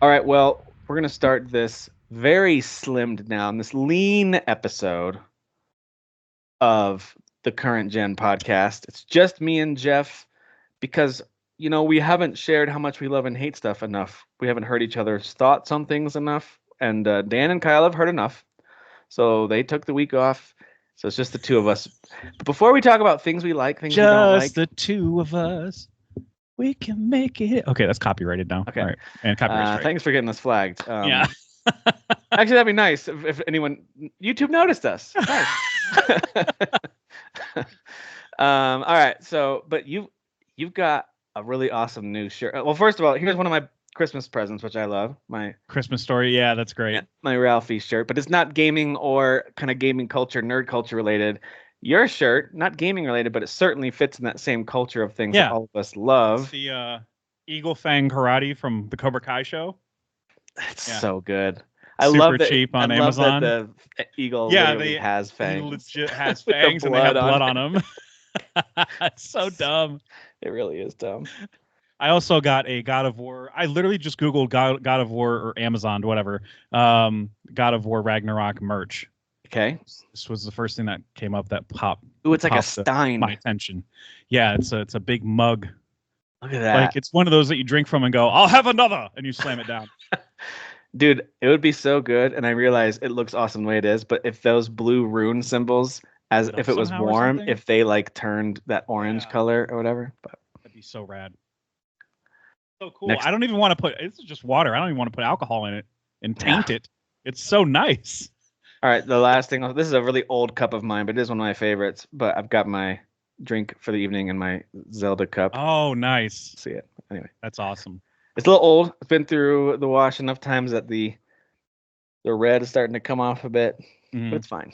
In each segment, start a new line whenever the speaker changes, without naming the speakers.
All right, well, we're going to start this very slimmed down, this lean episode of the Current Gen podcast. It's just me and Jeff because, we haven't shared how much we love and hate stuff enough. We haven't heard each other's thoughts on things enough. And Dan and Kyle have heard enough. So they took the week off. So it's just the two of us. But before we talk about things we like, things we don't like.
Just the two of us. We can make it. Okay, that's copyrighted now.
Okay.
All right. And copyright strike.
Thanks for getting us flagged.
Yeah.
Actually, that'd be nice if anyone YouTube noticed us. Nice. All right. So, but you've got a really awesome new shirt. Well, first of all, here's one of my Christmas presents, which I love. My
Christmas story. Yeah, that's great.
My Ralphie shirt, but it's not gaming or kind of gaming culture, nerd culture related. Your shirt, not gaming related, but it certainly fits in that same culture of things that all of us love.
It's the Eagle Fang Karate from the Cobra Kai show.
It's so good.
Super
love that,
cheap on
Love
Amazon.
that the eagle literally has fangs.
He legit has fangs and they have blood on him. It's so dumb.
It really is dumb.
I also got a God of War. I literally just Googled God of War or Amazon, whatever. God of War Ragnarok merch.
Okay.
This was the first thing that came up that popped.
Ooh, it's like a stein.
My attention. Yeah, it's a big mug.
Look at that.
Like it's one of those that you drink from and go, I'll have another, and you slam it down.
Dude, it would be so good, and I realize it looks awesome the way it is, but if those blue rune symbols, as if it was warm, if they like turned that orange color or whatever. But
that'd be so rad. So cool. I don't even want to put, it's just water. I don't even want to put alcohol in it and taint it. It's so nice.
All right, the last thing. This is a really old cup of mine, but it is one of my favorites. But I've got my drink for the evening in my Zelda cup.
Oh, nice.
See it. Anyway.
That's awesome.
It's a little old. It's been through the wash enough times that the red is starting to come off a bit. But it's fine.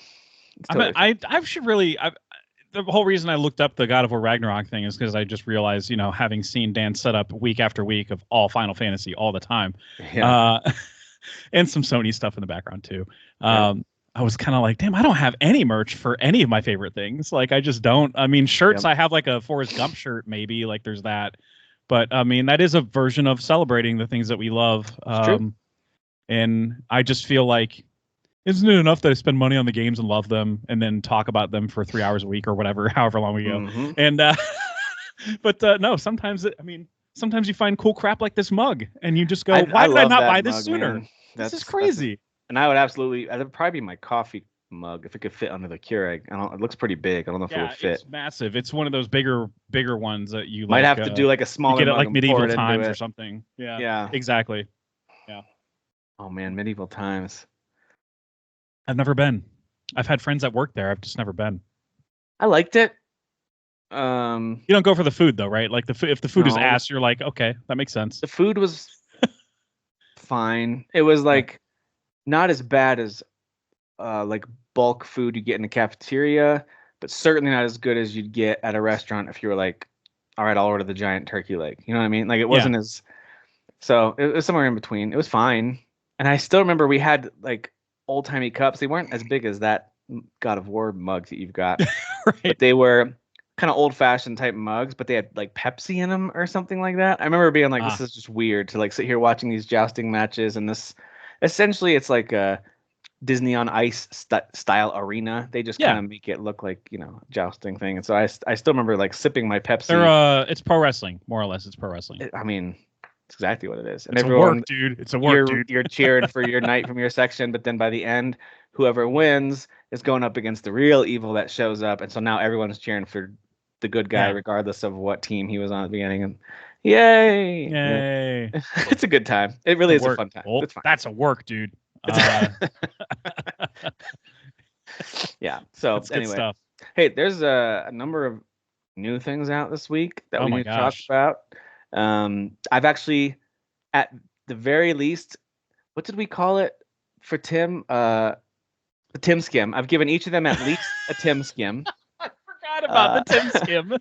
It's totally fine.
I should really... the whole reason I looked up the God of War Ragnarok thing is because I just realized, having seen Dan set up week after week of all Final Fantasy all the time.
Yeah.
And some Sony stuff in the background, too. I was kind of like, damn, I don't have any merch for any of my favorite things. Like, I just don't. I mean, shirts, I have like a Forrest Gump shirt, maybe. Like, there's that. But, I mean, that is a version of celebrating the things that we love.
True.
And I just feel like, isn't it enough that I spend money on the games and love them and then talk about them for 3 hours a week or whatever, however long we go?
Mm-hmm.
And, but no, sometimes you find cool crap like this mug and you just go, why did I not buy this sooner? This is crazy.
And that'd probably be my coffee mug if it could fit under the Keurig. It looks pretty big. I don't know if it would fit.
It's massive. It's one of those bigger ones that you
might have to do like a smaller.
You get it
mug
like medieval times or something. Yeah. Exactly. Yeah.
Oh man, medieval times.
I've never been. I've had friends that work there. I've just never been.
I liked it.
You don't go for the food though, right? Like if the food is ass, you're like, okay, that makes sense.
The food was fine. It was like not as bad as like bulk food you get in the cafeteria, but certainly not as good as you'd get at a restaurant if you were like, all right, I'll order the giant turkey leg. You know what I mean? Like it wasn't as. So it was somewhere in between. It was fine, and I still remember we had like old timey cups. They weren't as big as that God of War mug that you've got,
right.
But they were kind of old fashioned type mugs, but they had like Pepsi in them or something like that. I remember being like, this is just weird to like sit here watching these jousting matches, and this essentially it's like a Disney on Ice style arena. They just kind of make it look like jousting thing. And so I still remember like sipping my Pepsi.
It's pro wrestling, more or less. It's pro wrestling.
I mean, it's exactly what it is. And
it's
everyone,
a work, dude. It's a work, dude.
You're cheering for your knight from your section, but then by the end, whoever wins is going up against the real evil that shows up, and so now everyone's cheering for the good guy, regardless of what team he was on at the beginning. And yay! It's a good time. It really is a fun time.
Well,
it's fine.
That's a work, dude.
Yeah. So
that's
anyway,
good stuff.
Hey, there's a number of new things out this week that we need to talk about. I've actually, at the very least, what did we call it for Tim? The Tim Skim. I've given each of them at least a Tim Skim.
I forgot about the Tim Skim.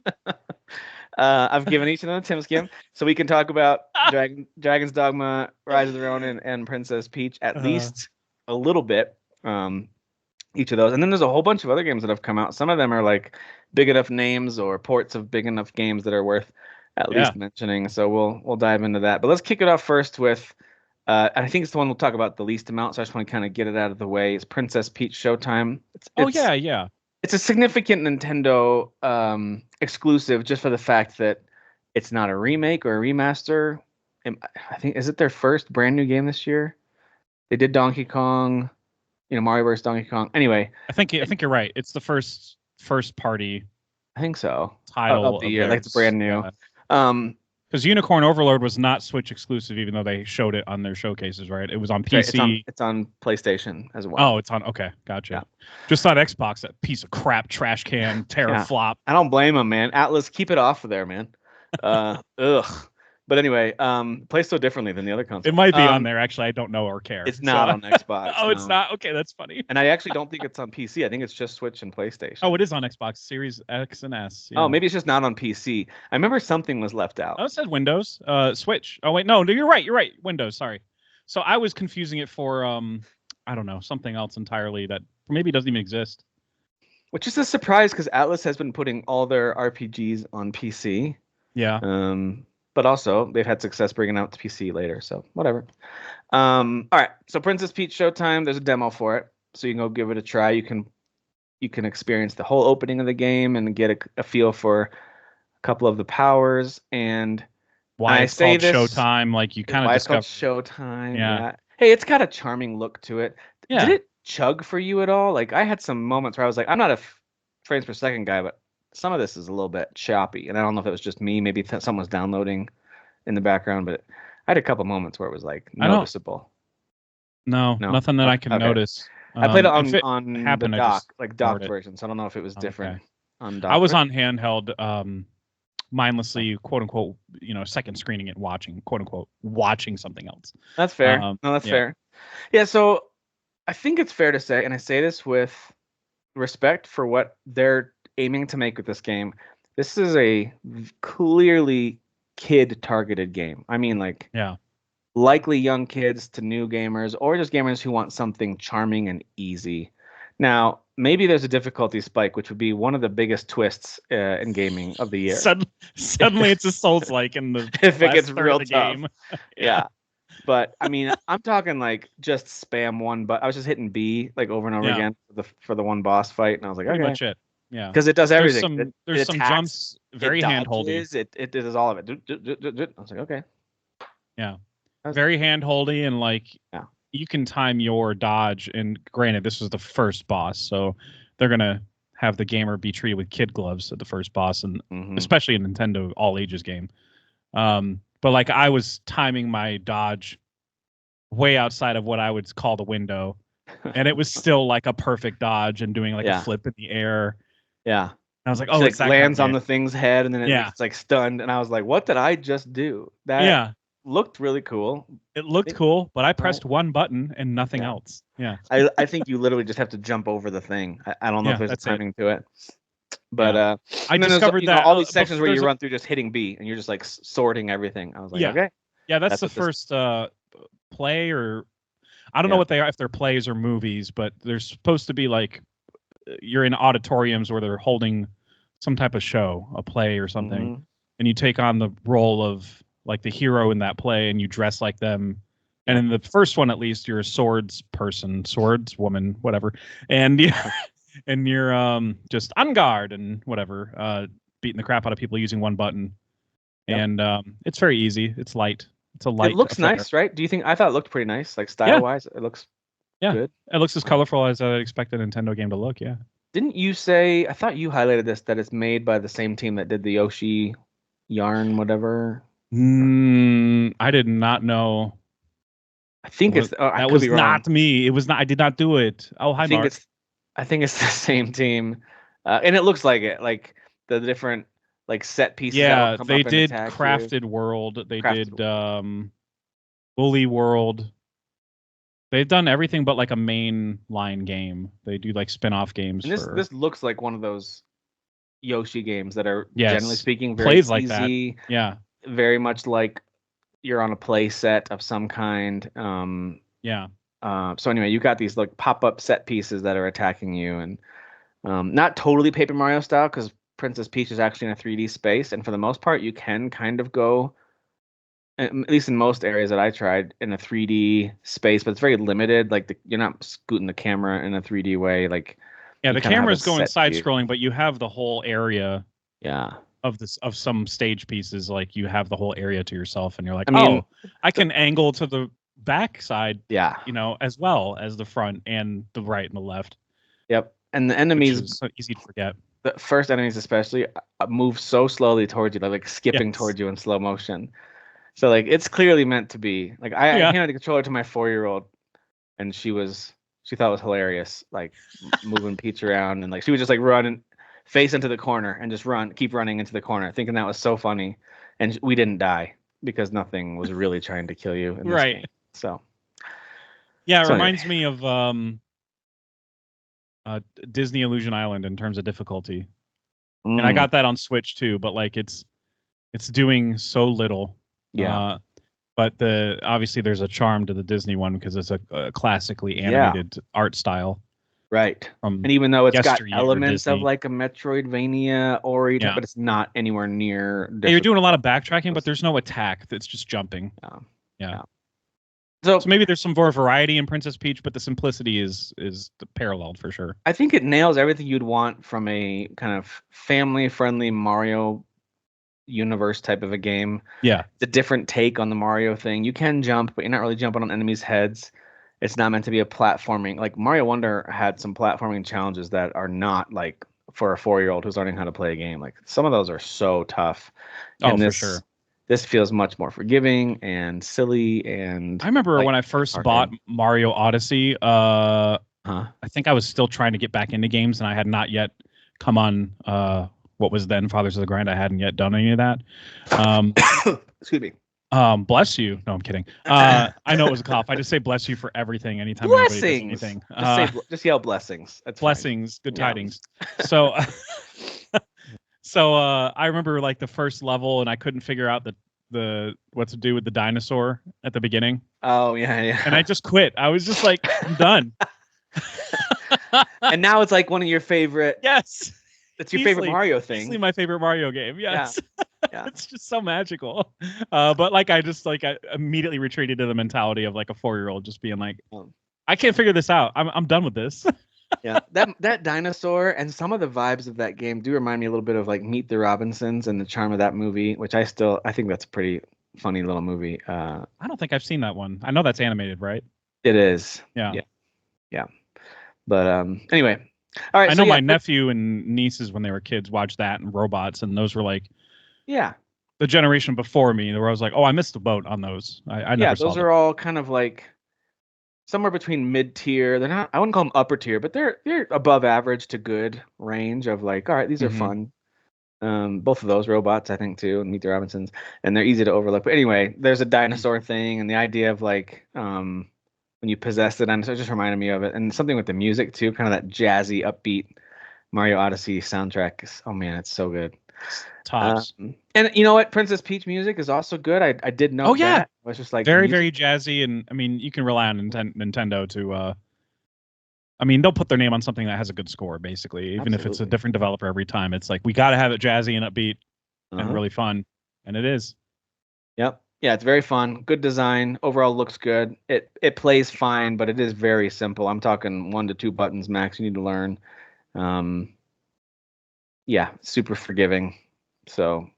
I've given each of them a Tim Skim, so we can talk about Dragon's Dogma, Rise of the Ronin, and Princess Peach at least a little bit. Each of those, and then there's a whole bunch of other games that have come out. Some of them are like big enough names or ports of big enough games that are worth at least mentioning. So we'll dive into that. But let's kick it off first with I think it's the one we'll talk about the least amount, so I just want to kind of get it out of the way. It's Princess Peach Showtime.
Yeah.
It's a significant Nintendo exclusive just for the fact that it's not a remake or a remaster. I think, is it their first brand new game this year? They did Donkey Kong, Mario vs. Donkey Kong. Anyway,
I think you're right. It's the first party.
I think so.
Title
Of the year, like it's brand new.
Yeah. Because Unicorn Overlord was not Switch exclusive, even though they showed it on their showcases, right? It was on PC.
Right. It's on PlayStation as well.
Oh, it's on. Okay, gotcha. Yeah. Just thought Xbox, that piece of crap, trash can, teraflop.
I don't blame them, man. Atlas, keep it off of there, man. Ugh. But anyway, plays so differently than the other consoles.
It might be on there. Actually, I don't know or care.
It's not on Xbox.
Oh, no. It's not? Okay, that's funny.
And I actually don't think it's on PC. I think it's just Switch and PlayStation.
Oh, it is on Xbox Series X and S.
Yeah. Oh, maybe it's just not on PC. I remember something was left out.
Oh, it said Windows. Switch. Oh, wait, no, you're right. Windows, sorry. So I was confusing it for, I don't know, something else entirely that maybe doesn't even exist.
Which is a surprise because Atlas has been putting all their RPGs on PC.
Yeah.
But also they've had success bringing out to PC later, so whatever. All right, so Princess Peach Showtime. There's a demo for it, so you can go give it a try. You can experience the whole opening of the game and get a feel for a couple of the powers and
why it's called Showtime. Like you kind of discover
Showtime. Yeah. Hey, it's got a charming look to it. Yeah. Did it chug for you at all? Like I had some moments where I was like, I'm not a frames per second guy, but some of this is a little bit choppy, and I don't know if it was just me. Maybe someone was downloading in the background, but I had a couple moments where it was like noticeable.
No, nothing that I can notice.
I played it on the dock version, so I don't know if it was different on dock.
I was on handheld, mindlessly, quote unquote, second screening it, watching, quote unquote, watching something else.
That's fair. No, that's fair. Yeah, so I think it's fair to say, and I say this with respect for what they're aiming to make with this game. This is a clearly kid-targeted game. I mean, like, likely young kids to new gamers, or just gamers who want something charming and easy. Now, maybe there's a difficulty spike, which would be one of the biggest twists in gaming of the year.
Suddenly, it's a Souls-like in the
if it gets real tough.
Game.
Yeah. But I mean, I'm talking like just spam one, but I was just hitting B like over and over again for the one boss fight, and I was like,
pretty
okay.
much it. Yeah,
because it does everything.
There's some jumps, very hand-holdy.
It does all of it. I was like, okay.
Yeah, very hand-holdy, and like you can time your dodge. And granted, this was the first boss, so they're gonna have the gamer be treated with kid gloves at the first boss, and especially a Nintendo all ages game. But like I was timing my dodge way outside of what I would call the window, and it was still like a perfect dodge and doing like a flip in the air.
Yeah.
And I was like,
oh, it lands on the thing's head, and then it's like stunned. And I was like, what did I just do? That looked really cool.
It looked cool, but I pressed one button and nothing else. Yeah.
I think you literally just have to jump over the thing. I don't know if there's a timing to it. But
I discovered that
all these sections where you run through just hitting B and you're just like sorting everything. I was like, okay.
Yeah, that's the first play, or I don't know what they are, if they're plays or movies, but they're supposed to be like you're in auditoriums where they're holding some type of show, a play or something, and you take on the role of like the hero in that play, and you dress like them. And in the first one, at least, you're a swords woman, whatever, and you're just on guard and whatever, beating the crap out of people using one button, and it's very easy. It's light. It's a light.
It looks nice, right? Do you think? I thought it looked pretty nice, like style-wise. It looks good.
It looks as colorful as I expect a Nintendo game to look. Yeah.
Didn't you say? I thought you highlighted this, that it's made by the same team that did the Yoshi yarn, whatever.
I did not know.
I think it's
that was not me. It was not. I did not do it. Oh, hi, Mark.
I think it's the same team, and it looks like it. Like the different like set pieces.
Yeah, they did Crafted World. They did Bully World. They've done everything but like a main line game. They do like spin-off games.
And this looks like one of those Yoshi games that are generally speaking very
plays like
easy.
That. Yeah,
very much like you're on a play set of some kind. So anyway, you got these like pop-up set pieces that are attacking you, and not totally Paper Mario style, because Princess Peach is actually in a 3D space, and for the most part, you can kind of go at least in most areas that I tried, in a 3D space, but it's very limited. Like you're not scooting the camera in a 3D way. Like
Yeah,
you
the
kind of have
camera's
a
going
set
side
view.
scrolling, but you have the whole area
Yeah.
of some stage pieces. Like you have the whole area to yourself, and you're like,
I mean,
I can angle to the back side,
yeah.
as well as the front and the right and the left.
Yep. And the
Which
enemies,
is so easy to forget.
the first enemies especially, move so slowly towards you, like skipping
Yes.
towards you in slow motion. So like it's clearly meant to be. Like I handed the controller to my 4-year-old, and she thought it was hilarious, like moving Peach around, and like she would just like run and face into the corner and just keep running into the corner, thinking that was so funny. And we didn't die because nothing was really trying to kill you in this game. So
yeah, it reminds me of Disney Illusion Island in terms of difficulty. And I got that on Switch too, but like it's doing so little.
Yeah.
But obviously there's a charm to the Disney one because it's a classically animated art style.
Right. And even though it's got elements
Disney.
of like a Metroidvania or but it's not anywhere near difficult.
Yeah, you're doing a lot of backtracking, but there's no attack. It's just jumping. Yeah. So maybe there's some more variety in Princess Peach, but the simplicity is paralleled for sure.
I think it nails everything you'd want from a kind of family-friendly Mario universe type of a game.
Yeah.
The different take on the Mario thing. You can jump, but you're not really jumping on enemies' heads. It's not meant to be a platforming. Like Mario Wonder had some platforming challenges that are not like for a 4-year-old who's learning how to play a game. Like some of those are so tough. And
for sure.
This feels much more forgiving and silly. And
I remember when I first bought Mario Odyssey, I think I was still trying to get back into games, and I had not yet come on what was then Fathers of the Grind. I hadn't yet done any of that.
Excuse me.
Bless you. No, I'm kidding. I know it was a cough. I just say bless you for everything anytime
blessings.
Anybody does anything.
Just yell blessings. That's
blessings.
Fine.
Good tidings. So, I remember like the first level, and I couldn't figure out the what to do with the dinosaur at the beginning.
Oh yeah.
And I just quit. I was just like, I'm done.
And now it's like one of your favorite.
Yes.
It's your favorite Mario thing.
Easily my favorite Mario game. Yes.
Yeah.
It's just so magical. But like I immediately retreated to the mentality of like a 4-year-old just being like, I can't figure this out. I'm done with this.
Yeah. That dinosaur and some of the vibes of that game do remind me a little bit of like Meet the Robinsons and the charm of that movie, which I think that's a pretty funny little movie.
I don't think I've seen that one. I know that's animated, right?
It is.
Yeah.
But anyway. All right.
I know my nephew and nieces when they were kids watched that and Robots, and those were like the generation before me where I was like, oh, I missed the boat on those. I never saw
those are all kind of like somewhere between mid-tier. They're not, I wouldn't call them upper tier, but they're above average to good range of like, all right, these are fun. Both of those, Robots, I think too, and Meet the Robinsons, and they're easy to overlook. But anyway, there's a dinosaur thing, and the idea of like when you possess the dinosaur just reminded me of it, and something with the music too, kind of that jazzy, upbeat Mario Odyssey soundtrack. Oh man, it's so good.
Tops.
And you know what? Princess Peach music is also good. I did know that. It was just like
very jazzy, and I mean you can rely on Nintendo to. I mean they'll put their name on something that has a good score, basically, even if it's a different developer every time. It's like we got to have it jazzy and upbeat and really fun, and it is.
Yep. Yeah, it's very fun. Good design. Overall looks good. It plays fine, but it is very simple. I'm talking 1 to 2 buttons max you need to learn. Yeah, super forgiving. So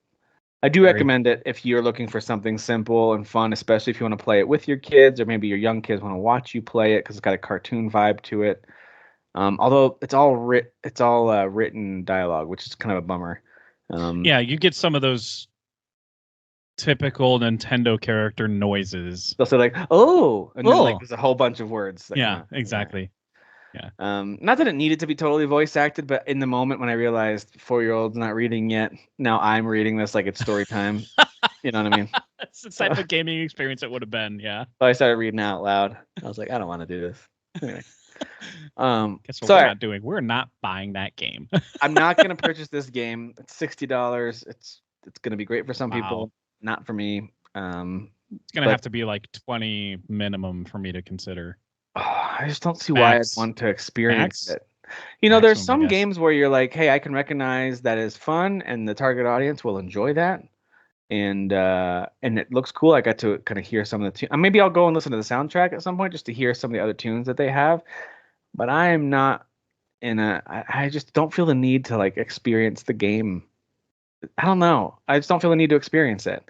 I do recommend it if you're looking for something simple and fun, especially if you want to play it with your kids, or maybe your young kids want to watch you play it because it's got a cartoon vibe to it. Although it's all written dialogue, which is kind of a bummer.
Yeah, you get some of those typical Nintendo character noises.
They'll say like, "Oh," and then like there's a whole bunch of words.
Exactly. Yeah.
Not that it needed to be totally voice acted, but in the moment when I realized 4-year-old's not reading yet, now I'm reading this like it's story time. You know what I mean?
It's the type of gaming experience it would have been. Yeah.
So I started reading out loud. I was like, I don't want to do this. Anyway.
Guess what we're not doing? We're not buying that game.
I'm not gonna purchase this game. It's $60. It's gonna be great for some people, not for me.
It's gonna have to be like 20 minimum for me to consider.
I just don't see why I'd want to experience it. You know, there's some games where you're like, hey, I can recognize that is fun and the target audience will enjoy that. and it looks cool. I got to kind of hear some of the tunes. Maybe I'll go and listen to the soundtrack at some point just to hear some of the other tunes that they have. But I am not I just don't feel the need to like experience the game. I don't know. I just don't feel the need to experience it.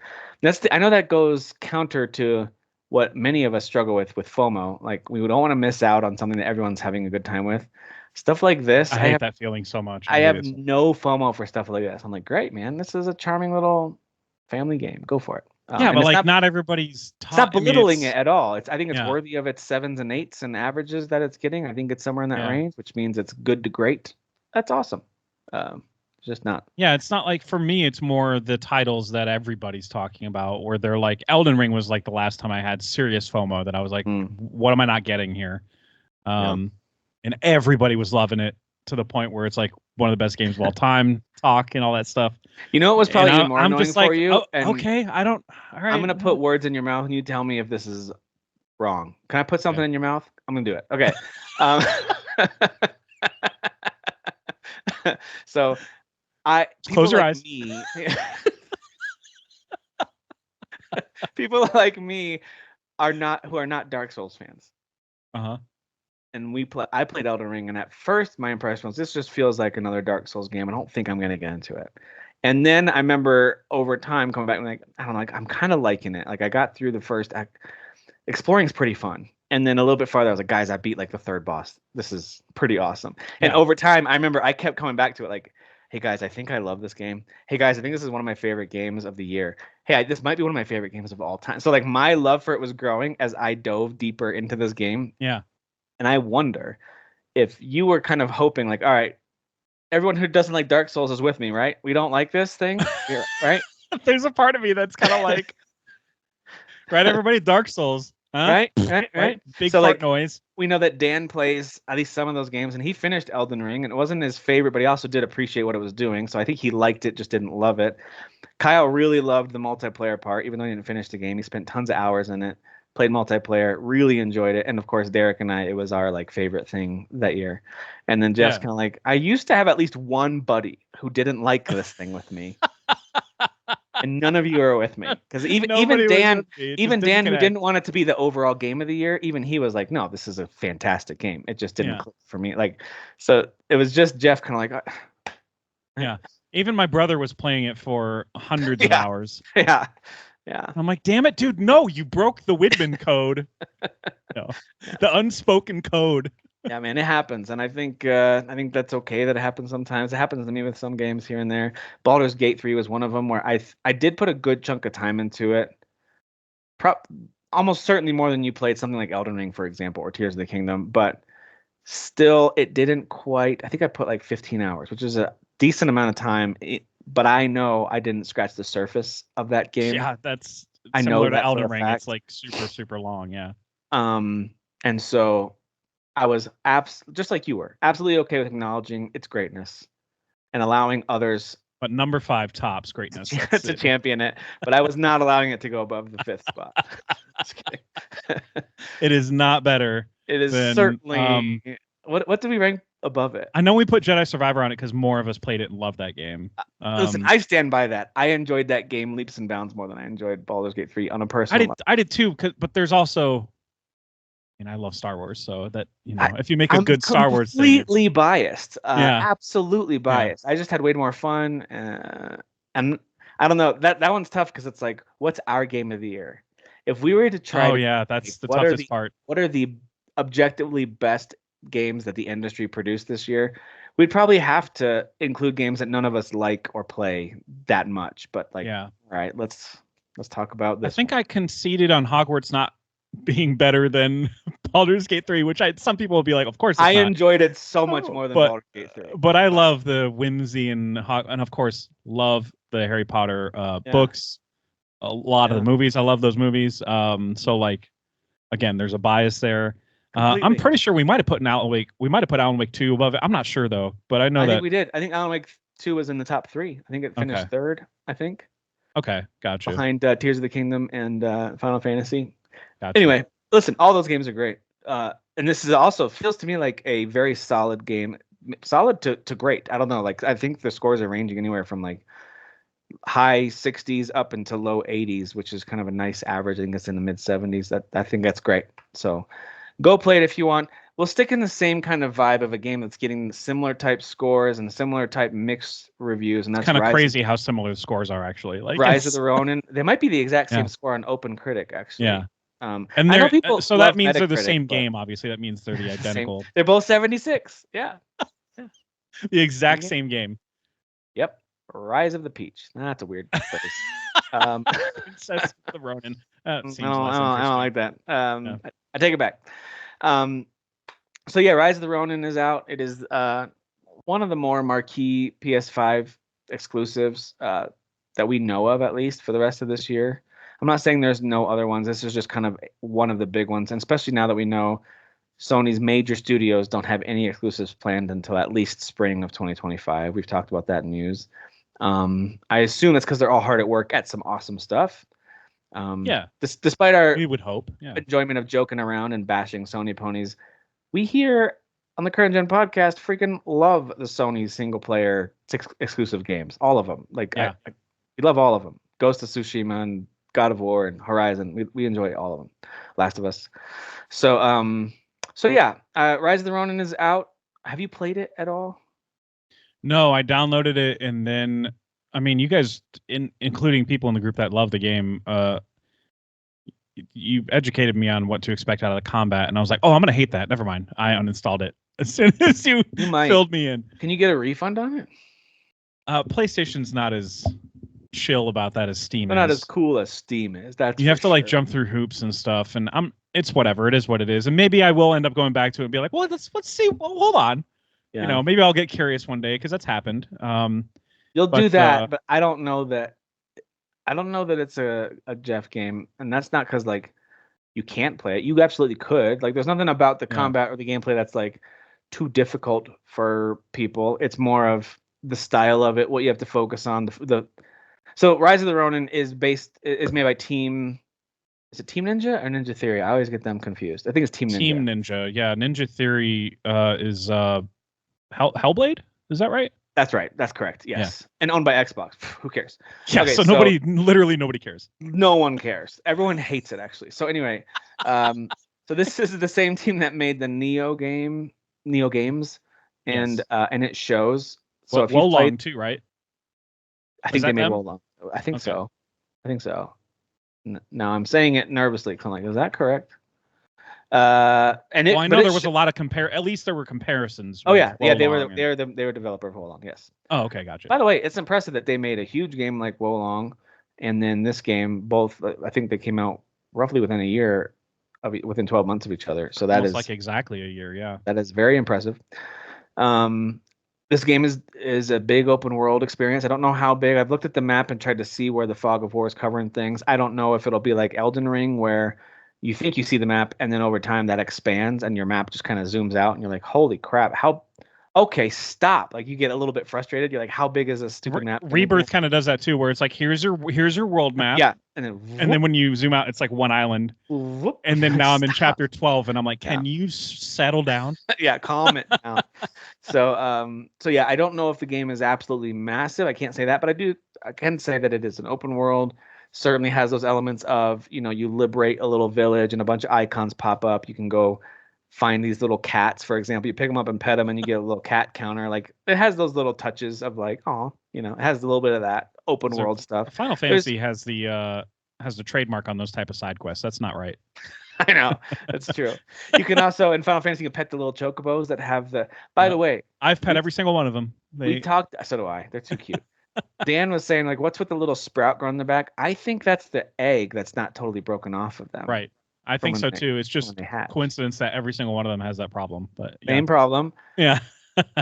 I know that goes counter to what many of us struggle with FOMO. Like we don't want to miss out on something that everyone's having a good time with. Stuff like this,
I hate that feeling so much.
I have no FOMO for stuff like this. I'm like, great, man. This is a charming little family game. Go for it.
Yeah, but like not everybody's
it's not belittling it at all. I think it's
Yeah.
worthy of its 7s and 8s and averages that it's getting. I think it's somewhere in that range, which means it's good to great. That's awesome. Just not.
Yeah, it's not like for me. It's more the titles that everybody's talking about, where they're like Elden Ring was like the last time I had serious FOMO that I was like, what am I not getting here? And everybody was loving it to the point where it's like one of the best games of all time. Talk and all that stuff.
You know, it was probably even more annoying for you.
Oh, okay, I don't. All right,
I'm gonna put words in your mouth, and you tell me if this is wrong. Can I put something in your mouth? I'm gonna do it. Okay. So
close your eyes.
People like me who are not Dark Souls fans. And I played Elden Ring, and at first my impression was this just feels like another Dark Souls game. I don't think I'm gonna get into it. And then I remember over time coming back and like, I don't know, like I'm kind of liking it. Like I got through the first act. Exploring's pretty fun. And then a little bit farther, I was like, guys, I beat like the 3rd boss. This is pretty awesome. And over time, I remember I kept coming back to it like, hey guys, I think I love this game. Hey guys, I think this is one of my favorite games of the year. Hey, this might be one of my favorite games of all time. So like my love for it was growing as I dove deeper into this game.
Yeah.
And I wonder if you were kind of hoping like, all right, everyone who doesn't like Dark Souls is with me, right? We don't like this thing, right?
There's a part of me that's kind of like, right, everybody, Dark Souls. Huh?
Right.
Big so, fart noise.
We know that Dan plays at least some of those games, and he finished Elden Ring, and it wasn't his favorite, but he also did appreciate what it was doing. So I think he liked it, just didn't love it. Kyle really loved the multiplayer part, even though he didn't finish the game. He spent tons of hours in it, played multiplayer, really enjoyed it, and of course Derek and I, it was our like favorite thing that year. And then Jeff's kind of like, I used to have at least one buddy who didn't like this thing with me. And none of you are with me because even Dan, who didn't want it to be the overall game of the year, even he was like, "No, this is a fantastic game." It just didn't click for me. Like, so it was just Jeff kind of like,
yeah. Even my brother was playing it for hundreds of hours.
Yeah.
I'm like, damn it, dude! No, you broke the Widman code. The unspoken code.
Yeah, man, it happens, and I think that's okay that it happens sometimes. It happens to me with some games here and there. Baldur's Gate 3 was one of them where I did put a good chunk of time into it. Almost certainly more than you played something like Elden Ring, for example, or Tears of the Kingdom, but still, it didn't quite. I think I put like 15 hours, which is a decent amount of time. But I know I didn't scratch the surface of that game.
Yeah, that's similar to Elden Ring. It's like super, super long. Yeah.
And so I was just like you were, absolutely okay with acknowledging its greatness and allowing others.
But number 5 tops greatness
to champion it. But I was not allowing it to go above the 5th spot. Just kidding.
It is not better.
It is certainly. What did we rank above it?
I know we put Jedi Survivor on it because more of us played it and loved that game.
Listen, I stand by that. I enjoyed that game leaps and bounds more than I enjoyed Baldur's Gate 3 on a personal level.
I did too, but there's also. And I love Star Wars, so that if you make a good Star Wars thing,
completely biased, absolutely biased. I just had way more fun, and I don't know that one's tough because it's like, what's our game of the year? If we were to try,
that's the toughest part.
What are the objectively best games that the industry produced this year? We'd probably have to include games that none of us like or play that much. But all right, let's talk about this.
I think I conceded on Hogwarts not being better than Baldur's Gate 3, which some people will be like, of course it's
I
not.
Enjoyed it so much more than Baldur's Gate 3.
But I love the whimsy and of course love the Harry Potter books. A lot of the movies. I love those movies. So like again, there's a bias there. I'm pretty sure we might have put Alan Wake 2 above it. I'm not sure though, but I think
we did. I think Alan Wake 2 was in the top 3. I think it finished 3rd, I think.
Okay, gotcha.
Behind Tears of the Kingdom and Final Fantasy.
Gotcha.
Anyway, listen, all those games are great. And this is also feels to me like a very solid game. Solid to great. I don't know. Like I think the scores are ranging anywhere from like high 60s up into low 80s, which is kind of a nice average. I think it's in the mid 70s. That I think that's great. So go play it if you want. We'll stick in the same kind of vibe of a game that's getting similar type scores and similar type mixed reviews, and that's
kind of crazy how similar the scores are actually. Like
Rise of the Ronin. They might be the exact same
Yeah.
score on OpenCritic, actually.
Yeah.
And
I know
people
so
love
that means they're the
Metacritic,
same
but
game. Obviously, that means they're the identical.
they're both 76. Yeah.
The exact same game.
Yep. Rise of the Peach. That's a weird phrase.
Princess of the Ronin.
I don't like that. I take it back. So yeah, Rise of the Ronin is out. It is one of the more marquee PS5 exclusives that we know of, at least for the rest of this year. I'm not saying there's no other ones. This is just kind of one of the big ones, and especially now that we know Sony's major studios don't have any exclusives planned until at least spring of 2025. We've talked about that in news. I assume that's because they're all hard at work at some awesome stuff. Despite our
we would hope
enjoyment of joking around and bashing Sony ponies, we here on the Current Gen podcast freaking love the Sony single player exclusive games, all of them. Like we love all of them. Ghost of Tsushima and God of War and Horizon. We enjoy all of them. Last of Us. So Rise of the Ronin is out. Have you played it at all?
No, I downloaded it, and then I mean, you guys, including people in the group that love the game, you educated me on what to expect out of the combat, and I was like, oh, I'm gonna hate that. Never mind. I uninstalled it as soon as you filled me in.
Can you get a refund on it?
PlayStation's not as chill about that as Steam
They're not as cool as Steam is. That's
you have to like jump through hoops and stuff, and it's whatever. It is what it is, and maybe I will end up going back to it and be like, well, let's see. Well, hold on. Yeah. You know, maybe I'll get curious one day because that's happened.
You'll do that, but I don't know that. I don't know that it's a Jeff game, and that's not because like you can't play it. You absolutely could. Like, there's nothing about the combat or the gameplay that's like too difficult for people. It's more of the style of it, what you have to focus on. So Rise of the Ronin is made by Team. Is it Team Ninja or Ninja Theory? I always get them confused. I think it's Team Ninja.
Team Ninja, yeah. Ninja Theory is Hellblade. Is that right?
That's right. That's correct. Yes. Yeah. And owned by Xbox. Who cares?
Yeah. Okay, so literally nobody cares.
No one cares. Everyone hates it, actually. So anyway, so this is the same team that made the Neo Games, and it shows. So if you
played too, right?
I think they made Wolong. I think so. Now I'm saying it nervously because I'm like, is that correct? I know
there was a lot of at least there were comparisons.
Oh yeah, they were developer of Wolong. Yes.
Oh, okay, gotcha.
By the way, it's impressive that they made a huge game like Wolong, and then this game. Both, I think they came out roughly within a year, within 12 months of each other. So that is
like exactly a year. Yeah.
That is very impressive. This game is a big open world experience. I don't know how big. I've looked at the map and tried to see where the Fog of War is covering things. I don't know if it'll be like Elden Ring, where you think you see the map and then over time that expands and your map just kind of zooms out and you're like, holy crap, okay, stop. Like, you get a little bit frustrated. You're like, how big is this stupid map?
Rebirth kind of does that too, where it's like, here's your world map.
Yeah.
And then when you zoom out, it's like one island. And then now I'm in chapter 12 and I'm like, can you settle down?
Yeah, calm it down. So yeah, I don't know if the game is absolutely massive. I can't say that, but I can say that it is an open world. Certainly has those elements of, you liberate a little village and a bunch of icons pop up. You can go find these little cats, for example. You pick them up and pet them and you get a little cat counter. Like, it has those little touches of like, it has a little bit of that open world stuff.
Final Fantasy has the trademark on those type of side quests. That's not right.
I know. That's true. You can also, in Final Fantasy, you can pet the little chocobos that have by the way,
I've pet every single one of them.
So do I. They're too cute. Dan was saying, like, what's with the little sprout growing in the back? I think that's the egg that's not totally broken off of them.
Right. I think so too. It's just coincidence that every single one of them has that problem. But
same problem.
Yeah.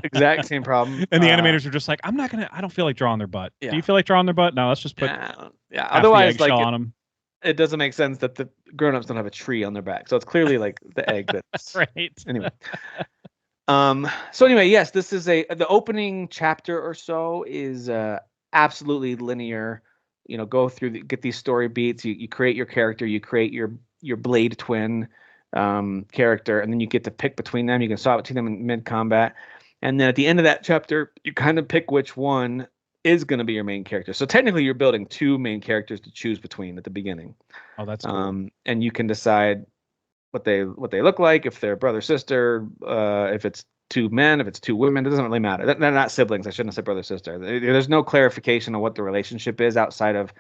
Exact same problem.
And the animators are just like, I don't feel like drawing their butt. Yeah. Do you feel like drawing their butt? No, let's just put
otherwise, like,
on them.
It doesn't make sense that the grown-ups don't have a tree on their back. So it's clearly like the egg that's
right.
Anyway. So anyway, yes, this is the opening chapter or so is absolutely linear. Go through get these story beats. You create your character, you create your blade twin character, and then you get to pick between them. You can swap between them in mid combat, and then at the end of that chapter, you kind of pick which one is going to be your main character. So technically, you're building two main characters to choose between at the beginning.
Oh, that's cool.
And you can decide what they look like, if they're brother sister, if it's two men, if it's two women. It doesn't really matter. They're not siblings. I shouldn't have said brother sister. There's no clarification of what the relationship is outside of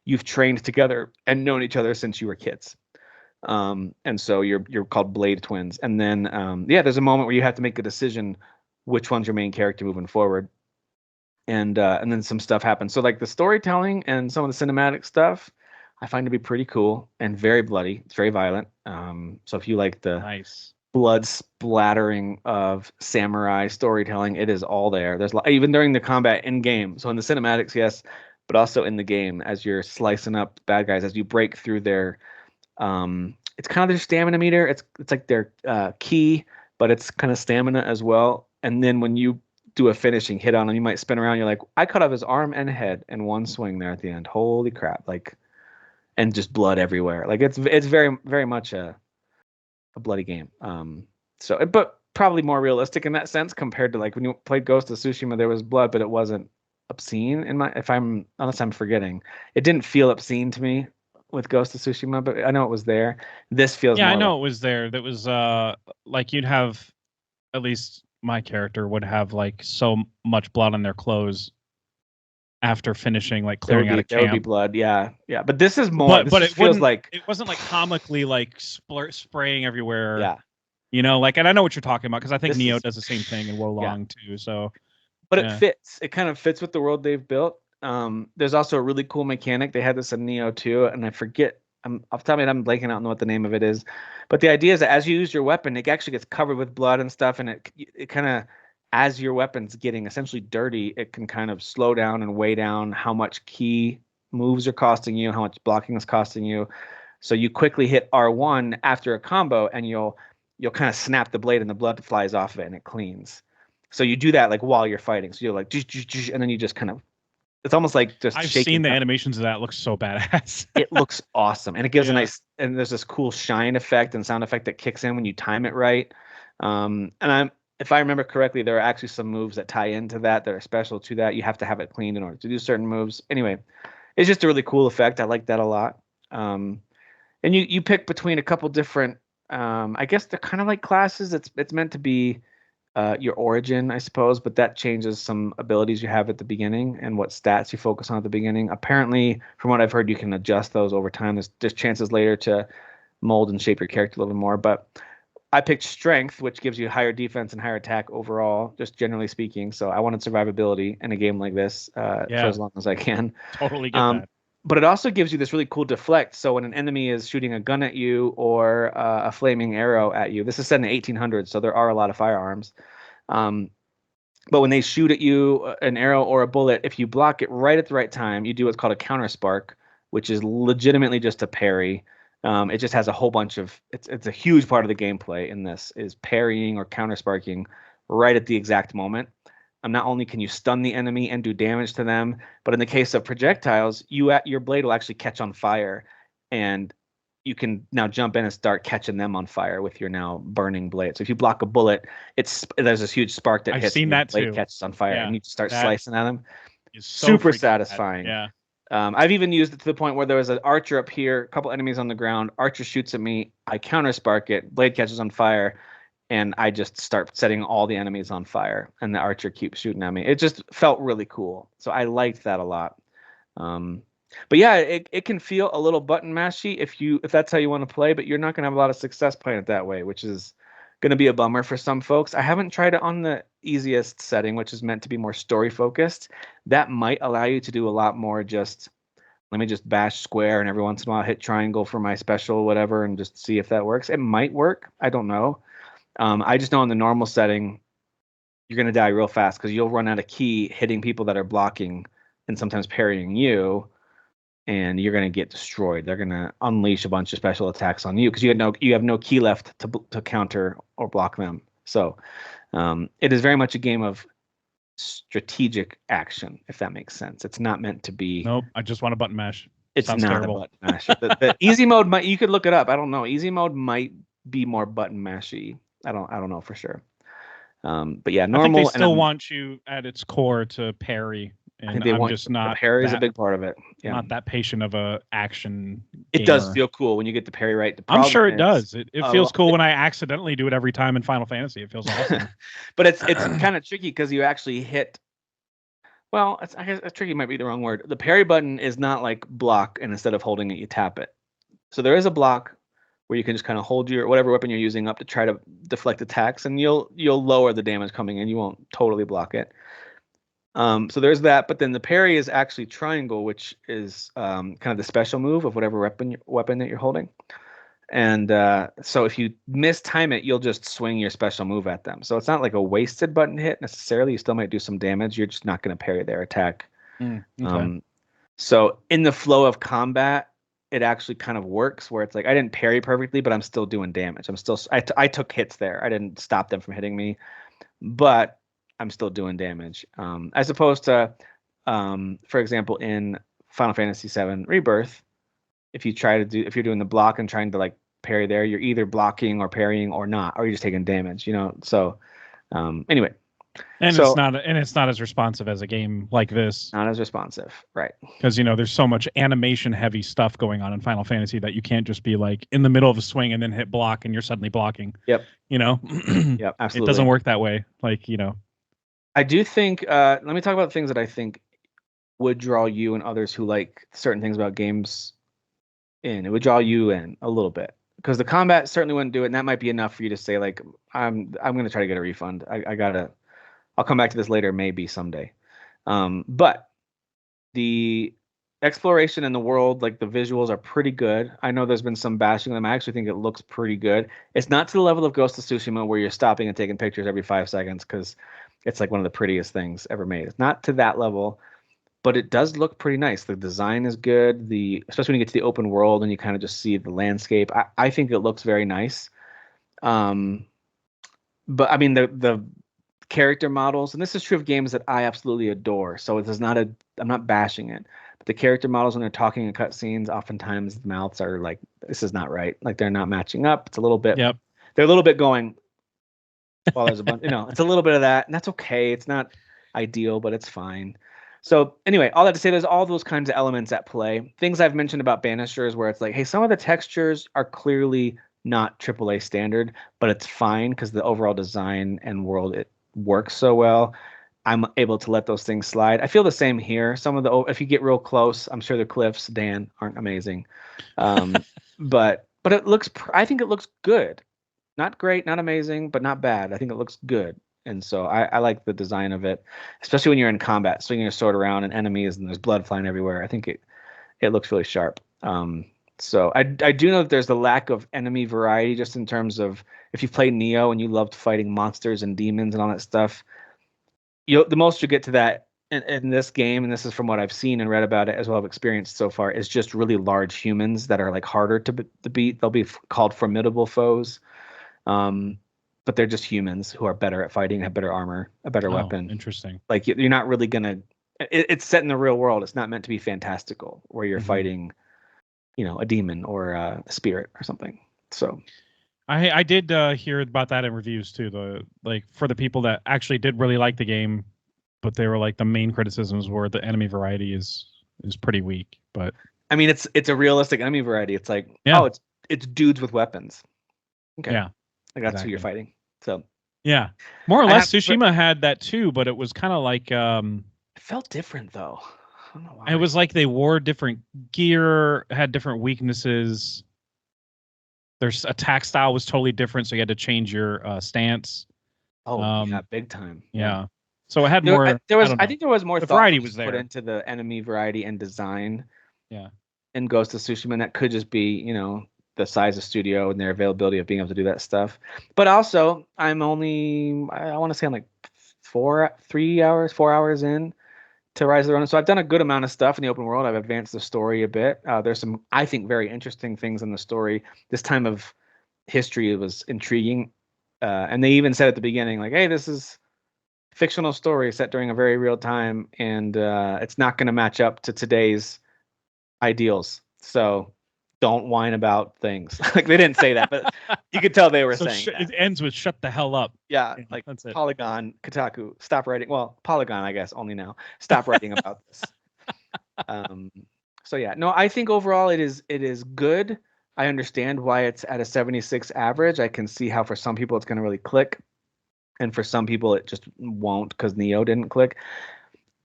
you've trained together and known each other since you were kids. And so you're called Blade Twins. And then there's a moment where you have to make a decision which one's your main character moving forward. And then some stuff happens. So like the storytelling and some of the cinematic stuff, I find to be pretty cool and very bloody. It's very violent. So if you like the
Nice.
blood splattering of samurai storytelling, it is all there. There's even during the combat in game. So in the cinematics, yes, but also in the game as you're slicing up bad guys, as you break through their it's kind of their stamina meter. It's like their key, but it's kind of stamina as well. And then when you do a finishing hit on him, you might spin around. You're like, I cut off his arm and head in one swing there at the end. Holy crap! Like, and just blood everywhere. Like it's very very much a bloody game. But probably more realistic in that sense compared to like when you played Ghost of Tsushima, there was blood, but it wasn't obscene unless I'm forgetting. It didn't feel obscene to me with Ghost of Tsushima, but I know it was there. This feels more
I know
like,
it was there. That was like you'd have, at least my character would have like so much blood on their clothes after finishing, like clearing out a
there would be
camp.
blood. Yeah. But this is more.
But
This feels like
it wasn't like comically like spraying everywhere.
Yeah.
You know, like, and I know what you're talking about because I think
This
Neo
is-
does the same thing in Wolong too. So,
But
yeah.
it fits. It kind of fits with the world they've built. There's also a really cool mechanic. They had this in Neo too, and I forget. I'm off the top of my head, I'm blanking out on what the name of it is. But the idea is that as you use your weapon, it actually gets covered with blood and stuff, and it kind of, as your weapon's getting essentially dirty, it can kind of slow down and weigh down how much key moves are costing you, how much blocking is costing you. So you quickly hit R1 after a combo, and you'll kind of snap the blade, and the blood flies off of it, and it cleans. So you do that like while you're fighting. So you're like, and then you just kind of, it's almost like just
I've
shaking.
seen the animations of that. It looks so badass.
It looks awesome, and it gives a
Yeah.
nice, and there's this cool shine effect and sound effect that kicks in when you time it right. And if I remember correctly, there are actually some moves that tie into that are special to that. You have to have it cleaned in order to do certain moves. Anyway, it's just a really cool effect. I like that a lot. And you pick between a couple different. I guess they're kind of like classes. It's meant to be your origin, I suppose, but that changes some abilities you have at the beginning and what stats you focus on at the beginning. Apparently, from what I've heard, you can adjust those over time. There's chances later to mold and shape your character a little bit more. But I picked strength, which gives you higher defense and higher attack overall, just generally speaking. So I wanted survivability in a game like this for as long as I can.
Totally get that.
But it also gives you this really cool deflect. So when an enemy is shooting a gun at you or a flaming arrow at you, this is set in the 1800s, so there are a lot of firearms. But when they shoot at you an arrow or a bullet, if you block it right at the right time, you do what's called a counter spark, which is legitimately just a parry. It just has a whole bunch of it's a huge part of the gameplay in this is parrying or counter sparking right at the exact moment. Not only can you stun the enemy and do damage to them, but in the case of projectiles, your blade will actually catch on fire, and you can now jump in and start catching them on fire with your now burning blade. So if you block a bullet, there's this huge spark that
I've
hits,
seen
and your
that
blade
too.
catches on fire, and you start slicing at them.
Is so
super
freaking
satisfying.
Yeah.
I've even used it to the point where there was an archer up here, a couple enemies on the ground. Archer shoots at me, I counter spark it, blade catches on fire, and I just start setting all the enemies on fire, and the archer keeps shooting at me. It just felt really cool, so I liked that a lot. But yeah, it can feel a little button mashy if that's how you want to play, but you're not going to have a lot of success playing it that way, which is going to be a bummer for some folks. I haven't tried it on the easiest setting, which is meant to be more story focused. That might allow you to do a lot more just, let me just bash square and every once in a while hit triangle for my special whatever and just see if that works. It might work. I don't know. I just know in the normal setting, you're going to die real fast because you'll run out of key hitting people that are blocking and sometimes parrying you, and you're going to get destroyed. They're going to unleash a bunch of special attacks on you because you have no key left to counter or block them. So it is very much a game of strategic action, if that makes sense. It's not meant to be.
Nope, I just want a button mash.
It's
Sounds
not
terrible.
a button mash. The easy mode might, you could look it up. I don't know. Easy mode might be more button mashy. I don't know for sure. But yeah, normal.
I think they still want you at its core to parry and
I think they
I'm
want
just not
the parry is a
that
big part of it. Yeah.
not that patient of a action
It
gamer.
does feel cool when you get the parry right. The
I'm
problem
sure it
is,
does. It feels cool when I accidentally do it every time in Final Fantasy. It feels awesome.
but it's kind of tricky because you actually hit. Well, I guess tricky might be the wrong word. The parry button is not like block, and instead of holding it, you tap it. So there is a block where you can just kind of hold your whatever weapon you're using up to try to deflect attacks, and you'll lower the damage coming in. You won't totally block it. So there's that, but then the parry is actually triangle, which is kind of the special move of whatever weapon that you're holding. And so if you mistime it, you'll just swing your special move at them. So it's not like a wasted button hit necessarily. You still might do some damage. You're just not going to parry their attack.
Okay.
So in the flow of combat, it actually kind of works where it's like I didn't parry perfectly, but I'm still doing damage. I took hits there. I didn't stop them from hitting me, but I'm still doing damage. As opposed to, for example, in Final Fantasy VII Rebirth, if you're doing the block and trying to like parry there, you're either blocking or parrying or not, or you're just taking damage. So anyway,
and it's not as responsive as a game like this.
Not as responsive, right?
Because there's so much animation heavy stuff going on in Final Fantasy that you can't just be like in the middle of a swing and then hit block and you're suddenly blocking.
Yep.
Yep,
absolutely.
It doesn't work that way.
I do think. Let me talk about things that I think would draw you and others who like certain things about games in. It would draw you in a little bit because the combat certainly wouldn't do it, and that might be enough for you to say like, I'm gonna try to get a refund. I'll come back to this later, maybe someday. But the exploration in the world, like the visuals are pretty good. I know there's been some bashing of them. I actually think it looks pretty good. It's not to the level of Ghost of Tsushima where you're stopping and taking pictures every 5 seconds because it's like one of the prettiest things ever made. It's not to that level, but it does look pretty nice. The design is good. Especially when you get to the open world and you kind of just see the landscape. I think it looks very nice. But I mean the character models, and this is true of games that I absolutely adore. So it is not I'm not bashing it. But the character models when they're talking in cutscenes, oftentimes the mouths are like, this is not right. Like they're not matching up. It's a little bit.
Yep.
They're a little bit going. Well, there's a bunch. It's a little bit of that, and that's okay. It's not ideal, but it's fine. So anyway, all that to say, there's all those kinds of elements at play. Things I've mentioned about Banishers, where it's like, hey, some of the textures are clearly not AAA standard, but it's fine because the overall design and world it works so well. I'm able to let those things slide. I feel the same here. If you get real close, I'm sure the cliffs, Dan, aren't amazing, but it looks. I think it looks good. Not great, not amazing, but not bad. I think it looks good. And so I like the design of it, especially when you're in combat, swinging your sword around and enemies and there's blood flying everywhere. I think it looks really sharp. So I do know that there's the lack of enemy variety just in terms of if you've played Neo and you loved fighting monsters and demons and all that stuff, the most you get to that in this game, and this is from what I've seen and read about it as well as experienced so far, is just really large humans that are like harder to beat. They'll be called formidable foes. But they're just humans who are better at fighting, have better armor, a better weapon.
Interesting.
Like you're not really gonna. It's set in the real world. It's not meant to be fantastical, where you're fighting, a demon or a spirit or something. So,
I did hear about that in reviews too. For the people that actually did really like the game, but they were like the main criticisms were the enemy variety is pretty weak. But
I mean, it's a realistic enemy variety. It's like, it's dudes with weapons. Okay.
Yeah.
Like that's who you're fighting. So
yeah, more or less, Tsushima had that too, but it was kind of like
it felt different though. I don't know why.
It was like they wore different gear, had different weaknesses. Their attack style was totally different, so you had to change your stance.
Oh yeah, big time.
Yeah. So it had more.
I think there was more
the
thought
variety was there
put into the enemy variety and design.
Yeah.
In Ghost of Tsushima, and that could just be the size of studio and their availability of being able to do that stuff. But also, I want to say I'm like 4 hours in to Rise of the Ronin. So I've done a good amount of stuff in the open world. I've advanced the story a bit. There's some, I think, very interesting things in the story. This time of history was intriguing. And they even said at the beginning, like, hey, this is fictional story set during a very real time, and it's not going to match up to today's ideals. So don't whine about things. Like they didn't say that, but you could tell they were
So
saying that.
it ends with "shut the hell up."
Yeah, like
that's it.
Polygon, Kotaku, stop writing. Well, Polygon, I guess, only now. Stop writing about this. So yeah, no, I think overall it is good. I understand why it's at a 76 average. I can see how for some people it's going to really click, and for some people it just won't because Neo didn't click.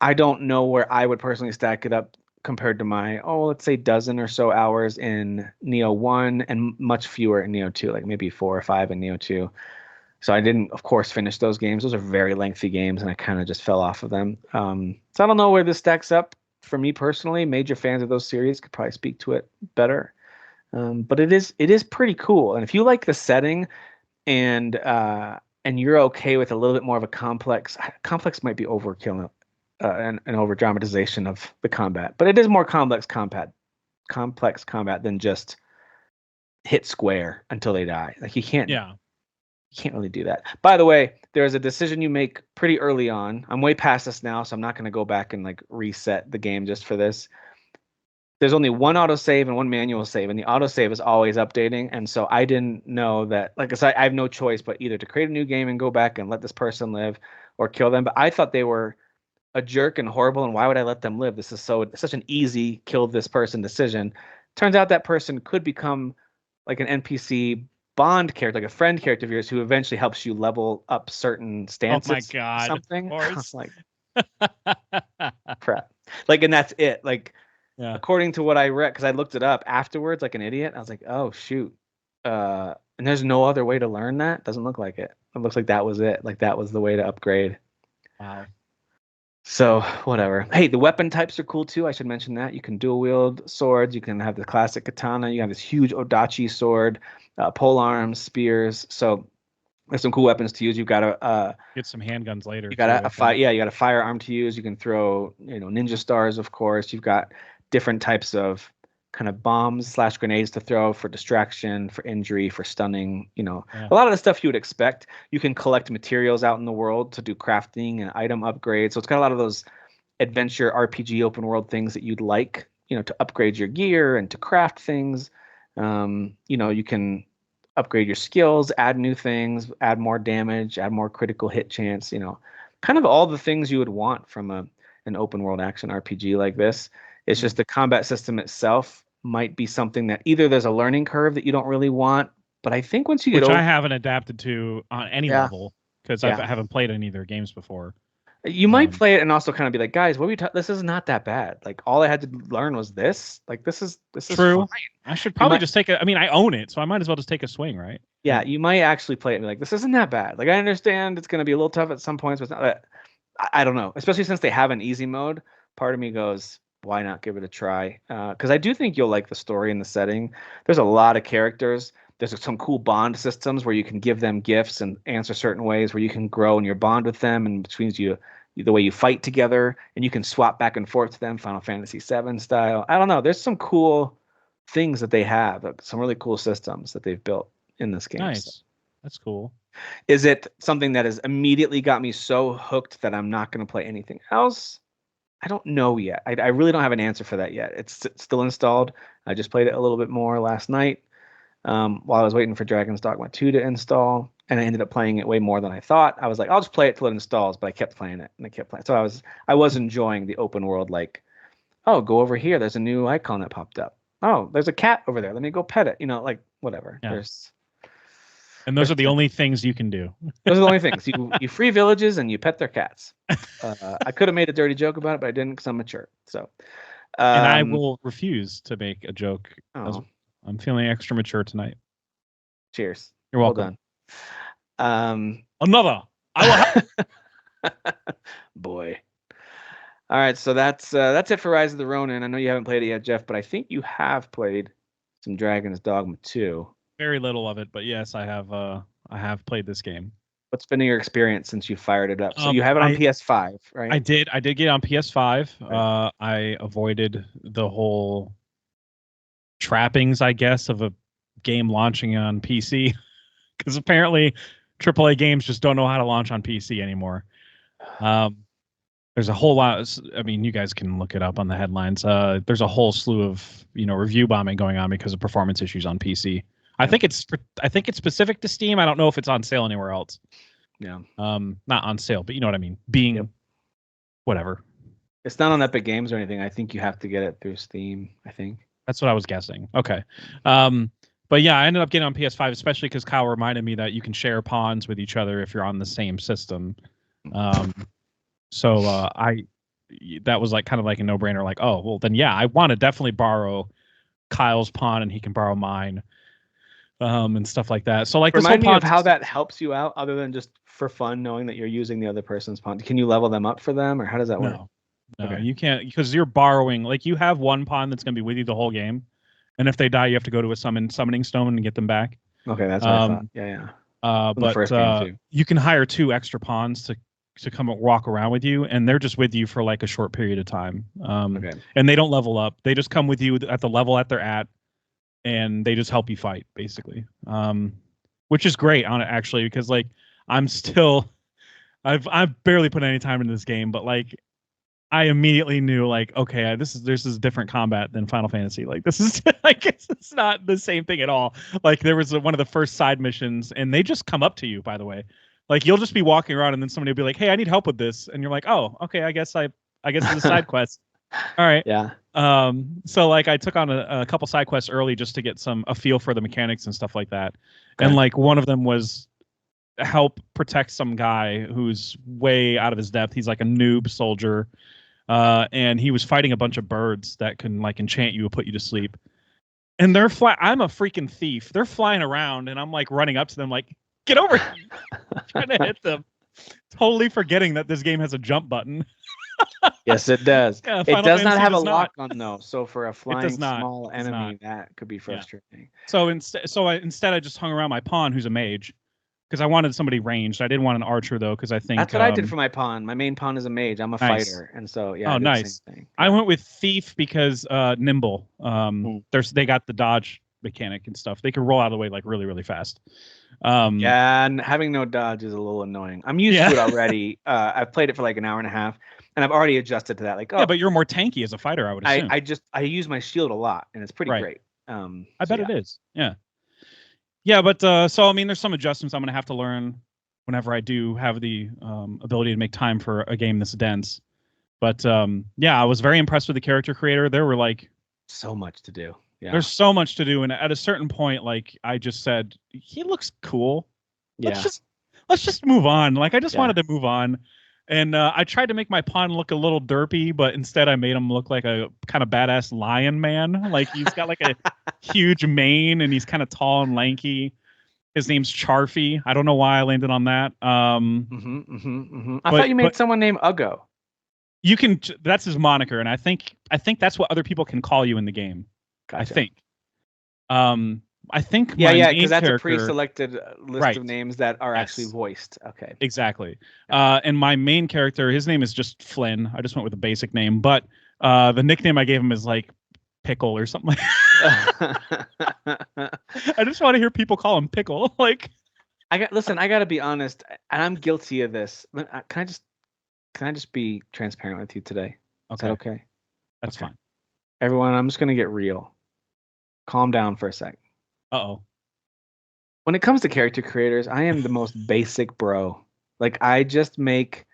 I don't know where I would personally stack it up compared to my, let's say dozen or so hours in Neo 1 and much fewer in Neo 2, like maybe 4 or 5 in Neo 2. So I didn't, of course, finish those games. Those are very lengthy games, and I kind of just fell off of them. So I don't know where this stacks up for me personally. Major fans of those series could probably speak to it better. But it is pretty cool. And if you like the setting and you're okay with a little bit more of a complex might be overkill an over dramatization of the combat, but it is more complex combat than just hit square until they die. Like you can't really do that. By the way, there's a decision you make pretty early on. I'm way past this now, so I'm not going to go back and like reset the game just for this. There's only one autosave and one manual save, and the autosave is always updating. And so I didn't know that, like I said, I have no choice but either to create a new game and go back and let this person live or kill them. But I thought they were a jerk and horrible, and why would I let them live? This is such an easy kill this person decision. Turns out that person could become like an NPC bond character, like a friend character of yours who eventually helps you level up certain stances.
Oh my god.
Something. I was like, crap. Like, and that's it. Like, according to what I read, because I looked it up afterwards like an idiot, I was like, oh shoot. And there's no other way to learn that? Doesn't look like it. It looks like that was it. Like that was the way to upgrade.
Wow.
So whatever. Hey, the weapon types are cool too. I should mention that you can dual wield swords. You can have the classic katana. You have this huge odachi sword, pole arms, spears. So there's some cool weapons to use. You've got a
get some handguns later.
You got you got a firearm to use. You can throw ninja stars, of course. You've got different types of kind of bombs / grenades to throw for distraction, for injury, for stunning. A lot of the stuff you would expect. You can collect materials out in the world to do crafting and item upgrades. So it's got a lot of those adventure RPG open world things that you'd like, to upgrade your gear and to craft things. You can upgrade your skills, add new things, add more damage, add more critical hit chance. Kind of all the things you would want from an open world action RPG like this. It's just the combat system itself might be something that either there's a learning curve that you don't really want, but I think once you get
over, I haven't adapted to on any level because I haven't played any of their games before.
You might play it and also kind of be like, guys, what are we this is not that bad. Like all I had to learn was this. Like this is
true.
Fine.
I should probably just take I mean, I own it, so I might as well just take a swing, right?
Yeah, you might actually play it and be like, this isn't that bad. Like I understand it's gonna be a little tough at some points, but it's not. I don't know. Especially since they have an easy mode. Part of me goes, why not give it a try? Because I do think you'll like the story and the setting. There's a lot of characters. There's some cool bond systems where you can give them gifts and answer certain ways where you can grow in your bond with them, and between you, the way you fight together, and you can swap back and forth to them, Final Fantasy VII style. I don't know. There's some cool things that they have, some really cool systems that they've built in this game.
Nice. So. That's cool.
Is it something that has immediately got me so hooked that I'm not going to play anything else? I don't know yet. I really don't have an answer for that yet. It's still installed. I just played it a little bit more last night while I was waiting for Dragon's Dogma 2 to install, and I ended up playing it way more than I thought. I was like, I'll just play it till it installs, but I kept playing it and I kept playing. So I was enjoying the open world. Like, oh, go over here. There's a new icon that popped up. Oh, there's a cat over there. Let me go pet it. Like whatever.
Yeah. And those are the only things you can do.
Those are the only things. You free villages and you pet their cats. I could have made a dirty joke about it, but I didn't because I'm mature. So,
and I will refuse to make a joke. I'm feeling extra mature tonight.
Cheers.
You're welcome.
Well done.
Another. I will
Boy. All right, so that's it for Rise of the Ronin. I know you haven't played it yet, Jeff, but I think you have played some Dragon's Dogma 2.
Very little of it, but yes, I have played this game.
What's been your experience since you fired it up? So you have it on PS5, right?
I did get it on PS5. Right. I avoided the whole trappings, I guess, of a game launching on PC because apparently AAA games just don't know how to launch on PC anymore. there's a whole lot. I mean, you guys can look it up on the headlines. There's a whole slew of review bombing going on because of performance issues on PC. I think it's specific to Steam. I don't know if it's on sale anywhere else.
Yeah.
Not on sale, but you know what I mean. Being whatever.
It's not on Epic Games or anything. I think you have to get it through Steam. I think
that's what I was guessing. Okay. But yeah, I ended up getting on PS5, especially because Kyle reminded me that you can share pawns with each other if you're on the same system. So that was like kind of like a no-brainer. Like, oh well, then yeah, I want to definitely borrow Kyle's pawn and he can borrow mine, and stuff like that. So like,
remind me of how that helps you out, other than just for fun, knowing that you're using the other person's pawn. Can you level them up for them, or how does that work?
No, okay. You can't, because you're borrowing. Like, you have one pawn that's going to be with you the whole game, and if they die, you have to go to a summoning stone and get them back.
Okay, that's what I thought. Yeah.
But you can hire 2 extra pawns to come and walk around with you, and they're just with you for like a short period of time. And they don't level up; they just come with you at the level that they're at, and they just help you fight, basically. Which is great on it, actually, because like I've barely put any time into this game, but like, I immediately knew, like, okay, this is different combat than Final Fantasy. Like, this is like, it's not the same thing at all. Like, there was one of the first side missions, and they just come up to you, by the way. Like, you'll just be walking around, and then somebody will be like, "Hey, I need help with this," and you're like, "Oh, okay, I guess it's a side quest." All right.
Yeah.
So like, I took on a couple side quests early just to get a feel for the mechanics and stuff like that. Okay. And like, one of them was help protect some guy who's way out of his depth. He's like a noob soldier. And he was fighting a bunch of birds that can like enchant you and put you to sleep. And they're I'm a freaking thief. They're flying around, and I'm like running up to them like, "Get over here!" Trying to hit them, totally forgetting that this game has a jump button.
Yes, it does.
Yeah,
it does not have a lock on though. So for a flying small
enemy,
that could be frustrating.
Yeah. So instead, I just hung around my pawn, who's a mage, because I wanted somebody ranged. I didn't want an archer though, because I think
that's what I did for my pawn. My main pawn is a mage. I'm a fighter, and so yeah.
Oh, nice.
Yeah.
I went with thief because nimble. They got the dodge mechanic and stuff. They can roll out of the way like really, really fast.
Yeah, and having no dodge is a little annoying. I'm used to it already. I've played it for like an hour and a half, and I've already adjusted to that. Like,
yeah, but you're more tanky as a fighter, I would assume.
I use my shield a lot, and it's pretty great.
I bet it is. Yeah. Yeah, but so I mean, there's some adjustments I'm gonna have to learn whenever I do have the ability to make time for a game this dense. But yeah, I was very impressed with the character creator. There were like
so much to do. Yeah.
There's so much to do, and at a certain point, like I just said, he looks cool. Let's just move on. Like I just wanted to move on, and I tried to make my pawn look a little derpy, but instead I made him look like a kind of badass lion man. Like he's got like a huge mane, and he's kind of tall and lanky. His name's Charfy. I don't know why I landed on that.
I thought you made someone named Uggo.
You can. That's his moniker, and I think that's what other people can call you in the game. Gotcha. I think
because that's a pre-selected list of names that are actually voiced. Okay,
exactly. And my main character, his name is just Flynn. I just went with a basic name, but the nickname I gave him is like Pickle or something. I just want to hear people call him Pickle. Like,
I gotta be honest, and I'm guilty of this. Can I just be transparent with you today? Okay. Is that okay?
That's fine.
Everyone, I'm just gonna get real. Calm down for a sec.
Uh-oh.
When it comes to character creators, I am the most basic bro. Like I just make.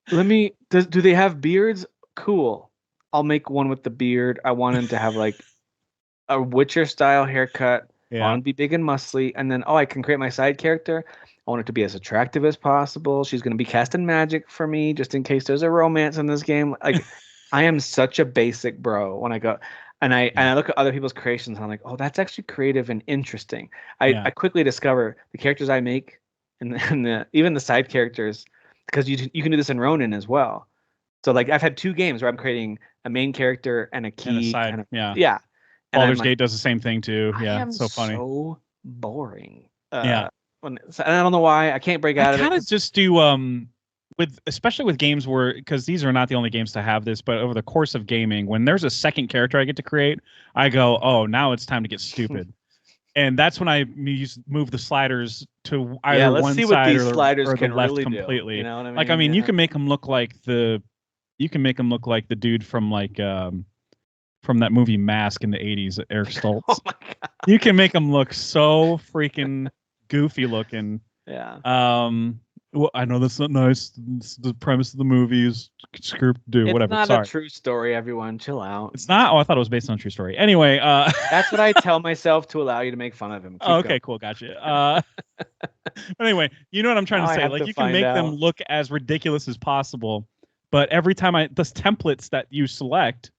Do they have beards? Cool. I'll make one with the beard. I want him to have like a Witcher style haircut. Yeah. I want him to be big and muscly, and then I can create my side character. I want it to be as attractive as possible. She's going to be casting magic for me, just in case there's a romance in this game. Like, I am such a basic bro when I go. And I look at other people's creations and I'm like, oh, that's actually creative and interesting. I quickly discover the characters I make and even the side characters, because you can do this in Ronin as well. So like I've had 2 games where I'm creating a main character and a key.
And a side,
kind of,
yeah. Baldur's Gate does the same thing too. Yeah, it's so funny.
So boring. And I don't know why I can't break out of it.
I kind of just do especially with games because these are not the only games to have this, but over the course of gaming, when there's a second character I get to create, I go, oh, now it's time to get stupid. And that's when I move the sliders to either
let's
one
see what
side
these sliders
or the
can
left
really
completely.
do. You know what I mean?
Like, I mean, you can make them look like the dude from like from that movie Mask in the 80s, Eric Stoltz.
Oh my God.
You can make them look so freaking goofy looking.
Yeah.
Well, I know that's not nice. It's the premise of the movie is script whatever.
It's not
Sorry.
a true story, everyone. Chill out.
It's not. Oh, I thought it was based on a true story. Anyway,
that's what I tell myself to allow you to make fun of him.
Oh, okay, cool, gotcha. Anyway, you know what I'm trying to say. Like, you can make them look as ridiculous as possible, but every time those templates that you select,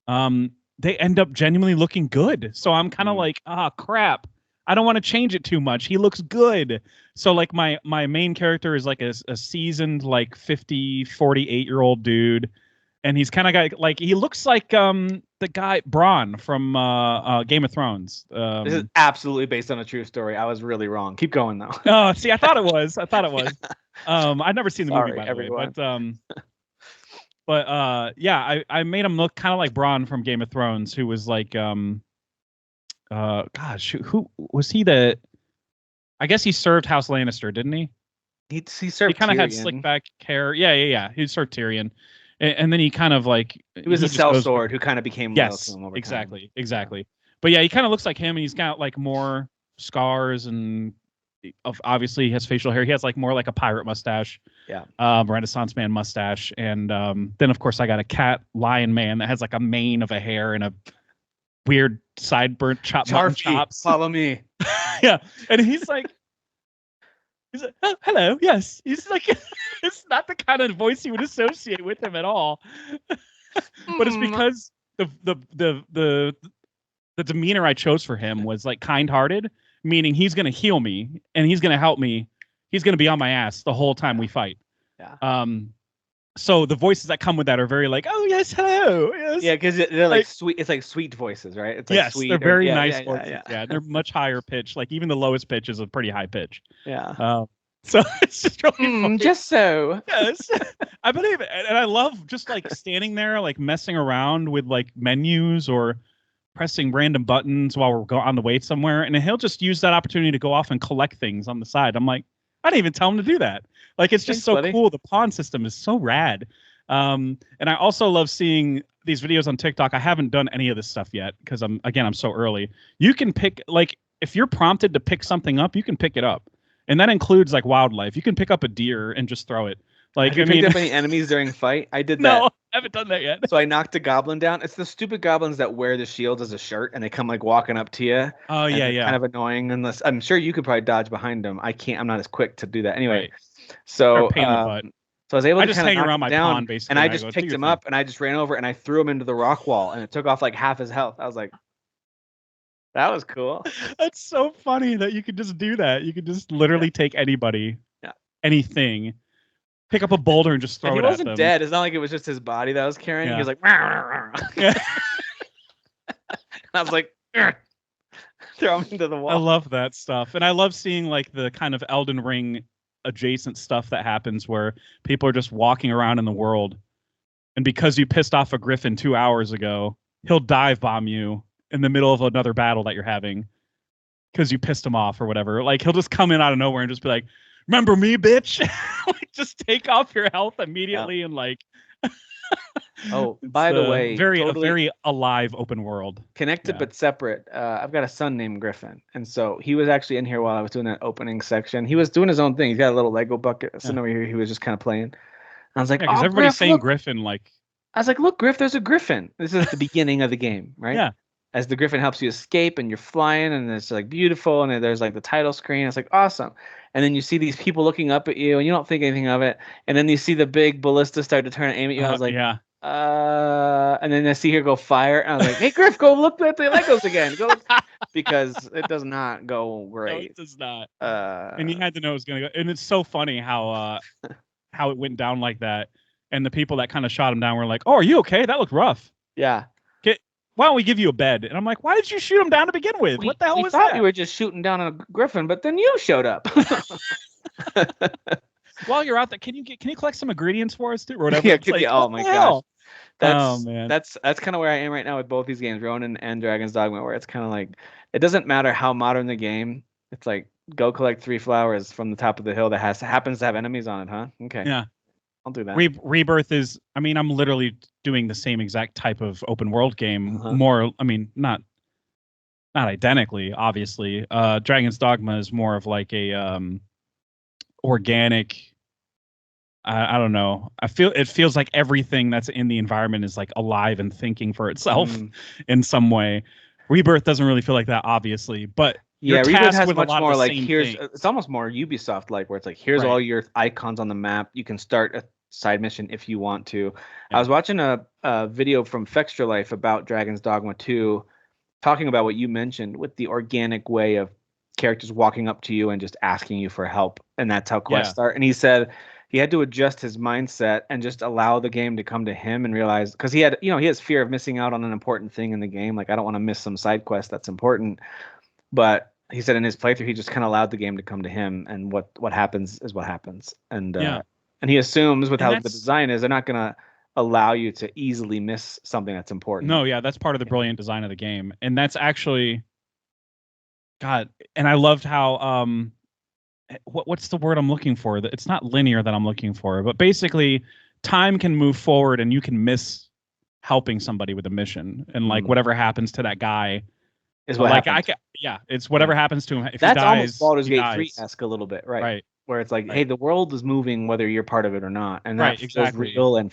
they end up genuinely looking good. So I'm kind of like, crap. I don't want to change it too much. He looks good. So like my main character is like a seasoned like 50, 48-year-old dude. And he's kind of got like, he looks like the guy Bronn from Game of Thrones.
This is absolutely based on a true story. I was really wrong. Keep going though.
Oh, see, I thought it was. I'd never seen the movie, by the way. But yeah, I made him look kind of like Bronn from Game of Thrones, who was like gosh, who was he? I guess he served House Lannister, didn't he?
He served.
He kind of had slick back hair. Yeah. He served Tyrion, and then he kind of like
he was a sellsword who kind of became loyal to him over
time. Exactly. But yeah, he kind of looks like him, and he's got like more scars, and obviously he has facial hair. He has like more like a pirate mustache.
Yeah.
Renaissance man mustache, and then of course I got a cat lion man that has like a mane of a hair and a weird sideburnt chops.
Follow me.
Yeah, and he's like, oh, hello. Yes, he's like, it's not the kind of voice you would associate with him at all. But it's because the demeanor I chose for him was like kind-hearted, meaning he's gonna heal me and he's gonna help me. He's gonna be on my ass the whole time we fight.
Yeah.
So the voices that come with that are very like, oh yes, hello, yes.
Yeah, because they're like sweet. It's like sweet voices, right? It's like
yes,
sweet.
They're very nice voices. Yeah, they're much higher pitch. Like even the lowest pitch is a pretty high pitch.
Yeah.
So it's just really funny.
Just so.
Yes, I believe it, and I love just like standing there, like messing around with like menus or pressing random buttons while we're on the way somewhere, and he'll just use that opportunity to go off and collect things on the side. I'm like, I didn't even tell him to do that. Like, it's just cool. The pawn system is so rad. And I also love seeing these videos on TikTok. I haven't done any of this stuff yet because I'm so early. You can pick, like, if you're prompted to pick something up, you can pick it up. And that includes like wildlife. You can pick up a deer and just throw it. Like,
have you picked up any enemies during fight? I did that.
No, I haven't done that yet.
So I knocked a goblin down. It's the stupid goblins that wear the shields as a shirt and they come like walking up to you.
Oh yeah.
Kind of annoying. Unless I'm sure you could probably dodge behind them. I can't. I'm not as quick to do that. Anyway,
right.
So I was able to
just
kind of
hang around my
down,
pawn basically,
and I just picked him up and I just ran over and I threw him into the rock wall and it took off like half his health. I was like, that was cool.
That's so funny that you could just do that. You could just literally take anybody, anything, pick up a boulder and just throw it at them.
He wasn't dead. It's not like it was just his body that was carrying. Yeah. He was like, I was like, throw him into the wall.
I love that stuff. And I love seeing like the kind of Elden Ring adjacent stuff that happens where people are just walking around in the world. And because you pissed off a griffin 2 hours ago, he'll dive bomb you in the middle of another battle that you're having because you pissed him off or whatever. Like, he'll just come in out of nowhere and just be like, remember me, bitch? Like, just take off your health immediately and like.
Oh, by the way,
a very alive open world.
Connected but separate. I've got a son named Griffin, and so he was actually in here while I was doing that opening section. He was doing his own thing. He's got a little Lego bucket sitting over here. He was just kind of playing. And I was like,
because everybody's saying Griffin. Like,
I was like, look, Griff, there's a Griffin. This is the beginning of the game, right?
Yeah.
As the Griffin helps you escape, and you're flying, and it's like beautiful, and there's like the title screen. It's like awesome. And then you see these people looking up at you, and you don't think anything of it. And then you see the big ballista start to turn and aim at you. I was like, and then I see her go fire, and I was like, hey, Griff, go look at the Legos again. Go because it does not go great.
No, it does not. And you had to know it was gonna go. And it's so funny how it went down like that. And the people that kind of shot him down were like, oh, are you okay? That looked rough.
Yeah.
Why don't we give you a bed? And I'm like, why did you shoot him down to begin with? What the hell was that?
We thought you were just shooting down a griffin, but then you showed up.
While you're out there, can you collect some ingredients for us too, or whatever?
Yeah,
like,
oh my gosh.
Oh man.
That's kind of where I am right now with both these games, Ronin and Dragon's Dogma, where it's kind of like it doesn't matter how modern the game. It's like go collect 3 flowers from the top of the hill that happens to have enemies on it, huh? Okay,
Yeah.
I'll do that.
Rebirth is, I mean, I'm literally doing the same exact type of open world game. More, I mean, not identically, obviously. Dragon's Dogma is more of like a organic. I don't know. It feels like everything that's in the environment is like alive and thinking for itself in some way. Rebirth doesn't really feel like that, obviously, but
yeah, Rebirth has much more like
things.
It's almost more Ubisoft like, where it's like here's all your icons on the map. You can start a side mission if you want to. Yeah. I was watching a video from Fextra Life about Dragon's Dogma 2, talking about what you mentioned with the organic way of characters walking up to you and just asking you for help, and that's how quests start. And he said he had to adjust his mindset and just allow the game to come to him and realize, because he has fear of missing out on an important thing in the game. Like, I don't want to miss some side quest that's important. But he said in his playthrough, he just kind of allowed the game to come to him, and what happens is what happens. And and he assumes with how the design is, they're not gonna allow you to easily miss something that's important.
No, yeah, that's part of the brilliant design of the game, and that's actually, God, and I loved how what's the word I'm looking for? It's not linear that I'm looking for, but basically time can move forward and you can miss helping somebody with a mission, and like whatever happens to that guy
is what happens.
It's whatever happens to him. If
that's
he dies,
almost Baldur's Gate 3-esque a little bit, right?
Right.
Where it's like, hey, the world is moving whether you're part of it or not, and that feels real and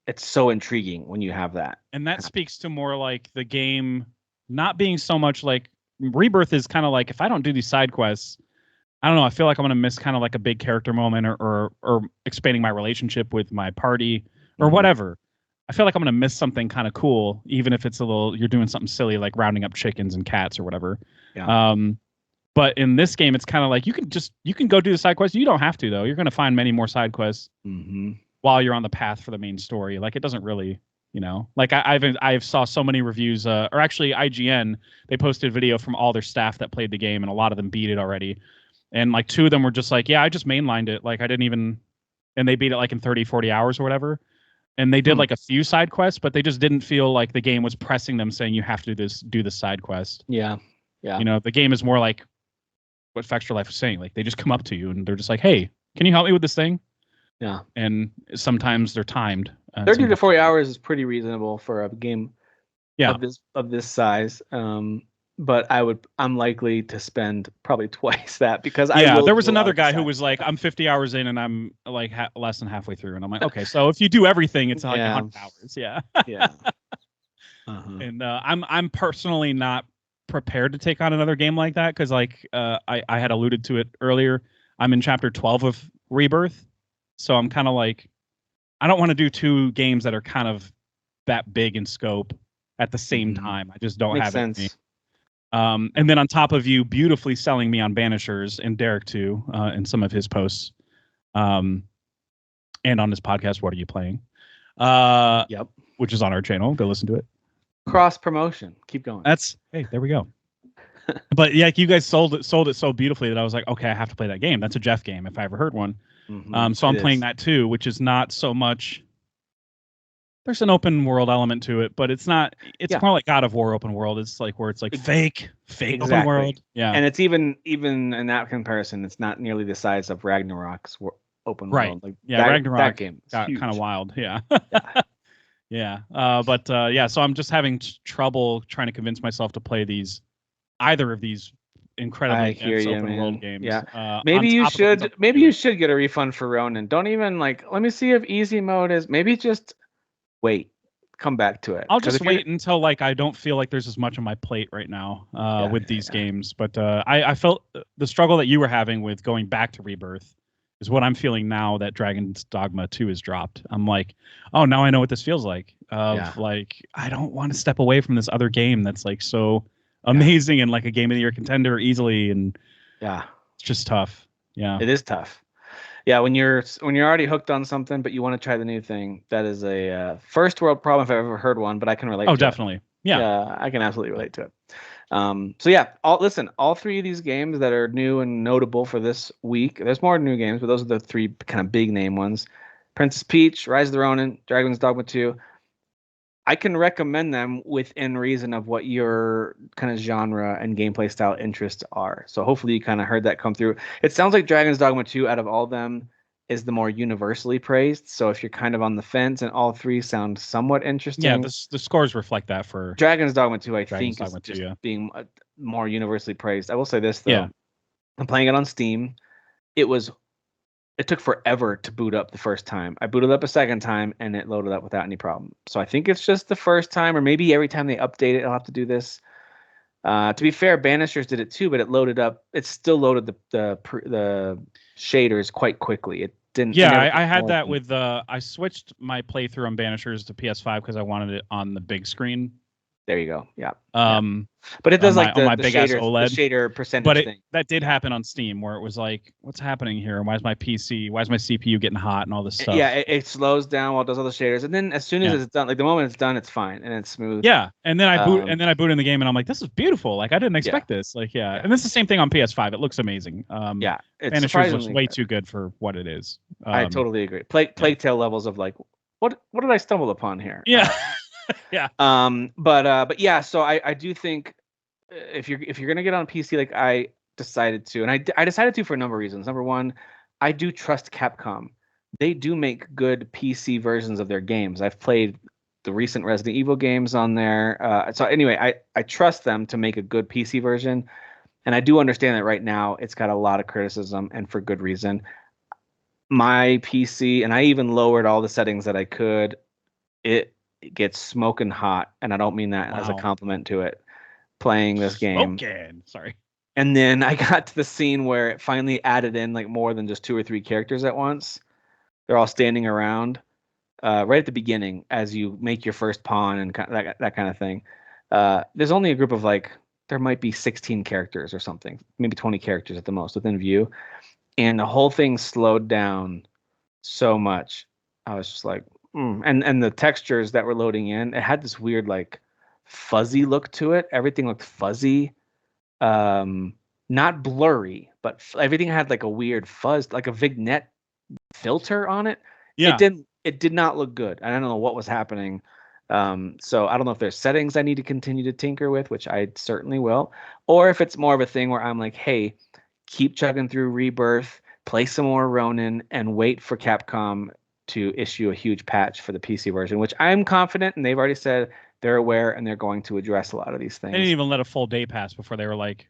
it's so intriguing when you have that.
And that speaks to more like the game not being so much like Rebirth is kind of like, if I don't do these side quests, I don't know, I feel like I'm gonna miss kind of like a big character moment or expanding my relationship with my party or whatever. I feel like I'm gonna miss something kind of cool, even if it's you're doing something silly like rounding up chickens and cats or whatever. Yeah. But in this game, it's kind of like you can go do the side quests. You don't have to though. You're gonna find many more side quests while you're on the path for the main story. Like, it doesn't really, like I've saw so many reviews, or actually IGN, they posted video from all their staff that played the game, and a lot of them beat it already. And like 2 of them were just like, yeah, I just mainlined it. Like, I didn't even, and they beat it like in 30, 40 hours or whatever. And they did like a few side quests, but they just didn't feel like the game was pressing them, saying you have to do this side quest.
Yeah. Yeah.
The game is more like what Fextra Life was saying. Like, they just come up to you and they're just like, hey, can you help me with this thing?
Yeah.
And sometimes they're timed.
30 to 40 hours is pretty reasonable for a game of this size. But I'm likely to spend probably twice that, because
there was another guy who was like, I'm 50 hours in and I'm like less than halfway through, and I'm like, okay, so if you do everything, it's like 100 hours. Yeah.
Yeah.
And I'm personally not prepared to take on another game like that, because like I had alluded to it earlier, I'm in chapter 12 of Rebirth, so I'm kind of like, I don't want to do 2 games that are kind of that big in scope at the same time. I just don't have sense. It. And then on top of you beautifully selling me on Banishers, and Derek too, in some of his posts, and on this podcast, What Are You Playing?
Yep.
Which is on our channel. Go listen to it.
Cross promotion. Keep going.
Hey, there we go. But yeah, you guys sold it so beautifully that I was like, okay, I have to play that game. That's a Jeff game if I ever heard one. So I'm playing that too, which is not so much. There's an open world element to it, but it's not. It's more like God of War open world. It's like where it's like fake open world. Yeah,
and it's even in that comparison, it's not nearly the size of Ragnarok's open world. Like,
Ragnarok
that game
got kind of wild. Yeah. Yeah. So I'm just having trouble trying to convince myself to play either of these incredibly open world games.
Yeah. Maybe you should get a refund for Ronin. Don't even let me see if easy mode is. Maybe just wait, come back to it.
I'll just wait until I don't feel like there's as much on my plate right now with these games. But I felt the struggle that you were having with going back to Rebirth is what I'm feeling now that Dragon's Dogma 2 is dropped. I'm like, oh, now I know what this feels like. I don't want to step away from this other game that's like so amazing and like a Game of the Year contender easily. And it's just tough. Yeah,
it is tough. Yeah, when you're already hooked on something, but you want to try the new thing, that is a first world problem if I've ever heard one. But I can relate.
Oh, definitely. Yeah,
I can absolutely relate to it. So yeah, all 3 of these games that are new and notable for this week. There's more new games, but those are the 3 kind of big name ones: Princess Peach, Rise of the Ronin, Dragon's Dogma 2. I can recommend them within reason of what your kind of genre and gameplay style interests are. So hopefully you kind of heard that come through. It sounds like Dragon's Dogma 2 out of all of them is the more universally praised. So if you're kind of on the fence and all three sound somewhat interesting.
Yeah, the scores reflect that for
Dragon's Dogma 2, I
Dragon's
think, is
Dogma 2,
just
yeah.
being more universally praised. I will say this though.
Yeah.
I'm playing it on Steam. It took forever to boot up the first time. I booted up a second time and it loaded up without any problem. So I think it's just the first time, or maybe every time they update it, I'll have to do this. To be fair, Banishers did it too, but it loaded up. It still loaded the shaders quite quickly. It didn't.
Yeah, I had that with I switched my playthrough on Banishers to PS5 because I wanted it on the big screen.
There you go. Yeah.
But
it does
on
like
my
the
big ass
shader,
OLED.
the shader percentage
but
thing.
That did happen on Steam where it was like, what's happening here? Why is my CPU getting hot and all this stuff?
Yeah, it slows down while it does all the shaders, and then as soon as it's done, like the moment it's done, it's fine and it's smooth.
Yeah, and then I boot in the game and I'm like, this is beautiful. Like I didn't expect this. Like and it's the same thing on PS5. It looks amazing.
It's
Banishers looks way too good for what it is.
I totally agree. Plague Tale levels of like, what did I stumble upon here?
Yeah. Yeah.
But yeah, so I do think if you're gonna get on PC, like I decided to, and I decided to for a number of reasons. Number one, I do trust Capcom. They do make good PC versions of their games. I've played the recent Resident Evil games on there. So anyway, I trust them to make a good PC version, and I do understand that right now it's got a lot of criticism, and for good reason. My PC, and I even lowered all the settings that I could. It gets smoking hot, and I don't mean that as a compliment to it. Playing this game.
Sorry.
And then I got to the scene where it finally added in like more than just 2 or 3 characters at once. They're all standing around right at the beginning as you make your first pawn and that kind of thing. There's only a group of like, there might be 16 characters or something, maybe 20 characters at the most within view. And the whole thing slowed down so much. I was just like, and the textures that were loading in, it had this weird like fuzzy look to it. Everything looked fuzzy, not blurry, but everything had like a weird fuzz, like a vignette filter on it.
Yeah,
it did not look good. I don't know what was happening. So I don't know if there's settings I need to continue to tinker with, which I certainly will, or if it's more of a thing where I'm like, hey, keep chugging through Rebirth, play some more Ronin, and wait for Capcom to issue a huge patch for the PC version, which I'm confident, and they've already said they're aware and they're going to address a lot of these things.
They didn't even let a full day pass before they were like,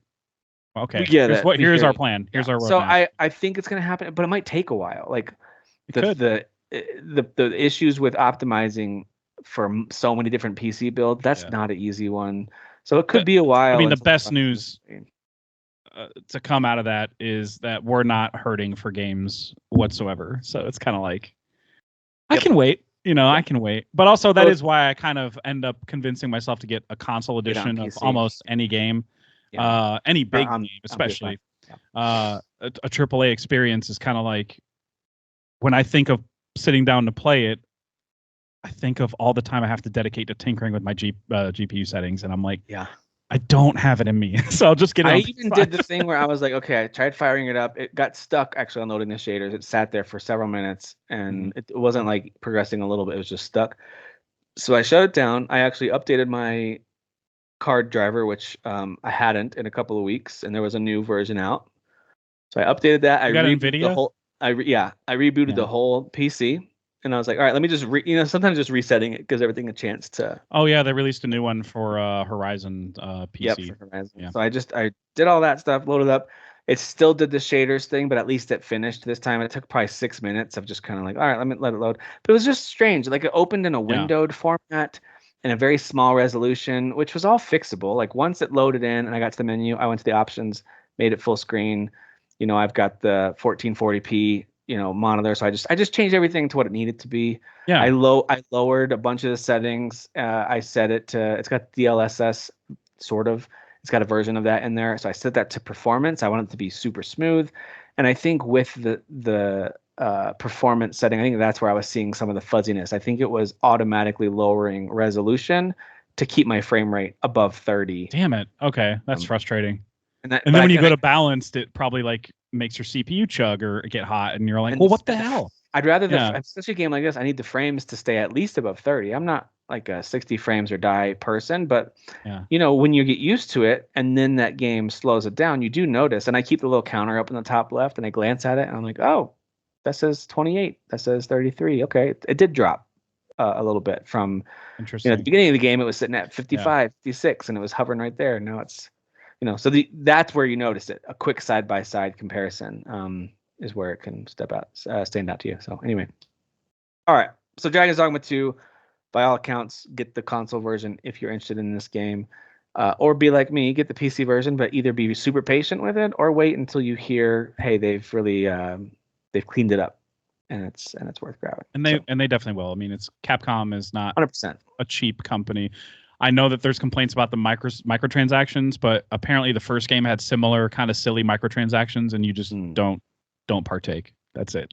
okay,
here's
our plan. Here's our roadmap.
So I think it's going to happen, but it might take a while. Like the issues with optimizing for so many different PC builds, that's not an easy one. So it could be a while.
I mean, the best news to come out of that is that we're not hurting for games whatsoever. So it's kind of like, I can wait. I can wait. But also that is why I kind of end up convincing myself to get a console edition of almost any game, any big game, especially. A AAA experience is kind of like, when I think of sitting down to play it, I think of all the time I have to dedicate to tinkering with my GPU settings, and I'm like, I don't have it in me, so I'll just get it.
I even did the thing where I was like, okay, I tried firing it up. It got stuck actually unloading the shaders. It sat there for several minutes, and it wasn't like progressing a little bit. It was just stuck. So I shut it down. I actually updated my card driver, which I hadn't in a couple of weeks, and there was a new version out. So I updated that. I rebooted the whole. I rebooted the whole PC. And I was like, all right, let me just sometimes just resetting it gives everything a chance to.
Oh yeah, they released a new one for Horizon PC.
Yep, for Horizon. Yeah. So I did all that stuff, loaded up. It still did the shaders thing, but at least it finished this time. It took probably 6 minutes of just kind of like, all right, let it load. But it was just strange. Like it opened in a windowed format in a very small resolution, which was all fixable. Like once it loaded in and I got to the menu, I went to the options, made it full screen. I've got the 1440p. Monitor. So I just changed everything to what it needed to be.
Yeah.
I lowered a bunch of the settings. I set it to, it's got DLSS sort of. It's got a version of that in there. So I set that to performance. I want it to be super smooth. And I think with the performance setting, I think that's where I was seeing some of the fuzziness. I think it was automatically lowering resolution to keep my frame rate above 30.
Damn it. Okay. That's frustrating. And then when you go to balanced, it probably like makes your CPU chug or get hot, and you're like, well, what the hell?
I'd rather especially a game like this, I need the frames to stay at least above 30. I'm not like a 60 frames or die person, but
Yeah.
when you get used to it and then that game slows it down, you do notice. And I keep the little counter up in the top left and I glance at it and I'm like, oh, that says 28. That says 33. Okay. It did drop a little bit from,
Interesting.
at the beginning of the game, it was sitting at 55,
Yeah.
56, and it was hovering right there. Now it's, so that's where you notice it. A quick side-by-side comparison is where it can stand out to you. So anyway. All right. So Dragon's Dogma 2, by all accounts, get the console version if you're interested in this game. Or be like me, get the PC version, but either be super patient with it or wait until you hear, hey, they've really they've cleaned it up, and it's worth grabbing.
And they definitely will. I mean, it's Capcom is not
100%
a cheap company. I know that there's complaints about the microtransactions, but apparently the first game had similar kind of silly microtransactions, and you just don't partake. That's it.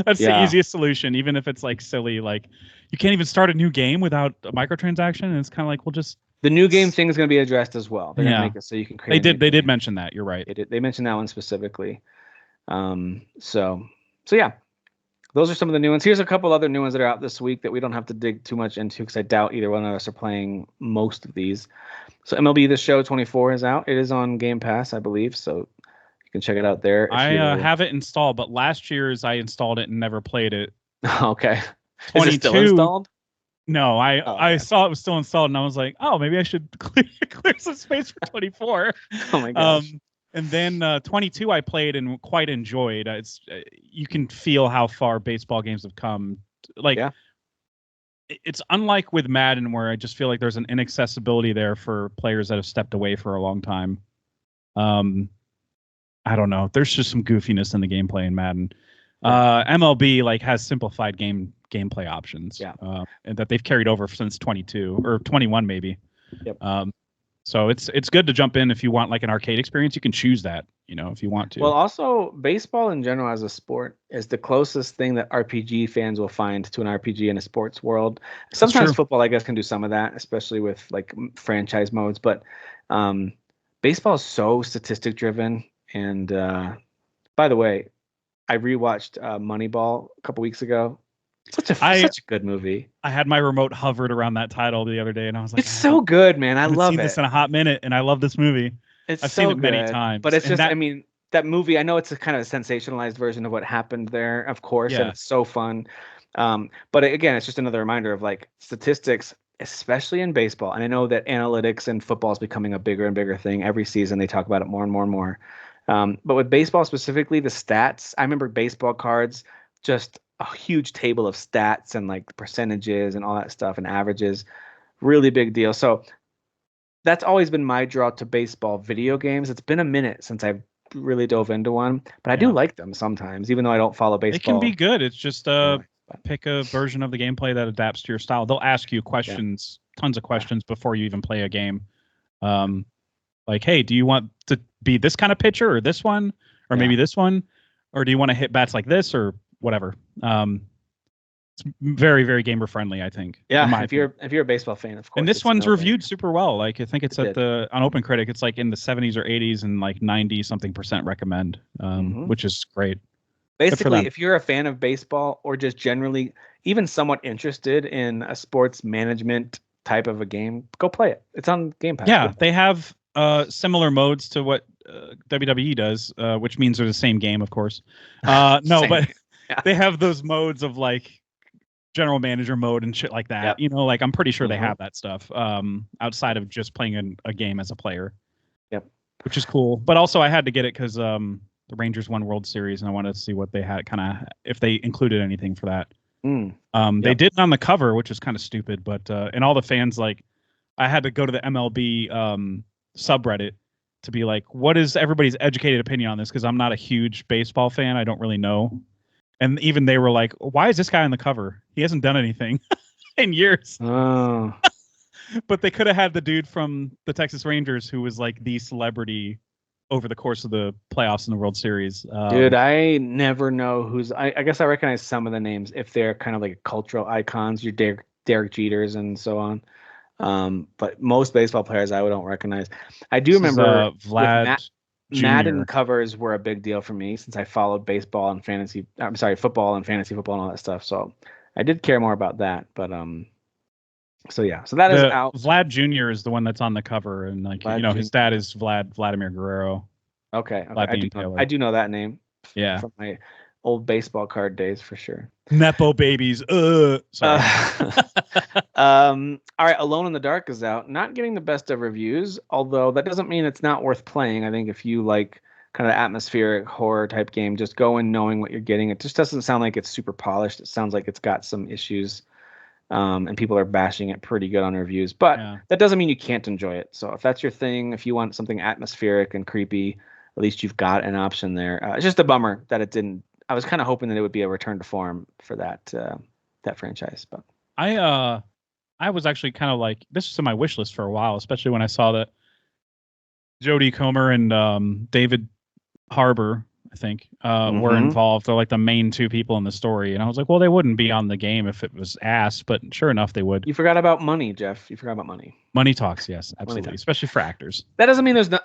That's the easiest solution, even if it's like silly. Like you can't even start a new game without a microtransaction, and it's kind of like, well, just
the new game thing is going to be addressed as well. They're going to make it so you can create.
They did mention that. You're right.
They mentioned that one specifically. So yeah. Those are some of the new ones. Here's a couple other new ones that are out this week that we don't have to dig too much into because I doubt either one of us are playing most of these. So MLB The Show 24 is out. It is on Game Pass, I believe, so you can check it out there.
I have it installed, but last year's I installed it and never played it.
Okay.
22,
is it still installed?
No, I saw it was still installed, and I was like, oh, maybe I should clear some space for 24.
Oh my gosh.
And then 22 I played and quite enjoyed. It's you can feel how far baseball games have come. Like it's unlike with Madden, where I just feel like there's an inaccessibility there for players that have stepped away for a long time. I don't know. There's just some goofiness in the gameplay in Madden. MLB like has simplified gameplay options. And that they've carried over since 22 or 21 maybe.
Yep.
So it's good to jump in if you want like an arcade experience. You can choose that, if you want to.
Well, also baseball in general as a sport is the closest thing that RPG fans will find to an RPG in a sports world. Sometimes football, I guess, can do some of that, especially with like franchise modes. But baseball is so statistic driven. And by the way, I rewatched Moneyball a couple weeks ago. Such a good movie.
I had my remote hovered around that title the other day, and I was like,
"It's so good, man! I love it." I've
seen this in a hot minute, and I love this movie. I've seen it many times,
but it's just, I mean, that movie. I know it's a kind of a sensationalized version of what happened there, of course, and it's so fun. But again, it's just another reminder of like statistics, especially in baseball. And I know that analytics and football is becoming a bigger and bigger thing every season. They talk about it more and more and more. But with baseball specifically, the stats. I remember baseball cards just. A huge table of stats and like the percentages and all that stuff and averages. Really big deal. So that's always been my draw to baseball video games. It's been a minute since I've really dove into one, but I do like them sometimes, even though I don't follow baseball.
It can be good. It's just pick a version of the gameplay that adapts to your style. They'll ask you questions, tons of questions before you even play a game. Like, hey, do you want to be this kind of pitcher or this one, or maybe this one, or do you want to hit bats like this or whatever? It's very, very gamer friendly, I think.
Yeah, if you're a baseball fan, of course.
And this one's reviewed super well. Like I think it's on OpenCritic, it's like in the 70s or 80s and like 90-something% recommend, which is great.
Basically, if you're a fan of baseball or just generally even somewhat interested in a sports management type of a game, go play it. It's on Game Pass.
Yeah, they have similar modes to what WWE does, which means they're the same game, of course. But they have those modes of like general manager mode and shit like that. Like I'm pretty sure they have that stuff outside of just playing a game as a player.
Yep.
Which is cool. But also I had to get it because the Rangers won World Series and I wanted to see what they had if they included anything for that. They did on the cover, which is kind of stupid, but and all the fans like I had to go to the MLB subreddit to be like, what is everybody's educated opinion on this? Because I'm not a huge baseball fan. I don't really know. And even they were like, why is this guy on the cover? He hasn't done anything in years.
Oh.
But they could have had the dude from the Texas Rangers who was like the celebrity over the course of the playoffs in the World Series.
Dude, I never know who's... I guess I recognize some of the names if they're kind of like cultural icons, your Derek Jeters and so on. But most baseball players I don't recognize. I do remember
Vlad
Madden covers were a big deal for me since I followed baseball and football and fantasy football and all that stuff. So I did care more about that. But So yeah, so that is out.
Vlad Jr. is the one that's on the cover, and like
Vlad
his
Jr.
dad is Vladimir Guerrero.
Okay,
Vlad
I
the
do know,
Impaler.
I do know that name.
Yeah,
from my old baseball card days for sure.
Nepo babies. Sorry.
All right, Alone in the Dark is out. Not getting the best of reviews, although that doesn't mean it's not worth playing. I think if you like kind of atmospheric horror type game, just go in knowing what you're getting. It just doesn't sound like it's super polished. It sounds like it's got some issues, and people are bashing it pretty good on reviews. But that doesn't mean you can't enjoy it. So if that's your thing, if you want something atmospheric and creepy, at least you've got an option there. It's just a bummer that it didn't. I was kind of hoping that it would be a return to form for that franchise, but
I was actually kind of like, this was in my wish list for a while, especially when I saw that Jodie Comer and David Harbour, I think, were involved. They're like the main two people in the story. And I was like, well, they wouldn't be on the game if it was ass, but sure enough, they would.
You forgot about money, Jeff. You forgot about money.
Money talks, yes, absolutely, especially for actors.
That doesn't mean that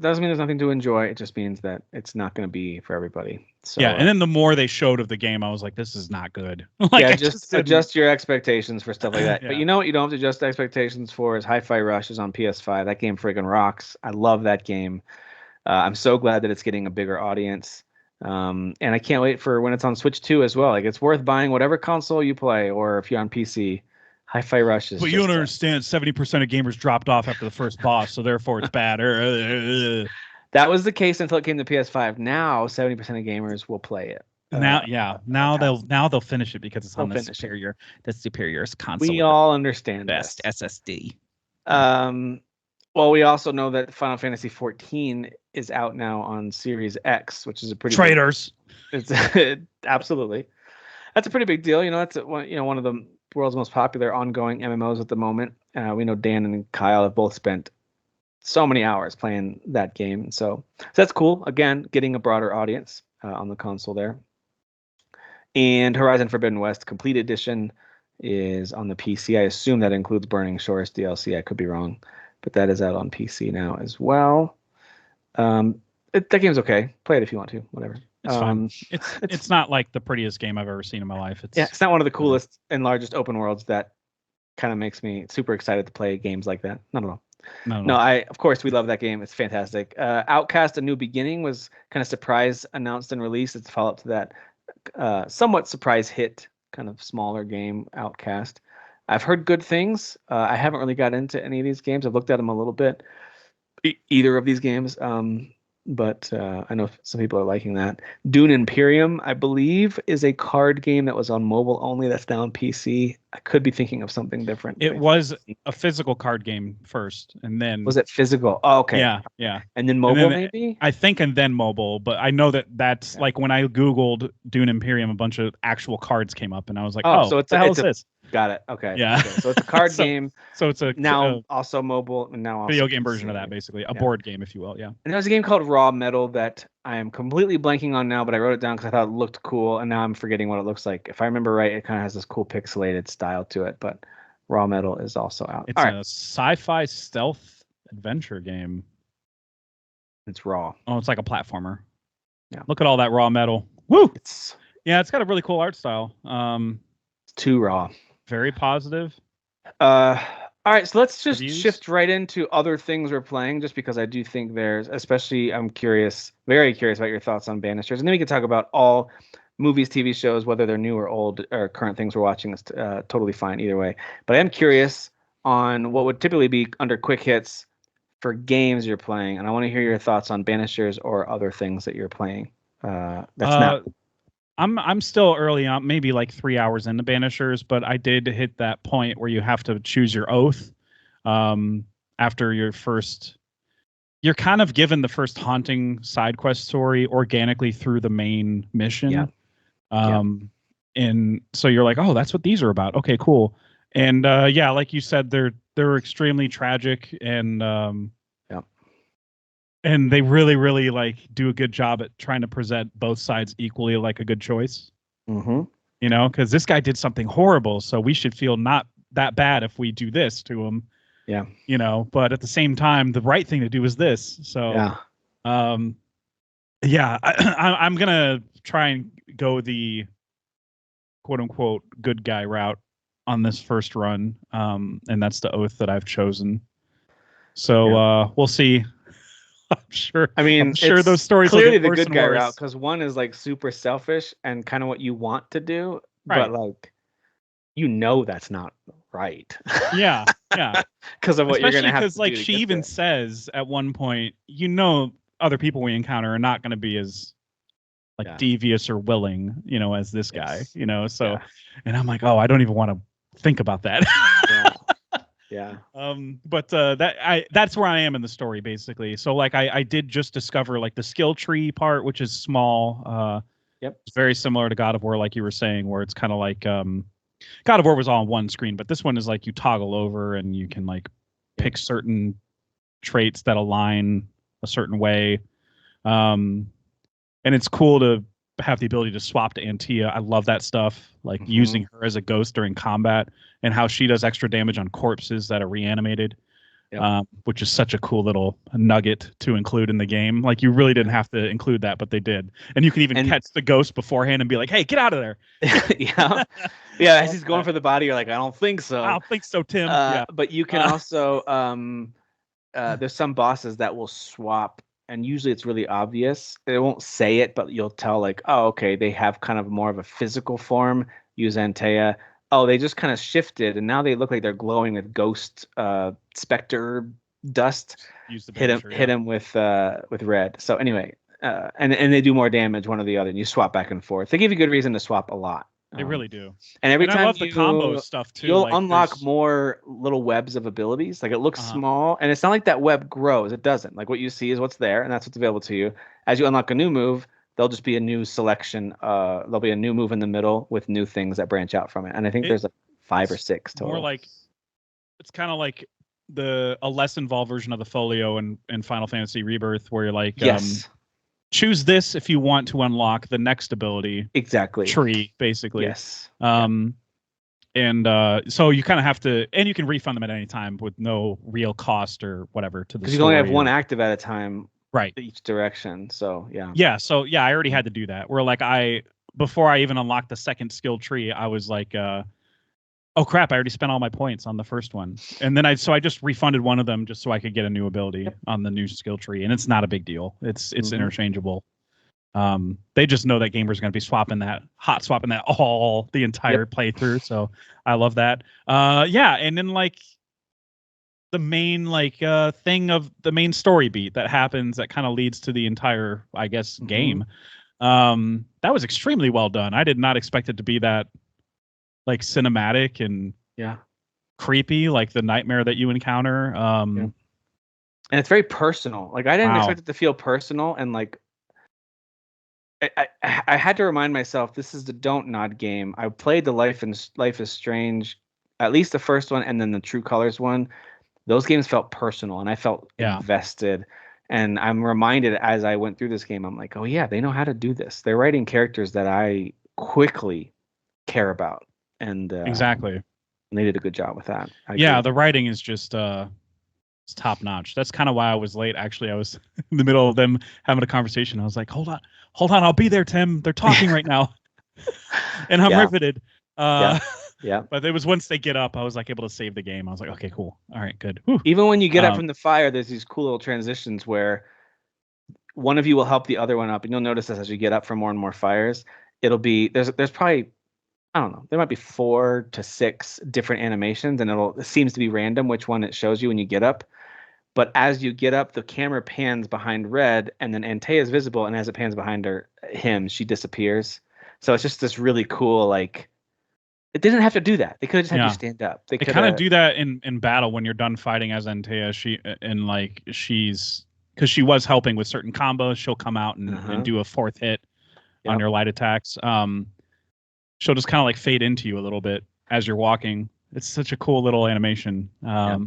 doesn't mean there's nothing to enjoy. It just means that it's not going to be for everybody. So
yeah, and then the more they showed of the game, I was like, this is not good. Like,
yeah, just adjust your expectations for stuff like that.
Yeah.
But you know what you don't have to adjust expectations for is Hi-Fi Rush is on PS5. That game friggin' rocks. I love that game. I'm so glad that it's getting a bigger audience. And I can't wait for when it's on Switch 2 as well. Like, it's worth buying whatever console you play, or if you're on PC. Hi-Fi Rush is.
But you don't understand. 70% of gamers dropped off after the first boss, so therefore it's bad.
That was the case until it came to PS5. Now 70% of gamers will play it.
Now they'll finish it because it's on the superior console.
We all understand
best SSD.
Well, we also know that Final Fantasy 14 is out now on Series X, which is a pretty
traitors.
It's absolutely. That's a pretty big deal. You know, that's one of the world's most popular ongoing MMOs at the moment. We know Dan and Kyle have both spent so many hours playing that game. So that's cool. Again, getting a broader audience on the console there. And Horizon Forbidden West Complete Edition is on the PC. I assume that includes Burning Shores DLC. I could be wrong, but that is out on PC now as well. That game's okay. Play it if you want to. Whatever.
It's fine. It's not like the prettiest game I've ever seen in my life.
It's not one of the coolest and largest open worlds that kind of makes me super excited to play games like that. Not at all. No, of course we love that game. It's fantastic. Outcast: A New Beginning was kind of surprise announced and released. It's a follow-up to that somewhat surprise hit, kind of smaller game, Outcast. I've heard good things. I haven't really got into any of these games. I've looked at them a little bit, either of these games. But I know some people are liking that. Dune Imperium, I believe, is a card game that was on mobile only. That's now on PC. I could be thinking of something different.
It was a physical card game first, and then
was it physical? Oh, okay.
Yeah.
And then mobile, maybe.
I think, and then mobile. But I know that's like when I Googled Dune Imperium, a bunch of actual cards came up, and I was like, oh, so what the hell is this?
Got it. Okay.
Yeah.
Okay. So it's a card game.
So it's a
now also mobile, and now also
video game version of that, basically a board game, if you will. Yeah.
And there's a game called Raw Metal that I am completely blanking on now, but I wrote it down because I thought it looked cool, and now I'm forgetting what it looks like. If I remember right, it kind of has this cool pixelated style to it, but Raw Metal is also out.
It's a sci-fi stealth adventure game.
It's raw.
Oh, it's like a platformer.
Yeah.
Look at all that raw metal. Woo!
It's
got a really cool art style.
It's too raw.
Very positive.
All right, so let's just shift right into other things we're playing, just because I do think especially I'm very curious about your thoughts on Banishers, and then we can talk about all movies, TV shows, whether they're new or old or current things we're watching. Is totally fine either way. But I am curious on what would typically be under quick hits for games you're playing, and I want to hear your thoughts on Banishers or other things that you're playing.
I'm still early on, maybe like 3 hours into Banishers, but I did hit that point where you have to choose your oath after your first. You're kind of given the first haunting side quest story organically through the main mission.
Yeah.
And so you're like, oh, that's what these are about. Okay, cool. And like you said, they're extremely tragic, and and they really, really like do a good job at trying to present both sides equally like a good choice.
Mm-hmm.
You know, because this guy did something horrible, so we should feel not that bad if we do this to him.
Yeah.
You know, but at the same time, the right thing to do is this. So, I'm gonna try and go the quote unquote good guy route on this first run, and that's the oath that I've chosen. So we'll see.
I mean,
I'm sure
it's
those stories will
clearly
get
the
worse
good
and
guy route
worse.
because one is like super selfish and kind of what you want to do, but
Right.
like that's not right.
Yeah. Yeah.
Because of what you're
Especially
gonna have
because
to do
like
to
she
get
even
there.
says at one point, other people we encounter are not going to be as like
Yeah.
devious or willing, as this guy,
Yes.
So,
Yeah.
and I'm like, oh, I don't even want to think about that.
Yeah. Yeah.
But that's where I am in the story basically. So like I did just discover like the skill tree part, which is small.
Yep.
It's very similar to God of War, like you were saying, where it's kind of like God of War was all on one screen, but this one is like you toggle over and you can like
Yep.
pick certain traits that align a certain way. Um, and it's cool to have the ability to swap to Antia. I love that stuff, like
Mm-hmm.
using her as a ghost during combat and how she does extra damage on corpses that are reanimated,
Yep.
which is such a cool little nugget to include in the game. Like you really didn't have to include that, but they did. And you can even
And
catch the ghost beforehand and be like, "Hey, get out of there!"
yeah. Yeah,
I
as
love
he's going
that.
for the body, you're like, I don't think
I
so.
don't think so, Tim. Yeah.
But you can
Uh,
also there's some bosses that will swap, and usually it's really obvious. They won't say it, but you'll tell like, oh, okay, they have kind of more of a physical form. Use Antea. Oh, they just kind of shifted, and now they look like they're glowing with ghost specter dust.
use the
Hit him,
Banisher.
hit
Yeah.
him with red. So anyway, and they do more damage one or the other, and you swap back and forth. They give you good reason to swap a lot.
They really do.
And every
And I
time
love the combo stuff too.
you'll
Like
unlock
there's
more little webs of abilities. Like it looks
uh
small, and it's not like that web grows. It doesn't. Like what you see is what's there, and that's what's available to you. As you unlock a new move, there'll just be a new selection. There'll be a new move in the middle with new things that branch out from it. And I think
it,
there's like 5 or
it's
6
more
total.
like it's kind of like a less involved version of the folio in Final Fantasy Rebirth, where you're like,
Yes,
choose this if you want to unlock the next ability
exactly.
tree, basically.
Yes. Yeah.
Um, and so you kind of have to, and you can refund them at any time with no real cost or whatever to the
Because you can only have
story
one
or
active at a time,
right.
each direction. So yeah.
Yeah, so yeah, I already had to do that. Where like before I even unlocked the second skill tree, I was like, oh crap, I already spent all my points on the first one. And then I just refunded one of them just so I could get a new ability
Yep.
on the new skill tree. And it's not a big deal. It's
Mm-hmm.
interchangeable. They just know that gamers are going to be swapping that all the entire
Yep.
playthrough. So I love that. Yeah, and then like the main thing of the main story beat that happens that kind of leads to the entire, I guess,
Mm-hmm.
game. That was extremely well done. I did not expect it to be that like cinematic and
Yeah.
creepy, like the nightmare that you encounter.
Yeah. And it's very personal. Like I didn't
Wow.
expect it to feel personal, and like I had to remind myself this is the Don't Nod game. I played the Life is Strange, at least the first one, and then the True Colors one. Those games felt personal, and I felt
Yeah.
invested. And I'm reminded as I went through this game, I'm like, oh yeah, they know how to do this. They're writing characters that I quickly care about, and
Exactly.
they did a good job with that. I
Yeah,
agree.
the writing is just it's top notch. That's kind of why I was late. Actually, I was in the middle of them having a conversation. I was like, hold on, I'll be there, Tim. They're talking right now, and I'm
Yeah,
riveted.
yeah,
Uh,
yeah.
but it was once they get up, I was like able to save the game. I was like, okay, cool, all right, good. Whew.
Even when you get up
Um,
from the fire, there's these cool little transitions where one of you will help the other one up, and you'll notice this as you get up from more and more fires. It'll be there's probably, I don't know, there might be 4 to 6 different animations, and it seems to be random which one it shows you when you get up. But as you get up, the camera pans behind Red, and then Antea is visible, and as it pans behind him, she disappears. So it's just this really cool, like, it didn't have to do that. They could have just had you
yeah,
stand up. They
they
could
kind of
have.
do that in battle when you're done fighting as Antea. And like she's because she was helping with certain combos. She'll come out and
Uh-huh.
do a fourth hit on
Yep.
your light attacks. She'll just kind of like fade into you a little bit as you're walking. It's such a cool little animation.
Yep.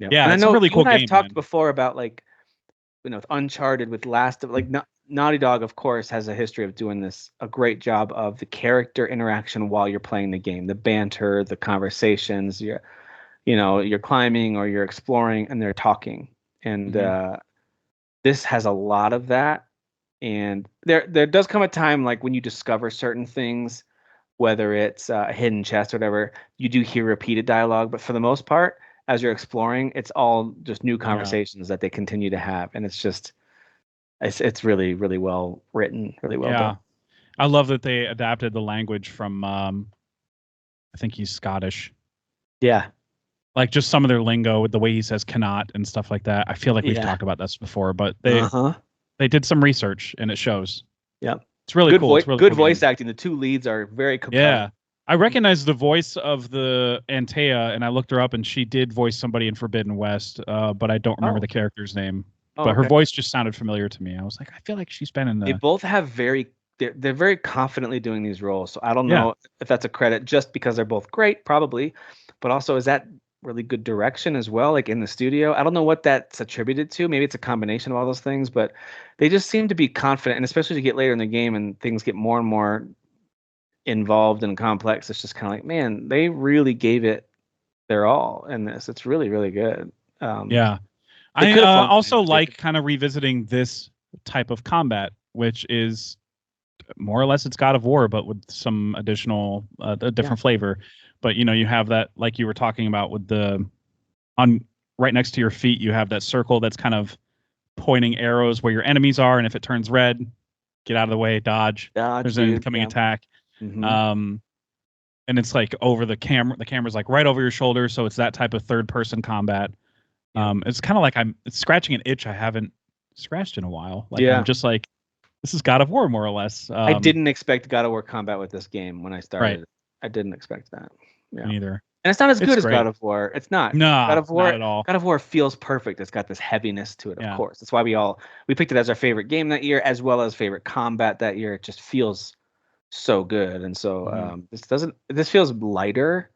Yep. And
Yeah,
I
it's a
know
really
you
cool
and I have
game,
talked
man.
before about, like, with Uncharted, with Last of, like, Naughty Dog, of course, has a history of doing this a great job of the character interaction while you're playing the game, the banter, the conversations. You're climbing or you're exploring, and they're talking. And
Mm-hmm.
this has a lot of that. And there does come a time, like when you discover certain things, whether it's a hidden chest or whatever, you do hear repeated dialogue. But for the most part, as you're exploring, it's all just new conversations that they continue to have, and it's really really well written, really well done.
I love that they adapted the language from I think he's Scottish.
Yeah.
Like just some of their lingo with the way he says cannot and stuff like that. I feel like we've talked about this before, but they did some research and it shows.
Yep.
It's really cool. It's really
good
cool
voice acting. The two leads are very compelling.
Yeah. I recognize the voice of the Antea, and I looked her up, and she did voice somebody in Forbidden West, but I don't remember the character's name. But her voice just sounded familiar to me. I was like, I feel like she's been in the...
They both have they're very confidently doing these roles. So I don't know if that's a credit just because they're both great, probably. But also, is that really good direction as well, like in the studio? I don't know what that's attributed to. Maybe it's a combination of all those things, but they just seem to be confident, and especially to get later in the game and things get more and more involved and complex. It's just kind of like, man, they really gave it their all in this. It's really, really good.
I also like kind of revisiting this type of combat, which is more or less it's God of War, but with some additional, a different flavor. But you have that, like you were talking about, with on right next to your feet, you have that circle that's kind of pointing arrows where your enemies are, and if it turns red, get out of the way, dodge. There's an incoming attack. Mm-hmm. And it's like over the camera. The camera's like right over your shoulder, so it's that type of third-person combat. It's kind of like it's scratching an itch I haven't scratched in a while. Like I'm just like, this is God of War more or less.
I didn't expect God of War combat with this game when I started. Right. I didn't expect that. Yeah.
Me neither.
And it's not as good as God of War. It's not.
No,
God of War,
not at all.
God of War feels perfect. It's got this heaviness to it, of course. That's why we picked it as our favorite game that year, as well as favorite combat that year. It just feels so good. And so this feels lighter,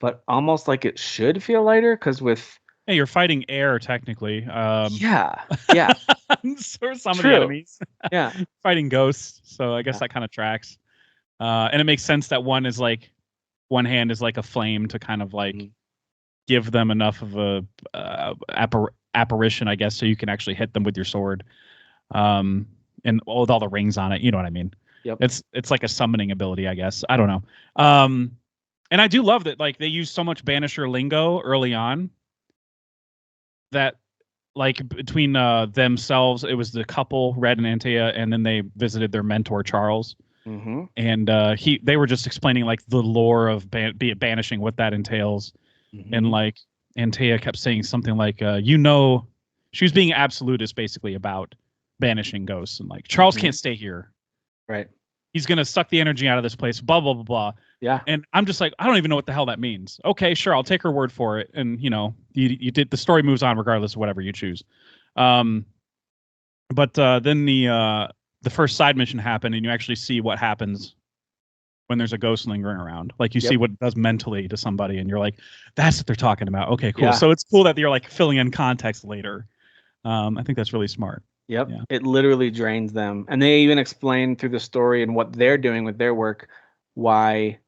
but almost like it should feel lighter, because
you're fighting air technically.
Yeah.
So some of the enemies. Fighting ghosts. So I guess that kind of tracks. And it makes sense that one hand is like a flame to kind of like give them enough of a apparition, I guess, so you can actually hit them with your sword. And with all the rings on it, you know what I mean?
Yep.
It's like a summoning ability, I guess. I don't know. And I do love that, like, they use so much Banisher lingo early on that, like, between themselves, it was the couple, Red and Antea, and then they visited their mentor, Charles.
Mm-hmm.
And they were just explaining, like, the lore of banishing, what that entails. Mm-hmm. And, like, Antea kept saying something like, she was being absolutist, basically, about banishing ghosts. And, like, Charles can't stay here.
Right.
He's going to suck the energy out of this place, blah, blah, blah, blah.
Yeah.
And I'm just like, I don't even know what the hell that means. Okay, sure, I'll take her word for it. And, you did, the story moves on regardless of whatever you choose. But then the first side mission happened, and you actually see what happens when there's a ghost lingering around. Like, you see what it does mentally to somebody, and you're like, that's what they're talking about. Okay, cool. Yeah. So it's cool that you're, like, filling in context later. I think that's really smart.
Yep. Yeah. It literally drains them. And they even explain through the story and what they're doing with their work why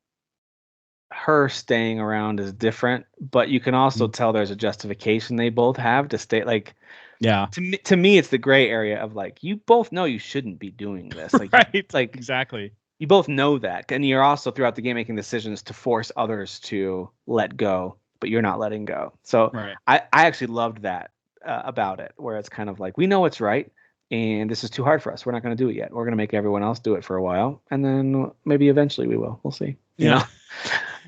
her staying around is different. But you can also tell there's a justification they both have to stay. Like, to me, it's the gray area of, like, you both know you shouldn't be doing this. Like,
right. Like, exactly.
You both know that. And you're also throughout the game making decisions to force others to let go, but you're not letting go. So I actually loved that. About it, where it's kind of like, we know what's right, and this is too hard for us. We're not going to do it yet. We're going to make everyone else do it for a while, and then maybe eventually we will. We'll see. You know?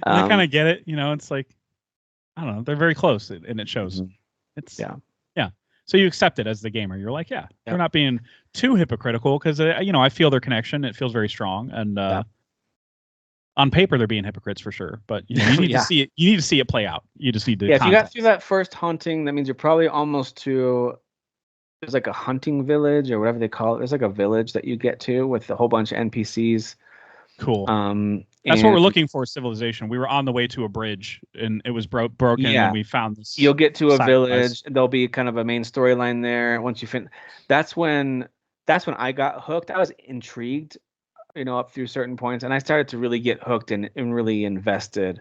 I kind of get it. It's like, I don't know. They're very close, and it shows. It's yeah. So you accept it as the gamer. You're like, they're not being too hypocritical, because I feel their connection. It feels very strong, and on paper they're being hypocrites for sure. But you need to see it. You need to see it play out. You just need to.
Yeah, if you got through that first hunting, that means you're probably almost to. There's like a hunting village or whatever they call it. There's like a village that you get to with a whole bunch of NPCs.
Cool. That's what we're looking for. Civilization. We were on the way to a bridge, and it was broken. And we found this.
You'll get to a village. There'll be kind of a main storyline there. Once you finish, that's when I got hooked. I was intrigued, up through certain points, and I started to really get hooked and really invested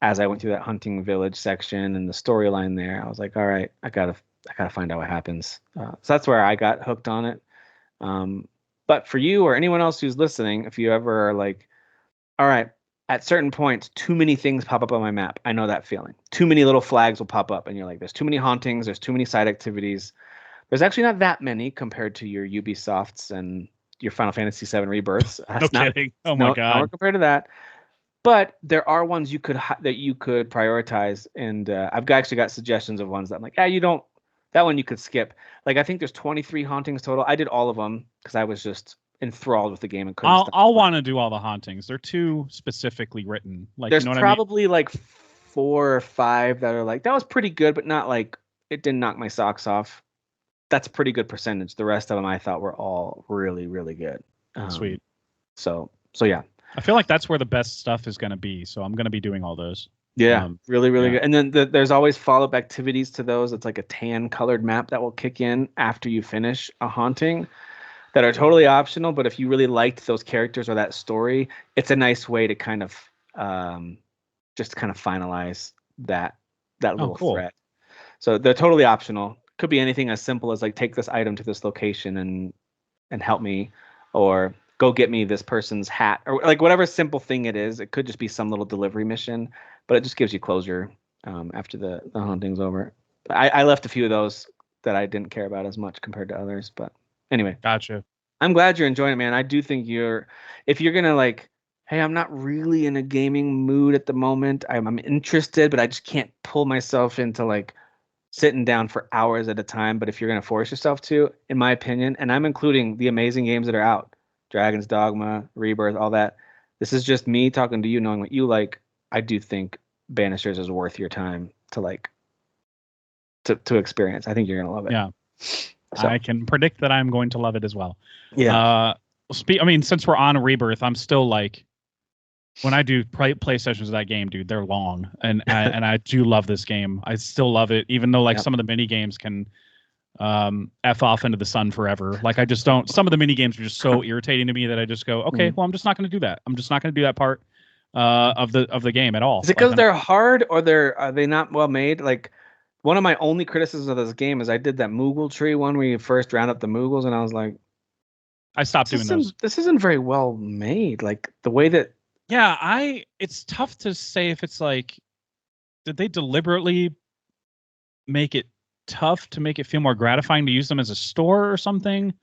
as I went through that hunting village section and the storyline there. I was like, all right, I gotta find out what happens. So that's where I got hooked on it. But for you or anyone else who's listening, if you ever are like, all right, at certain points, too many things pop up on my map. I know that feeling. Too many little flags will pop up, and you're like, there's too many hauntings, there's too many side activities. There's actually not that many compared to your Ubisofts and your Final Fantasy VII Rebirths.
No
That's not
kidding. Oh my
nowhere
God.
compared to that. But there are ones that you could prioritize, and actually got suggestions of ones that I'm like, yeah, you don't. That one you could skip. Like I think there's 23 hauntings total. I did all of them because I was just enthralled with the game and couldn't stop.
I'll want to do all the hauntings. They're too specifically written. Like,
There's
you know what I mean?
probably like 4 or 5 that are like that was pretty good, but not like it didn't knock my socks off. That's a pretty good percentage. The rest of them I thought were all really, really good.
Sweet.
So yeah.
I feel like that's where the best stuff is going to be. So I'm going to be doing all those.
Yeah, really, really
yeah.
good. And then there's always follow-up activities to those. It's like a tan colored map that will kick in after you finish a haunting that are totally optional. But if you really liked those characters or that story, it's a nice way to kind of just kind of finalize that little
cool.
thread. So they're totally optional. Could be anything as simple as like take this item to this location and help me, or go get me this person's hat, or like whatever simple thing it is. It could just be some little delivery mission, but it just gives you closure after the haunting's over. I left a few of those that I didn't care about as much compared to others, but anyway.
Gotcha.
I'm glad you're enjoying it, man. I do think if you're gonna like, hey, I'm not really in a gaming mood at the moment. I'm interested, but I just can't pull myself into like sitting down for hours at a time. But if you're gonna force yourself to, in my opinion, and I'm including the amazing games that are out, Dragon's Dogma, Rebirth, all that. This is just me talking to you, knowing what you like. I do think Banishers is worth your time to like to experience. I think you're gonna love it.
Yeah. So. I can predict that I'm going to love it as well.
Yeah.
I mean, since we're on Rebirth, I'm still like, when I do play sessions of that game, dude, they're long, and I do love this game. I still love it, even though like some of the mini games can f off into the sun forever. Like I just don't. Some of the mini games are just so irritating to me that I just go, okay, well, I'm just not going to do that. I'm just not going to do that part of the game at all.
Is it because they're hard, or are they not well made? Like, one of my only criticisms of this game is I did that Moogle tree one where you first round up the Moogles, and I was like,
I stopped doing those.
This isn't very well made. Like the way that.
Yeah, it's tough to say if it's like, did they deliberately make it tough to make it feel more gratifying to use them as a store or something?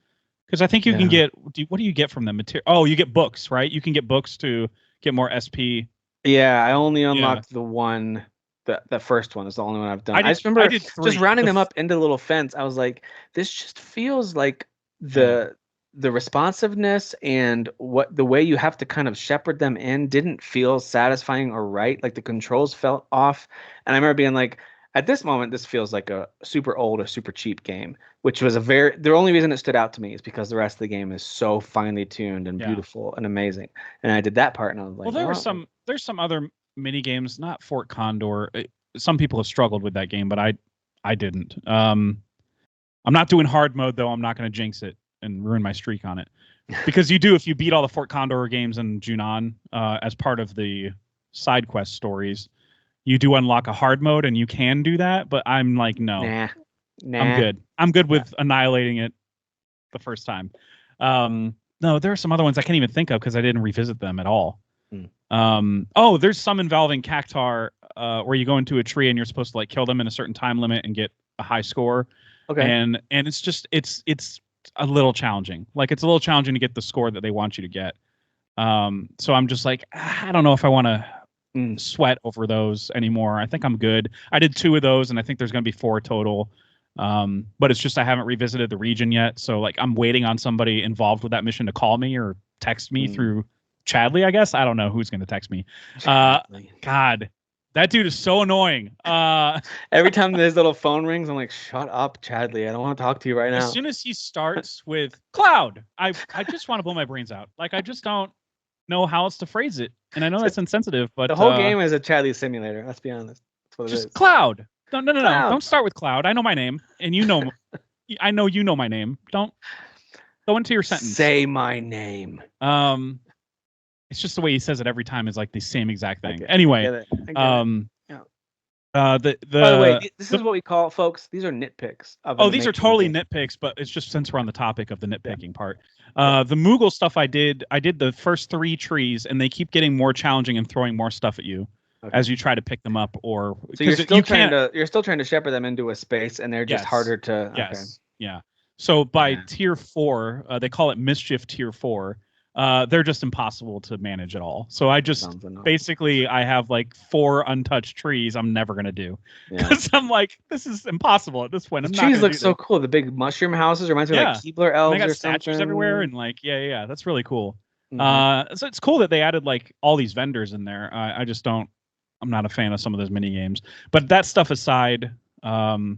Because I think you can get, what do you get from them? Oh, you get books, right? You can get books to get more SP.
Yeah, I only unlocked the one. The first one is the only one I've done. I just remember just rounding them up into a little fence. I was like, this just feels like the responsiveness and the way you have to kind of shepherd them in didn't feel satisfying or right. Like the controls felt off. And I remember being like, at this moment, this feels like a super old or super cheap game, which was the only reason it stood out to me is because the rest of the game is so finely tuned and beautiful and amazing. And I did that part, and I was like,
well, there's some other mini games, not Fort Condor. Some people have struggled with that game, but I didn't. I'm not doing hard mode though. I'm not going to jinx it and ruin my streak on it, because if you beat all the Fort Condor games in Junon as part of the side quest stories, you do unlock a hard mode, and you can do that. But I'm like, no,
nah.
I'm good. I'm good with annihilating it the first time. No, there are some other ones I can't even think of because I didn't revisit them at all. There's some involving Cactuar where you go into a tree and you're supposed to like kill them in a certain time limit and get a high score. Okay. And it's just it's a little challenging. Like it's a little challenging to get the score that they want you to get. So I'm just like, I don't know if I want to sweat over those anymore. I think I'm good. I did 2 of those, and I think there's going to be 4 total. But it's just I haven't revisited the region yet. So like I'm waiting on somebody involved with that mission to call me or text me through Chadley, I guess. I don't know who's going to text me. God, that dude is so annoying.
Every time his little phone rings, I'm like, shut up, Chadley. I don't want to talk to you right now.
As soon as he starts with Cloud, I just want to blow my brains out. Like, I just don't know how else to phrase it. And I know that's insensitive, but
the whole game is a Chadley simulator. Let's be honest. That's what
just
it is.
Cloud. No. Don't start with Cloud. I know my name, and I know you know my name. Don't go into your sentence.
Say my name.
It's just the way he says it every time is like the same exact thing. Anyway, By
the way, this is what we call, folks. These are nitpicks.
These are totally nitpicks, but it's just since we're on the topic of the nitpicking part. The Moogle stuff I did the first 3 trees, and they keep getting more challenging and throwing more stuff at you as you try to pick them up. Or
so you're still trying to shepherd them into a space, and they're just harder to.
Yes. Okay. Yeah. So by tier 4, they call it Mischief tier 4. They're just impossible to manage at all. So I just basically I have like 4 untouched trees I'm never gonna do because I'm like, this is impossible at this point.
The trees look so cool. The big mushroom houses reminds me of like Keebler elves,
they got
or
statues
something
everywhere, and like that's really cool. So it's cool that they added like all these vendors in there. I just don't. I'm not a fan of some of those mini games. But that stuff aside, gosh,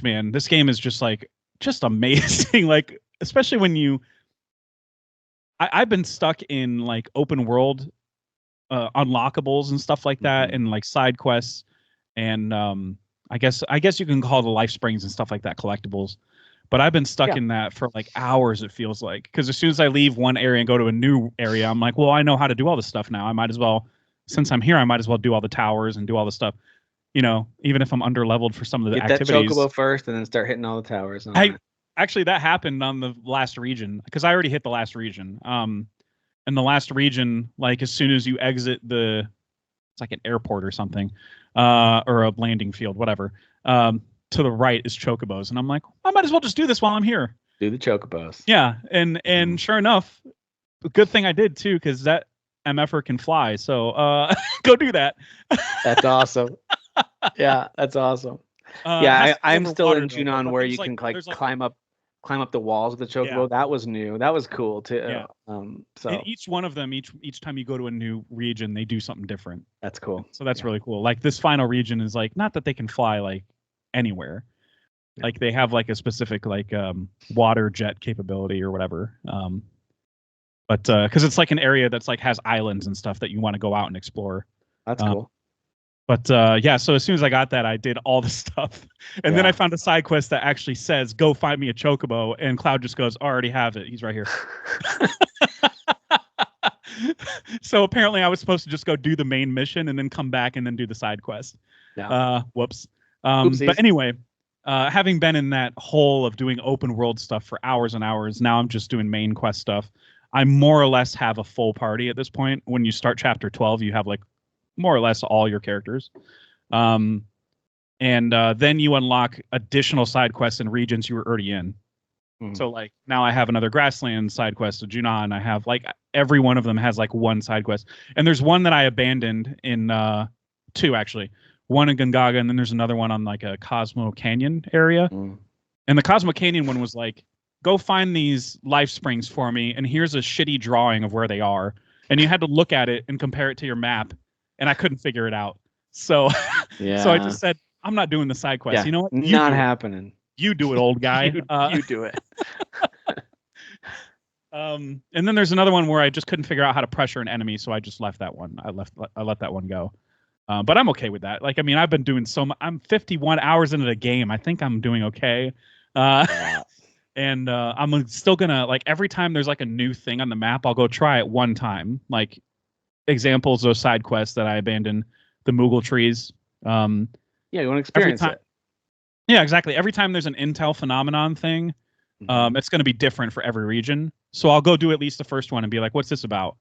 man, this game is just amazing. Like especially when you. I've been stuck in like open world unlockables and stuff like that, and like side quests, and I guess you can call the life springs and stuff like that collectibles. But I've been stuck in that for like hours, it feels like, because as soon as I leave one area and go to a new area, I'm like, well, I know how to do all this stuff now. I might as well, since I'm here, I might as well do all the towers and do all the stuff. Even if I'm under leveled for some of the activities.
Get that chocobo first, and then start hitting all the towers.
Actually, that happened on the last region because I already hit the last region. And the last region, like as soon as you exit it's like an airport or something, or a landing field, whatever. To the right is chocobos, and I'm like, I might as well just do this while I'm here.
Do the chocobos.
Yeah, and sure enough, good thing I did too, because that MFer can fly. So go do that.
That's awesome. Yeah, that's awesome. I'm still in Junon where you can climb up the walls of the chocobo. Yeah. That was new. That was cool too. Yeah. So
and each one of them, each time you go to a new region, they do something different.
That's cool.
So that's really cool. Like this final region is like, not that they can fly like anywhere. Yeah. Like they have like a specific like water jet capability or whatever. But because it's like an area that's like has islands and stuff that you want to go out and explore.
That's cool.
But so as soon as I got that, I did all the stuff. And then I found a side quest that actually says, go find me a chocobo. And Cloud just goes, I already have it. He's right here. So apparently I was supposed to just go do the main mission and then come back and then do the side quest. Yeah. Whoops. But anyway, having been in that hole of doing open world stuff for hours and hours, now I'm just doing main quest stuff. I more or less have a full party at this point. When you start chapter 12, you have like more or less all your characters. And then you unlock additional side quests in regions you were already in. So like now I have another grassland side quest of Junon. I have like every one of them has like one side quest. And there's one that I abandoned in 2 actually. One in Gongaga, and then there's another one on like a Cosmo Canyon area. And the Cosmo Canyon one was like, go find these life springs for me, and here's a shitty drawing of where they are. And you had to look at it and compare it to your map. And I couldn't figure it out. So so I just said, I'm not doing the side quest. Yeah, you know what?
Not happening.
You do it, old guy.
you do it.
And then there's another one where I just couldn't figure out how to pressure an enemy, so I just left that one. I let that one go. But I'm okay with that. Like, I mean, I've been doing I'm 51 hours into the game. I think I'm doing okay. And I'm still gonna, like, every time there's like a new thing on the map, I'll go try it one time. Like, examples of those side quests that I abandoned, the Moogle trees.
You want to experience it.
Yeah, exactly. Every time there's an intel phenomenon thing, it's going to be different for every region. So I'll go do at least the first one and be like, what's this about?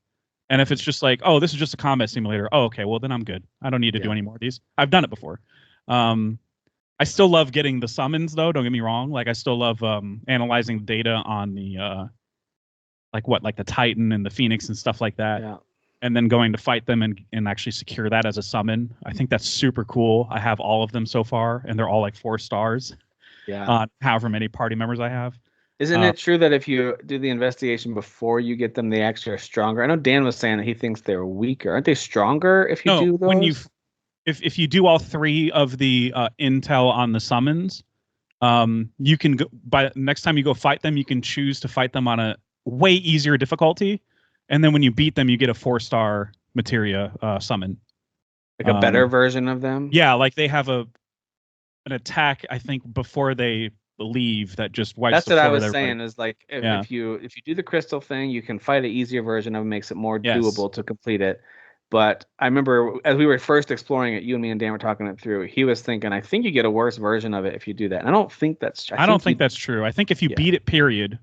And if it's just like, oh, this is just a combat simulator. Oh, okay, well, then I'm good. I don't need to do any more of these. I've done it before. I still love getting the summons, though. Don't get me wrong. Like, I still love analyzing the data on the, like the Titan and the Phoenix and stuff like that. Yeah. And then going to fight them and actually secure that as a summon. I think that's super cool. I have all of them so far, and they're all like 4 stars. Yeah. However many party members I have.
Isn't it true that if you do the investigation before you get them, they actually are stronger? I know Dan was saying that he thinks they're weaker. Aren't they stronger if you do those?
When if you do all 3 of the intel on the summons, you can go, by next time you go fight them, you can choose to fight them on a way easier difficulty. And then when you beat them, you get a 4-star materia summon.
Like a better version of them?
Yeah, like they have an attack, I think, before they leave that just wipes
That's
the
what
floor
I was saying, is like if you do the crystal thing, you can fight an easier version of it, makes it more doable to complete it. But I remember as we were first exploring it, you and me and Dan were talking it through. He was thinking, I think you get a worse version of it if you do that. And I don't think that's.
I don't think that's true. I think if you beat it, period,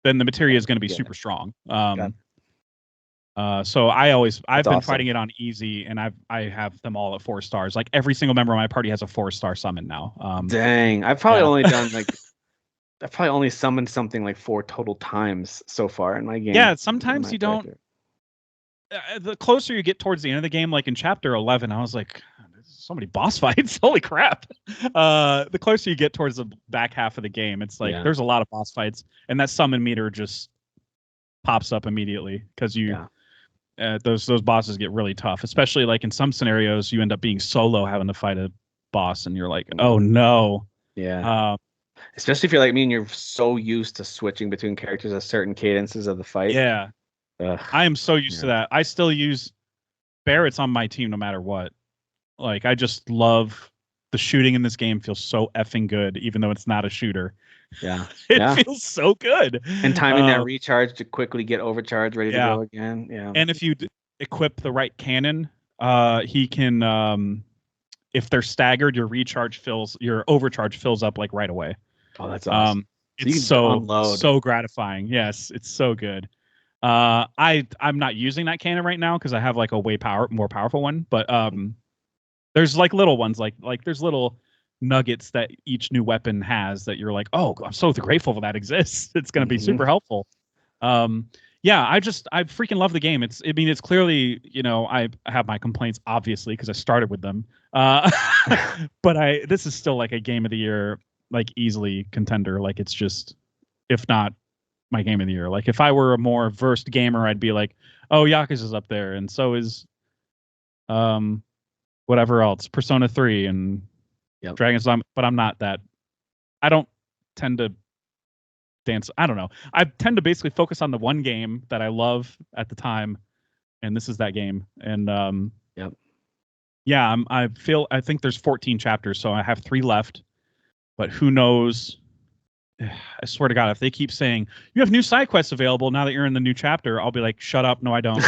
then the materia is going to be super strong. So I've been fighting it on easy, and I have them all at 4 stars. Like every single member of my party has a 4-star summon now.
Dang, I've probably only done like. I've probably only summoned something like 4 total times so far in my game.
Yeah, sometimes you don't. The closer you get towards the end of the game, like in chapter 11, I was like, so many boss fights. Holy crap. The closer you get towards the back half of the game, it's like there's a lot of boss fights, and that summon meter just pops up immediately because those bosses get really tough, especially like in some scenarios you end up being solo having to fight a boss, and you're like, oh no.
Especially if you're like me and you're so used to switching between characters at certain cadences of the fight.
Yeah. I am so used to that. I still use Barrett's on my team no matter what. Like, I just love the shooting in this game. Feels so effing good, even though it's not a shooter. It feels so good.
And timing that recharge to quickly get overcharged, ready to go again.
And if you equip the right cannon, he can. If they're staggered, your overcharge fills up like right away.
Oh, that's awesome.
It's so gratifying. Yes, it's so good. I'm not using that cannon right now because I have like a more powerful one. But there's like little ones, like there's little nuggets that each new weapon has that you're like, oh, I'm so grateful that exists. It's going to be super helpful. I freaking love the game. It's clearly, I have my complaints obviously because I started with them. But this is still like a game of the year, like easily contender. Like it's just, if not my game of the year. Like if I were a more versed gamer, I'd be like, oh, Yakuza's up there, and so is whatever else, Persona 3 and Dragon's Dogma, but I'm not that. I don't tend to dance. I don't know. I tend to basically focus on the one game that I love at the time, and this is that game. And I think there's 14 chapters, so I have 3 left, but who knows? I swear to God, if they keep saying you have new side quests available now that you're in the new chapter, I'll be like, shut up. No, I don't.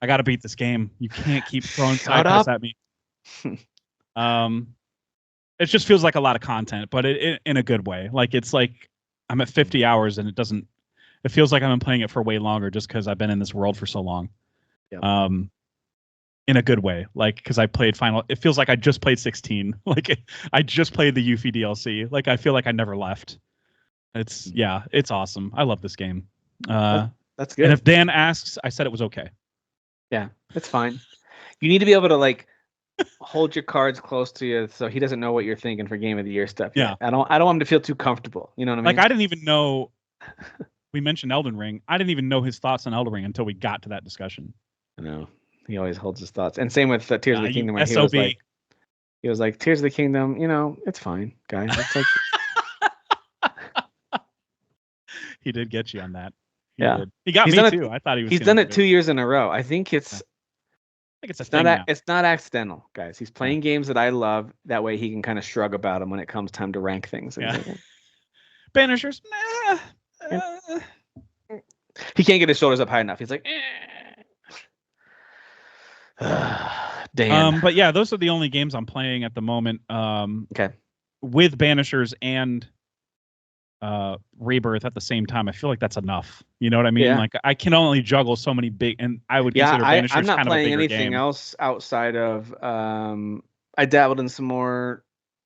I got to beat this game. You can't keep throwing side quests at me. It just feels like a lot of content, but it in a good way. Like it's like I'm at 50 hours and it feels like I've been playing it for way longer just because I've been in this world for so long. In a good way, like because I played it feels like I just played 16. Like I just played the Yuffie DLC. Like I feel like I never left. It's awesome. I love this game.
That's good.
And if Dan asks, I said it was okay.
Yeah, it's fine. You need to be able to like hold your cards close to you so he doesn't know what you're thinking for game of the year stuff.
Yeah.
I don't want him to feel too comfortable. You know what I mean?
Like I didn't even know we mentioned Elden Ring. I didn't even know his thoughts on Elden Ring until we got to that discussion.
I know. He always holds his thoughts. And same with Tears of the Kingdom, where he was like, Tears of the Kingdom, it's fine, guys. It's like
he did get you on that.
He got
me too. I thought
he's done it 2 years in a row. I think it's
it's
not accidental, guys. He's playing games that I love. That way he can kind of shrug about them when it comes time to rank things.
Banishers,
he can't get his shoulders up high enough. He's like, damn.
But yeah, those are the only games I'm playing at the moment.
Okay.
With Banishers and Rebirth at the same time, I feel like that's enough. You know what I mean? Yeah. Like I can only juggle so many big, and I would consider Banishers
I'm not
kind of a
playing
bigger
anything
game.
else outside of I dabbled in some more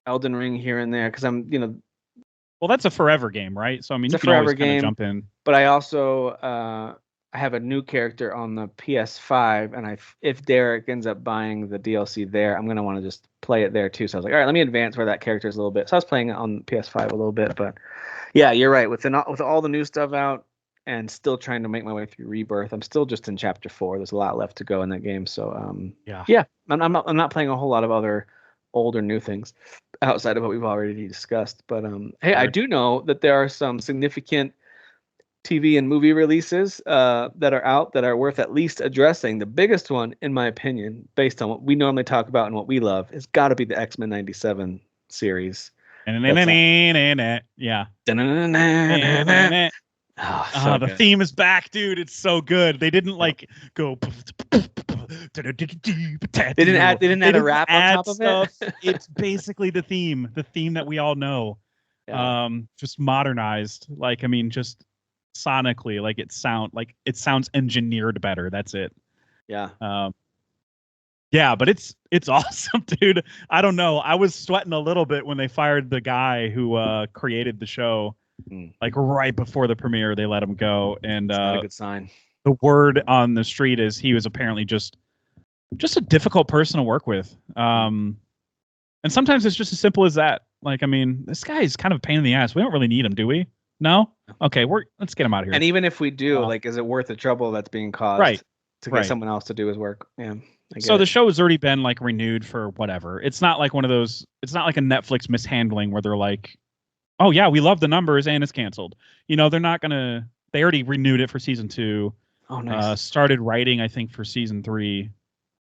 Elden Ring here and there because I'm
well, that's a forever game, right? So I mean,
it's
you
a
can
forever
always
game,
jump in.
But I also I have a new character on the PS5, and if Derek ends up buying the DLC there, I'm gonna want to just play it there too. So I was like, all right, let me advance where that character is a little bit. So I was playing it on PS5 a little bit, but yeah, you're right. With all the new stuff out and still trying to make my way through Rebirth, I'm still just in chapter 4. There's a lot left to go in that game. So I'm not playing a whole lot of other old or new things outside of what we've already discussed. But hey, I do know that there are some significant TV and movie releases that are out that are worth at least addressing. The biggest one, in my opinion, based on what we normally talk about and what we love, has got to be the X-Men 97 series.
Yeah.
Oh, so
the
good.
theme is back, dude. It's so good. They didn't like go. They
They didn't add a rap on top of it.
It's basically the theme that we all know.
Yeah.
Just modernized. Like, I mean, just sonically, like it sounds engineered better. That's it.
Yeah.
Yeah, but it's awesome, dude. I don't know. I was sweating a little bit when they fired the guy who created the show. Like right before the premiere, they let him go, and
It's not a good sign.
the word on the street is he was apparently just a difficult person to work with. And sometimes it's just as simple as that. Like, I mean, this guy is kind of a pain in the ass. We don't really need him, do we? No? Okay, let's get him out of here.
And even if we do, like, is it worth the trouble that's being caused to get someone else to do his work? Yeah.
So the show has already been like renewed for whatever. It's not like one of those. It's not like a Netflix mishandling where they're like, "Oh yeah, we love the numbers and it's canceled." You know, they're not gonna. They already renewed it for season 2.
Oh, nice.
Started writing, I think, for season 3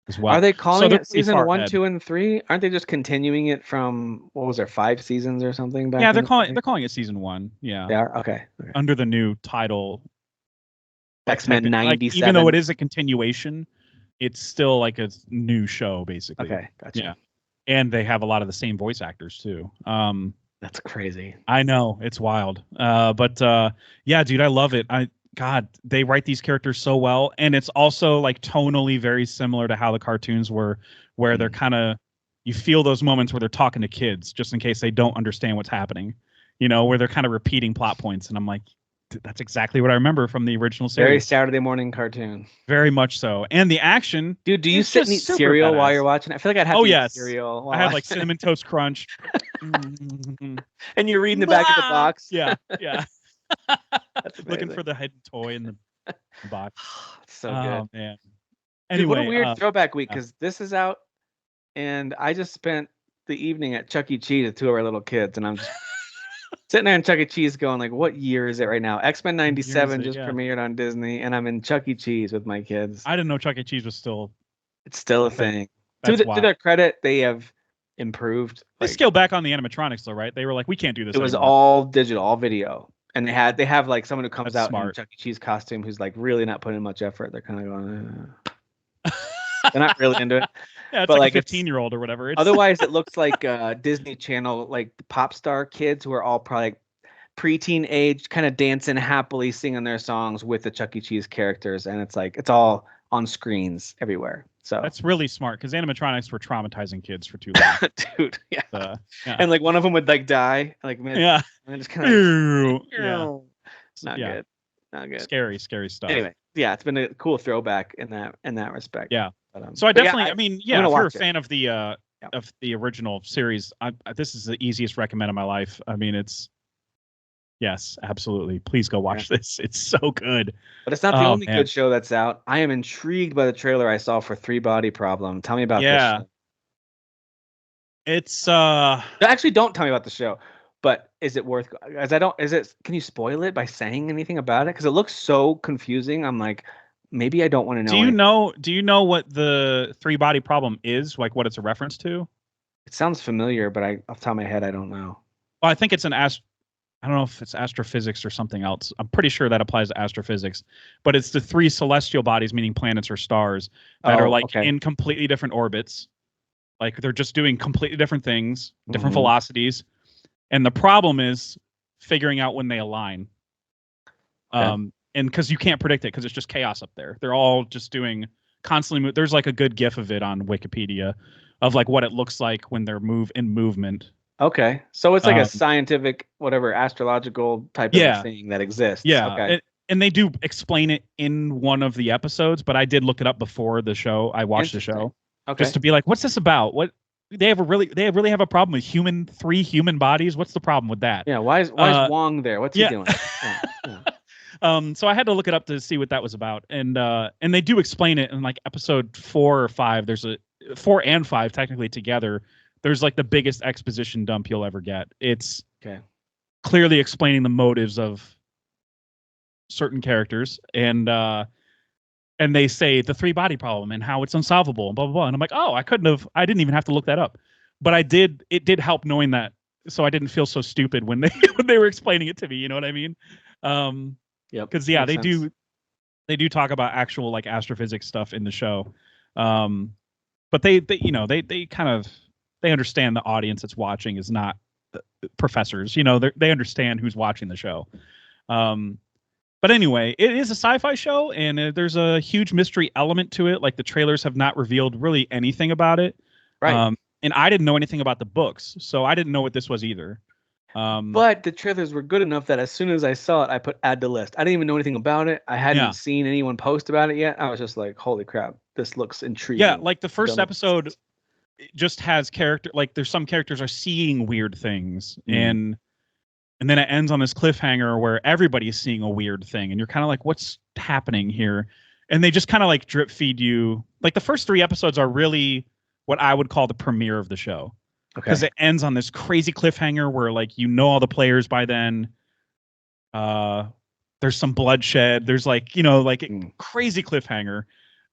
as well.
Are they calling it season 1, 2, and 3? Aren't they just continuing it from, what was there, 5 seasons or something back?
Yeah, they're calling it season 1. Yeah,
they are. Okay.
Under the new title,
X-Men 97.
Like, even though it is a continuation, it's still like a new show basically.
Okay, gotcha.
Yeah, and they have a lot of the same voice actors too.
That's crazy.
I know, it's wild. But yeah, dude, I love it. God, they write these characters so well, and it's also like tonally very similar to how the cartoons were, where they're kind of, you feel those moments where they're talking to kids just in case they don't understand what's happening, you know, where they're kind of repeating plot points, and I'm like, that's exactly what I remember from the original series.
Very Saturday morning cartoon.
Very much so. And the action.
Dude, do you sit and eat cereal while you're watching? I feel like I'd have to eat cereal.
I had like Cinnamon Toast Crunch.
And you're reading the back of the box.
Yeah. Looking for the hidden toy in the box.
So good.
Man.
Anyway, dude, what a weird throwback week, because this is out, and I just spent the evening at Chuck E. Cheese with 2 of our little kids, and I'm just sitting there in Chuck E. Cheese going, like, what year is it right now? X-Men 97 just premiered on Disney, and I'm in Chuck E. Cheese with my kids.
I didn't know Chuck E. Cheese was still...
It's still a thing. To their credit, they have improved.
They scaled back on the animatronics, though, right? They were like, we can't do this
anymore. It was all digital, all video. And they have like someone who comes out in a Chuck E. Cheese costume who's like really not putting in much effort. They're kind of going, they're not really into it.
Yeah, it's but like a 15-year-old or whatever.
Otherwise, it looks like Disney Channel, like pop star kids who are all probably like preteen age, kind of dancing happily, singing their songs with the Chuck E. Cheese characters, and it's like it's all on screens everywhere. So
that's really smart, because animatronics were traumatizing kids for too long.
Dude, yeah. And like one of them would like die, like and just kind of not good. Not good.
Scary stuff.
Anyway, yeah, it's been a cool throwback in that respect.
Yeah. But, so I definitely, I mean, if you're a fan of the original series, this is the easiest recommend of my life. I mean, yes, absolutely. Please go watch this. It's so good.
But it's not the only good show that's out. I am intrigued by the trailer I saw for 3 Body Problem. Tell me about this show.
It's
actually, don't tell me about the show. But is it worth? Can you spoil it by saying anything about it? Because it looks so confusing. I'm like, maybe I don't want to know.
Do you know what the 3 Body Problem is? Like what it's a reference to?
It sounds familiar, but off the top of my head, I don't know.
Well, I think it's I don't know if it's astrophysics or something else. I'm pretty sure that applies to astrophysics. But it's the 3 celestial bodies, meaning planets or stars, that are like in completely different orbits. Like they're just doing completely different things, different velocities. And the problem is figuring out when they align. And because you can't predict it, because it's just chaos up there. They're all just doing constantly. There's like a good GIF of it on Wikipedia of like what it looks like when they're in movement.
Okay, so it's like a scientific, whatever, astrological type of thing that exists.
Yeah,
okay.
And they do explain it in one of the episodes, but I did look it up before the show. I watched the show just to be like, what's this about? What they really have a problem with 3 human bodies? What's the problem with that?
Yeah, why is Wong there? What's he doing?
So I had to look it up to see what that was about, and they do explain it in like episode 4 or 5. There's 4 and 5 technically together. There's like the biggest exposition dump you'll ever get. It's clearly explaining the motives of certain characters, and they say the 3 body problem and how it's unsolvable and blah blah blah. And I'm like, oh, I didn't even have to look that up, but it did help knowing that, so I didn't feel so stupid when they were explaining it to me. You know what I mean?
Yep.
Because they do talk about actual like astrophysics stuff in the show. But they kind of they understand the audience that's watching is not professors. They understand who's watching the show. But anyway, it is a sci-fi show, and there's a huge mystery element to it. Like the trailers have not revealed really anything about it.
Right.
And I didn't know anything about the books, so I didn't know what this was either.
But the trailers were good enough that as soon as I saw it, I put add to list. I didn't even know anything about it. I hadn't seen anyone post about it yet. I was just like, holy crap, this looks intriguing.
Yeah, like the first episode just has character, like there's some characters are seeing weird things, and then it ends on this cliffhanger where everybody's seeing a weird thing, and you're kind of like, what's happening here? And they just kind of like drip feed you. Like the first 3 episodes are really what I would call the premiere of the show. Because it ends on this crazy cliffhanger where like all the players by then. There's some bloodshed. There's like crazy cliffhanger.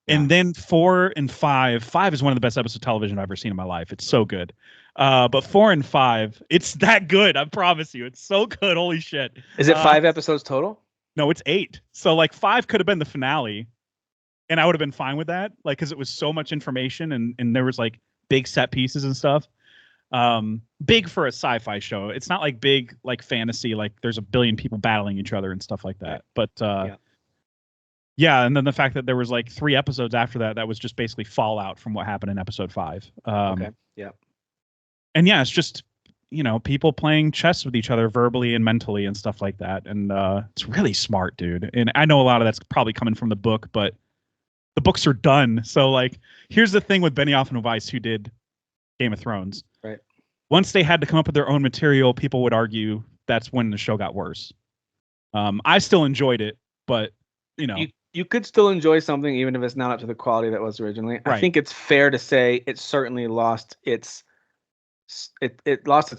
Yeah. And then 4 and 5 is one of the best episodes of television I've ever seen in my life. It's so good. But 4 and 5, it's that good. I promise you, it's so good. Holy shit!
Is it 5 episodes total?
No, it's 8. So like 5 could have been the finale, and I would have been fine with that. Like because it was so much information and there was like big set pieces and stuff. Big for a sci-fi show. It's not like big like fantasy, like there's a billion people battling each other and stuff like that. But yeah, and then the fact that there was like 3 episodes after that was just basically fallout from what happened in episode 5.
Yeah.
And yeah, it's just people playing chess with each other verbally and mentally and stuff like that. And it's really smart, dude. And I know a lot of that's probably coming from the book, but the books are done. So like here's the thing with Benioff and Weiss, who did Game of Thrones.
Right.
Once they had to come up with their own material, people would argue that's when the show got worse. I still enjoyed it, but
you could still enjoy something even if it's not up to the quality that was originally. Right. I think it's fair to say it certainly lost its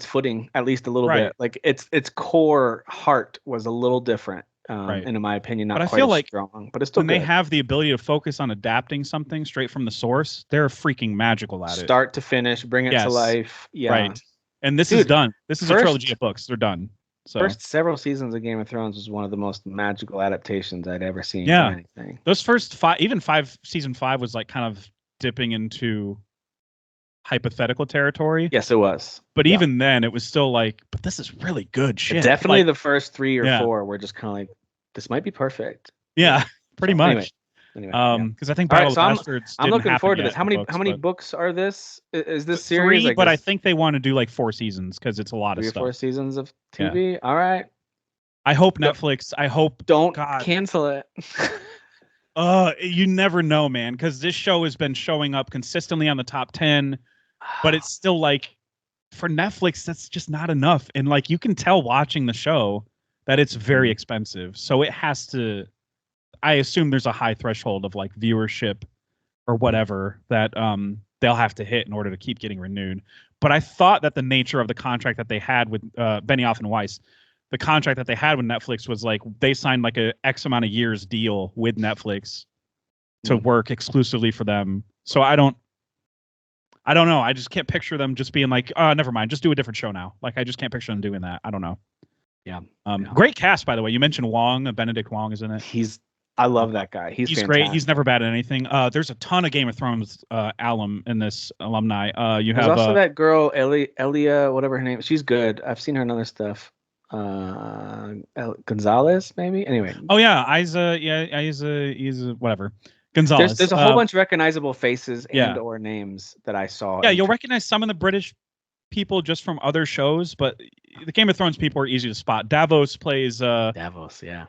footing at least a little bit. Like its core heart was a little different. And in my opinion, not quite as strong, but it's still
when good. They have the ability to focus on adapting something straight from the source, they're freaking magical at it.
Start to finish, bring it to life. Yeah.
Right. And this is done. This is a trilogy of books. They're done. So
first several seasons of Game of Thrones was one of the most magical adaptations I'd ever seen.
Yeah.
For anything.
Those first 5, even season 5 was like kind of dipping into hypothetical territory.
Yes, it was.
But even then, it was still like, but this is really good shit.
Definitely
like,
the first 3 or 4 were just kind of like, this might be perfect.
Yeah, pretty much.
Anyway,
because I think Battle of the Bastards.
I'm looking forward to this. How many books are this? Is this series?
3, but I think they want to do like 4 seasons because it's a lot of stuff.
3 or 4 seasons of TV. Yeah. All right.
I hope Netflix. I hope
don't cancel it.
You never know, man, because this show has been showing up consistently on the top 10, but it's still like for Netflix, that's just not enough. And like you can tell watching the show that it's very expensive. So it has to, I assume there's a high threshold of like viewership or whatever that they'll have to hit in order to keep getting renewed. But I thought that the nature of the contract that they had with Benioff and Weiss, the contract that they had with Netflix was like they signed like a X amount of years deal with Netflix to work exclusively for them. So I don't know. I just can't picture them just being like, never mind, just do a different show now. Like I just can't picture them doing that. I don't know.
Yeah.
Great cast, by the way. You mentioned Wong. Benedict Wong is in it.
I love that guy. He's
great. He's never bad at anything. There's a ton of Game of Thrones alum in this alumni. There's
also that girl Elia, whatever her name. She's good. I've seen her in other stuff. Gonzalez, maybe. Anyway.
Oh yeah, Isa. Yeah, Isa. Whatever. Gonzalez.
There's a whole bunch of recognizable faces and or names that I saw.
Yeah, you'll recognize some of the British people just from other shows, but the Game of Thrones people are easy to spot. Davos plays
Davos, yeah,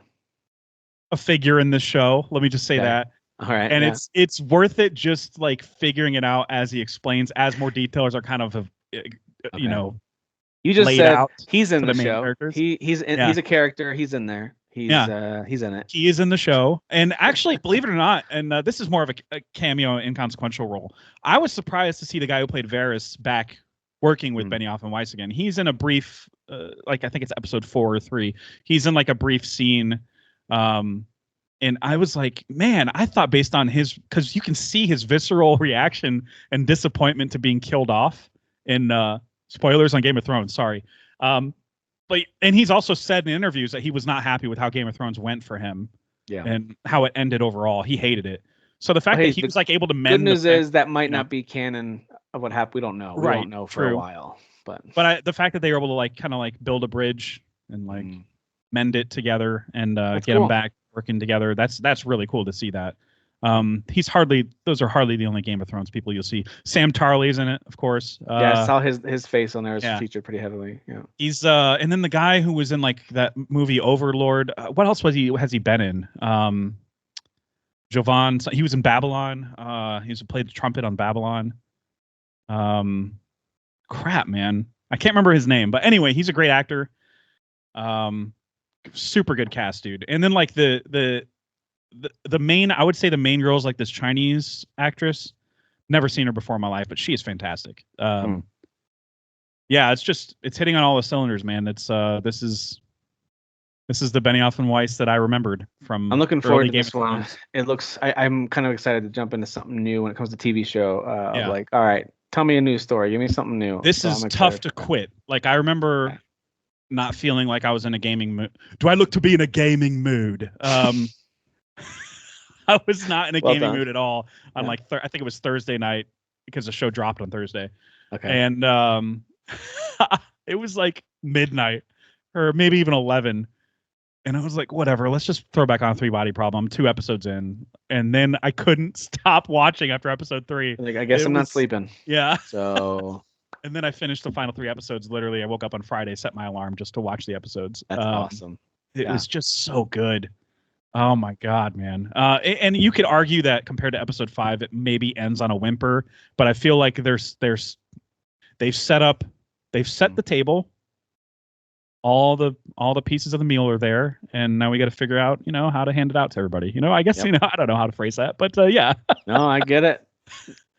a figure in this show. Let me just say that.
All right,
and it's worth it just like figuring it out as he explains, as more details are kind of
you just
laid
said
out
he's in the
main
show.
Characters.
He's a character. He's in there. He's in it.
He is in the show, and actually, believe it or not, and this is more of a cameo, inconsequential role. I was surprised to see the guy who played Varys back working with Benioff and Weiss again. He's in a brief, like I think it's episode 4 or 3. He's in like a brief scene, and I was like, man, I thought based on his, because you can see his visceral reaction and disappointment to being killed off in spoilers on Game of Thrones. Sorry. and he's also said in interviews that he was not happy with how Game of Thrones went for him.
Yeah.
And how it ended overall. He hated it. So the fact that he was like able to mend.
Good news is that might not be canon of what happened. We don't know. We won't know for a while. But
the fact that they were able to like kind of like build a bridge and like mend it together and get them back working together. That's really cool to see that. Those are hardly the only Game of Thrones people you'll see. Sam Tarley's in it, of course.
Yeah, I saw his face on there. Is featured pretty heavily. Yeah.
He's and then the guy who was in like that movie Overlord. What else has he been in? Jovan. He was in Babylon. He's played the trumpet on Babylon. Crap, man. I can't remember his name, but anyway, he's a great actor. Super good cast, dude. And then like the main, I would say the main girl is like this Chinese actress. Never seen her before in my life, but she is fantastic. Yeah, it's hitting on all the cylinders, man. It's this is the Benioff and Weiss that I remembered from.
I'm looking forward to this one. It looks. I'm kind of excited to jump into something new when it comes to TV show. Like, all right, tell me a new story. Give me something new.
This is tough to quit. Like, I remember not feeling like I was in a gaming mood. Do I look to be in a gaming mood? I was not in a gaming mood at all on I think it was Thursday night because the show dropped on Thursday.
Okay.
And it was like midnight or maybe even 11. And I was like, whatever, let's just throw back on 3 Body Problem. 2 episodes in. And then I couldn't stop watching after episode 3.
Like, I guess I'm not sleeping.
Yeah.
So.
And then I finished the final 3 episodes. Literally, I woke up on Friday, set my alarm just to watch the episodes.
That's awesome.
It was just so good. Oh my God, man. And you could argue that compared to episode 5, it maybe ends on a whimper, but I feel like they've set the table. All the pieces of the meal are there, and now we got to figure out, how to hand it out to everybody. I guess, I don't know how to phrase that, but yeah.
No, I get it.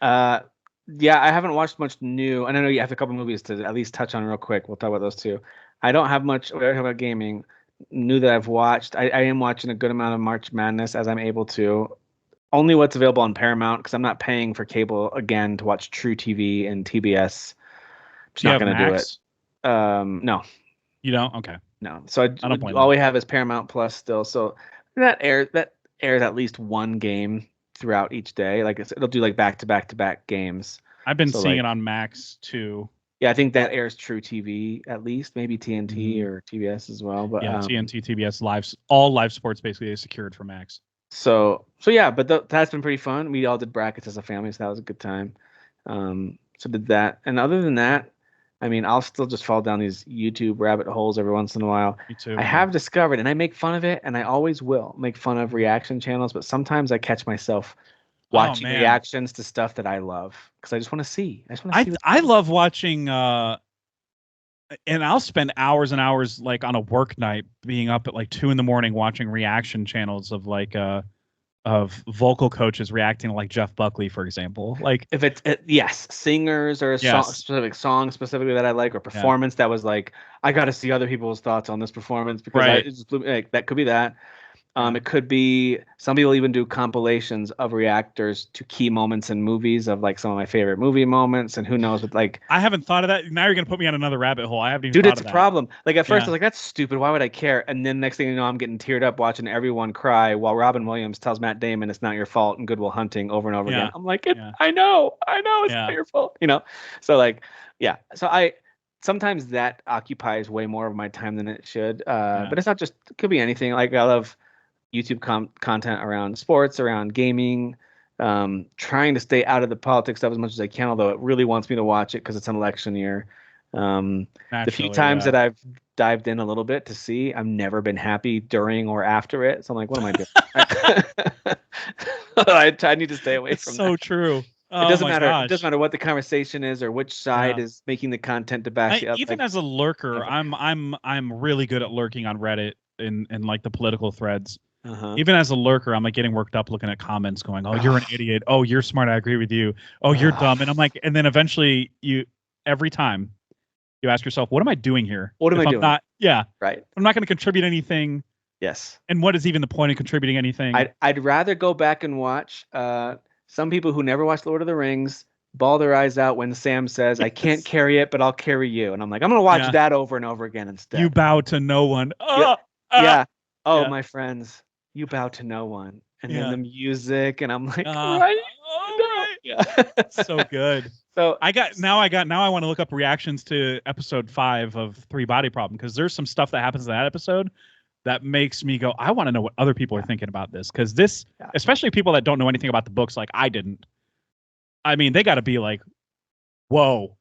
Yeah, I haven't watched much new, and I know you have a couple movies to at least touch on real quick. We'll talk about those too. I don't have much. We already have about gaming. New that I've watched. I am watching a good amount of March Madness as I'm able to. Only what's available on Paramount because I'm not paying for cable again to watch True TV and TBS. Just not going to do it. No.
You don't? Okay.
No. So I don't blame all we have is Paramount Plus still. So that airs at least one game throughout each day. Like it'll do like back to back games.
I've been seeing it on Max too.
Yeah, I think that airs True TV at least, maybe TNT or TBS as well. But
yeah, TNT, TBS, all live sports basically is secured for Max.
So yeah, but that's been pretty fun. We all did brackets as a family, so that was a good time. So did that, and other than that, I mean, I'll still just fall down these YouTube rabbit holes every once in a while.
Me too.
I have discovered, and I make fun of it, and I always will make fun of reaction channels, but sometimes I catch myself watching reactions to stuff that I love because I just want to see.
I love watching, and I'll spend hours and hours like on a work night, being up at like 2 a.m. watching reaction channels of like of vocal coaches reacting to like Jeff Buckley, for example. Like
if it's singers or a specific song specifically that I like or performance that was like I got to see other people's thoughts on this performance because that could be that. It could be some people even do compilations of reactors to key moments in movies of like some of my favorite movie moments and who knows what like
I haven't thought of that. Now you're gonna put me on another rabbit hole. I haven't even
Dude,
thought
it's
of
a
that.
problem. Like at first I was like, that's stupid. Why would I care? And then next thing you know, I'm getting teared up watching everyone cry while Robin Williams tells Matt Damon it's not your fault in Good Will Hunting over and over again. I'm like, I know it's not your fault. So like, yeah. So sometimes that occupies way more of my time than it should. But it's not just, it could be anything. Like I love YouTube content around sports, around gaming, trying to stay out of the politics stuff as much as I can, although it really wants me to watch it because it's an election year. The few times that I've dived in a little bit to see, I've never been happy during or after it. So I'm like, what am I doing? I need to stay away from that.
So true.
It doesn't matter. It doesn't matter what the conversation is or which side is making the content to back you up.
Even as a lurker, I'm really good at lurking on Reddit in like the political threads. Even as a lurker, I'm like getting worked up looking at comments going, oh, you're an idiot. Oh, you're smart. I agree with you. Oh, you're dumb. And I'm like, and then eventually every time you ask yourself, what am I doing here?
What am I doing?
Right.
I'm
not going to contribute anything.
Yes.
And what is even the point of contributing anything?
I'd rather go back and watch some people who never watched Lord of the Rings bawl their eyes out when Sam says, "I can't carry it, but I'll carry you," and I'm like, I'm gonna watch that over and over again instead.
You bow to no one.
Yeah. Oh, my friends, you bow to no one, and then the music, and I'm like, right. Yeah.
So good.
So
now I want to look up reactions to episode 5 of 3 Body Problem, because there's some stuff that happens in that episode that makes me go, I want to know what other people are thinking about this, because this, especially people that don't know anything about the books like I didn't. I mean, they got to be like, whoa.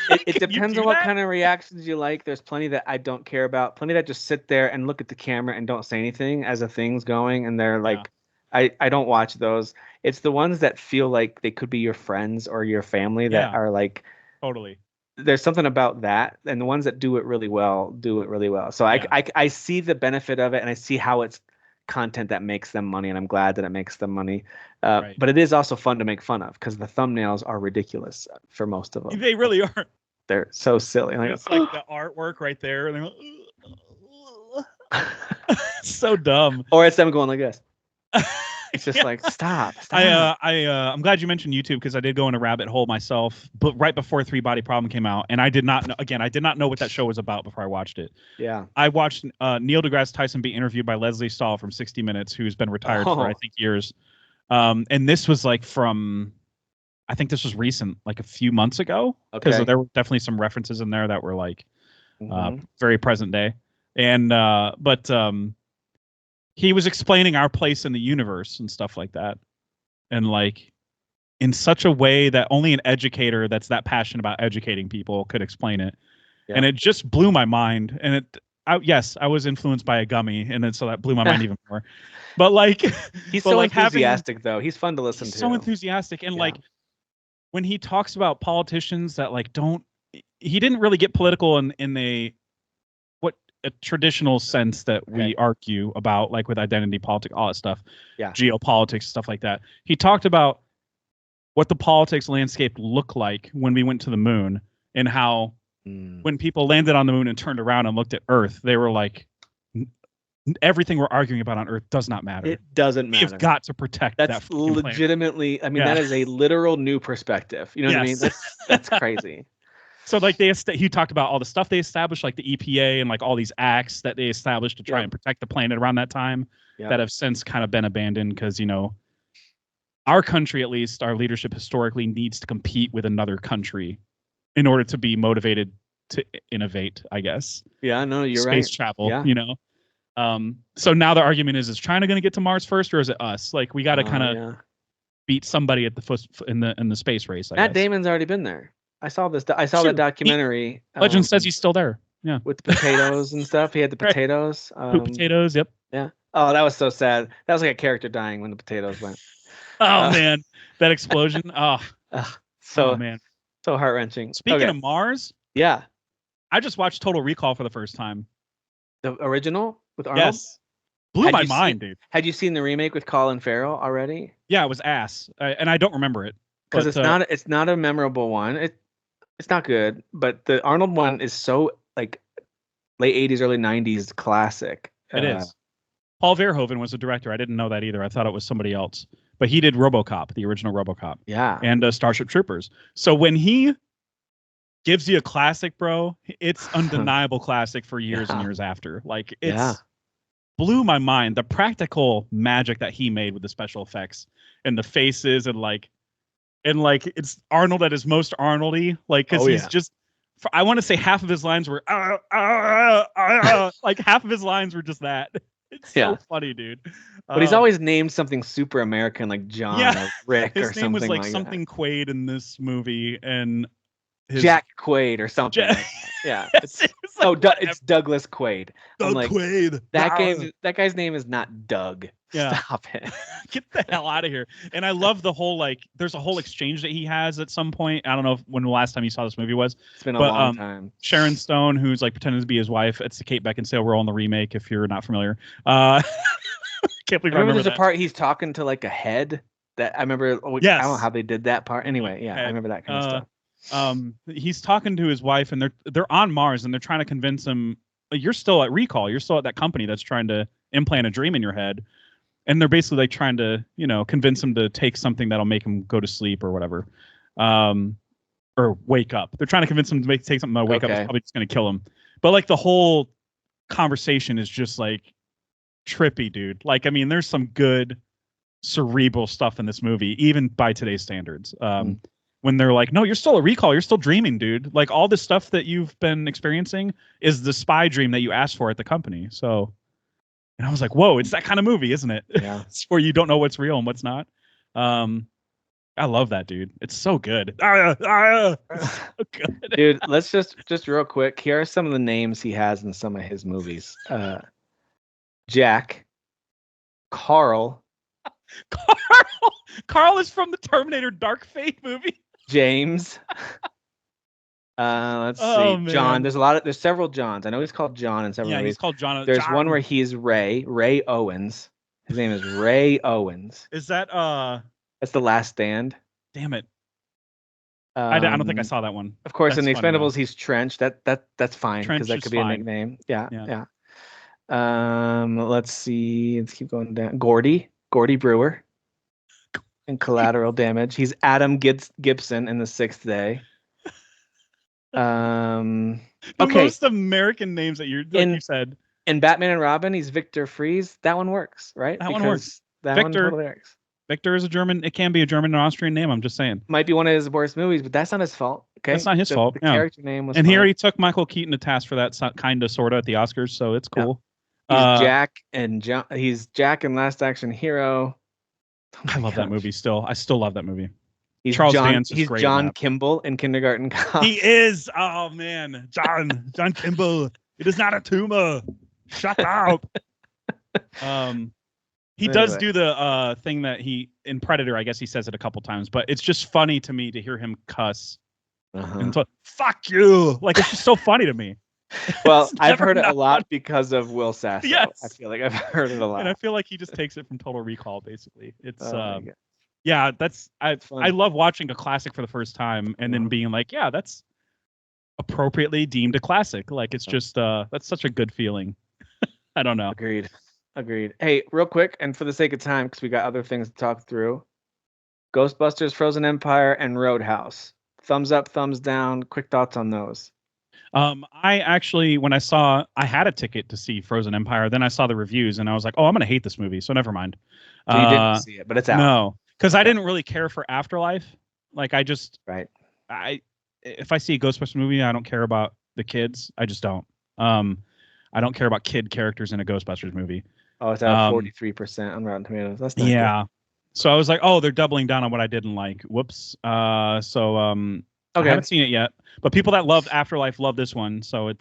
It depends on what kind of reactions you like. There's plenty that I don't care about. Plenty that just sit there and look at the camera and don't say anything as the thing's going, and they're like, I don't watch those. It's the ones that feel like they could be your friends or your family that are like,
totally.
There's something about that, and the ones that do it really well do it really well. So I see the benefit of it, and I see how it's content that makes them money, and I'm glad that it makes them money. But it is also fun to make fun of, because the thumbnails are ridiculous for most of them.
They really are.
They're so silly. Like,
it's like the artwork right there. And so dumb.
Or it's them going like this. It's just like, stop.
I'm glad you mentioned YouTube, because I did go in a rabbit hole myself, but right before 3 Body Problem came out, and I did not know what that show was about before I watched it.
Yeah.
I watched Neil deGrasse Tyson be interviewed by Leslie Stahl from 60 Minutes, who's been retired for I think years. And this was like I think this was recent, like a few months ago, because there were definitely some references in there that were like very present day. And but he was explaining our place in the universe and stuff like that, and like in such a way that only an educator that's that passionate about educating people could explain it. And it just blew my mind. And I was influenced by a gummy, and then so that blew my mind even more. But like,
he's so enthusiastic, though. He's fun to listen to.
So enthusiastic, and like when he talks about politicians that like he didn't really get political in a traditional sense that we argue about, like with identity politics, all that stuff, geopolitics, stuff like that. He talked about what the politics landscape looked like when we went to the moon, and how when people landed on the moon and turned around and looked at Earth, they were like, everything we're arguing about on Earth does not matter.
It doesn't matter.
We've got to protect
that's legitimately planet. I mean, that is a literal new perspective. You know what I mean? That's crazy.
So like he talked about all the stuff they established, like the EPA and like all these acts that they established to try and protect the planet around that time that have since kind of been abandoned, because, you know, our country, at least our leadership historically, needs to compete with another country in order to be motivated to innovate, I guess.
Yeah, no, you're right.
Space travel, you know. So now the argument is China going to get to Mars first, or is it us? Like, we got to kind of beat somebody at the foot in the space race.
Matt Damon's already been there. I saw this. I saw the documentary.
Legend says he's still there. Yeah,
with the potatoes and stuff. He had the potatoes.
Potatoes. Yep.
Yeah. Oh, that was so sad. That was like a character dying when the potatoes went.
Oh man, that explosion.
Man, so heart wrenching.
Speaking of Mars, I just watched Total Recall for the first time.
The original with Arnold.
Yes. Blew my mind, dude.
Had you seen the remake with Colin Farrell already?
Yeah, it was ass, and I don't remember it
because it's not a memorable one. It's not good, but the Arnold one is so like late 80s, early 90s classic.
It is. Paul Verhoeven was the director. I didn't know that either. I thought it was somebody else. But he did RoboCop, the original RoboCop.
Yeah.
And Starship Troopers. So when he gives you a classic, bro, it's undeniable classic for years and years after. Like, it's blew my mind. The practical magic that he made with the special effects and the faces and it's Arnold at his most Arnoldy, like, because he's just, I want to say half of his lines were like half of his lines were just that. It's so funny, dude.
But he's always named something super American, like John or Rick or something.
His name was like something that. Quaid in this movie, and
Jack Quaid or something. It's Douglas Quaid.
Quaid.
That guy's name is not Doug.
Yeah.
Stop it.
Get the hell out of here. And I love the whole, like, there's a whole exchange that he has at some point. I don't know when the last time you saw this movie was.
It's been a long time.
Sharon Stone, who's like pretending to be his wife. It's the Kate Beckinsale role in the remake, if you're not familiar. Can't believe I remember
there's
that.
A part he's talking to like a head that I remember. I don't know how they did that part. Anyway, I remember that kind of stuff.
He's talking to his wife, and they're on Mars, and they're trying to convince him, you're still at Recall. You're still at that company that's trying to implant a dream in your head. And they're basically like trying to, convince him to take something that'll make him go to sleep or whatever. or wake up. They're trying to convince him to take something that wake up is probably just going to kill him. But like the whole conversation is just like trippy, dude. Like, I mean, there's some good cerebral stuff in this movie, even by today's standards. When they're like, no, you're still a recall. You're still dreaming, dude. Like all this stuff that you've been experiencing is the spy dream that you asked for at the company. So, and I was like, whoa, it's that kind of movie, isn't it?
Yeah.
It's where you don't know what's real and what's not. I love that, dude. It's so good. It's so good.
Dude, let's just real quick. Here are some of the names he has in some of his movies. Jack, Carl.
Carl is from the Terminator Dark Fate movie.
James. Let's see. Man. John. There's several Johns. I know he's called John in several movies.
Yeah, he's called John.
There's one where he's Ray Owens. His name is Ray Owens.
Is that
That's The Last Stand.
Damn it. I don't think I saw that one.
Of course, in The Expendables, he's Trench. That's fine because that could be a nickname. Yeah. Let's see. Let's keep going down. Gordy Brewer in Collateral Damage. He's Adam Gibson in The Sixth Day.
The most American names that you said.
In Batman and Robin, he's Victor Fries. That one works, right?
That one works.
Victor, one totally works.
Victor is a German. It can be a German and Austrian name. I'm just saying.
Might be one of his worst movies, but that's not his fault. Okay,
that's not his fault.
The character name was.
And he already took Michael Keaton to task for that kind of sorta at the Oscars, so it's cool.
Yeah. He's Jack and John. He's Jack in Last Action Hero.
I love that movie still. I still love that movie.
He's Charles Dance. He's John Kimball in Kindergarten Cop.
He is. Oh man, John Kimball. It is not a tumor. Shut up. He does do the thing that he in Predator. I guess he says it a couple times, but it's just funny to me to hear him cuss. And fuck you. Like it's just so funny to me.
Well, I've heard it a lot because of Will Sasso.
Yes.
I feel like I've heard it a lot.
And I feel like he just takes it from Total Recall, basically. It's yeah, I love watching a classic for the first time and then being like, yeah, that's appropriately deemed a classic. Like it's just that's such a good feeling. I don't know.
Agreed. Hey, real quick, and for the sake of time, because we got other things to talk through. Ghostbusters, Frozen Empire, and Roadhouse. Thumbs up, thumbs down. Quick thoughts on those.
I actually, when I had a ticket to see Frozen Empire, then I saw the reviews and I was like, oh, I'm going to hate this movie. So never mind.
So you didn't see it, but it's out.
No, because I didn't really care for Afterlife. Like I just, if I see a Ghostbusters movie, I don't care about the kids. I just don't. I don't care about kid characters in a Ghostbusters movie.
Oh, it's at 43% on Rotten Tomatoes. That's not
good. So I was like, oh, they're doubling down on what I didn't like. Whoops. I haven't seen it yet, but people that loved Afterlife love this one. So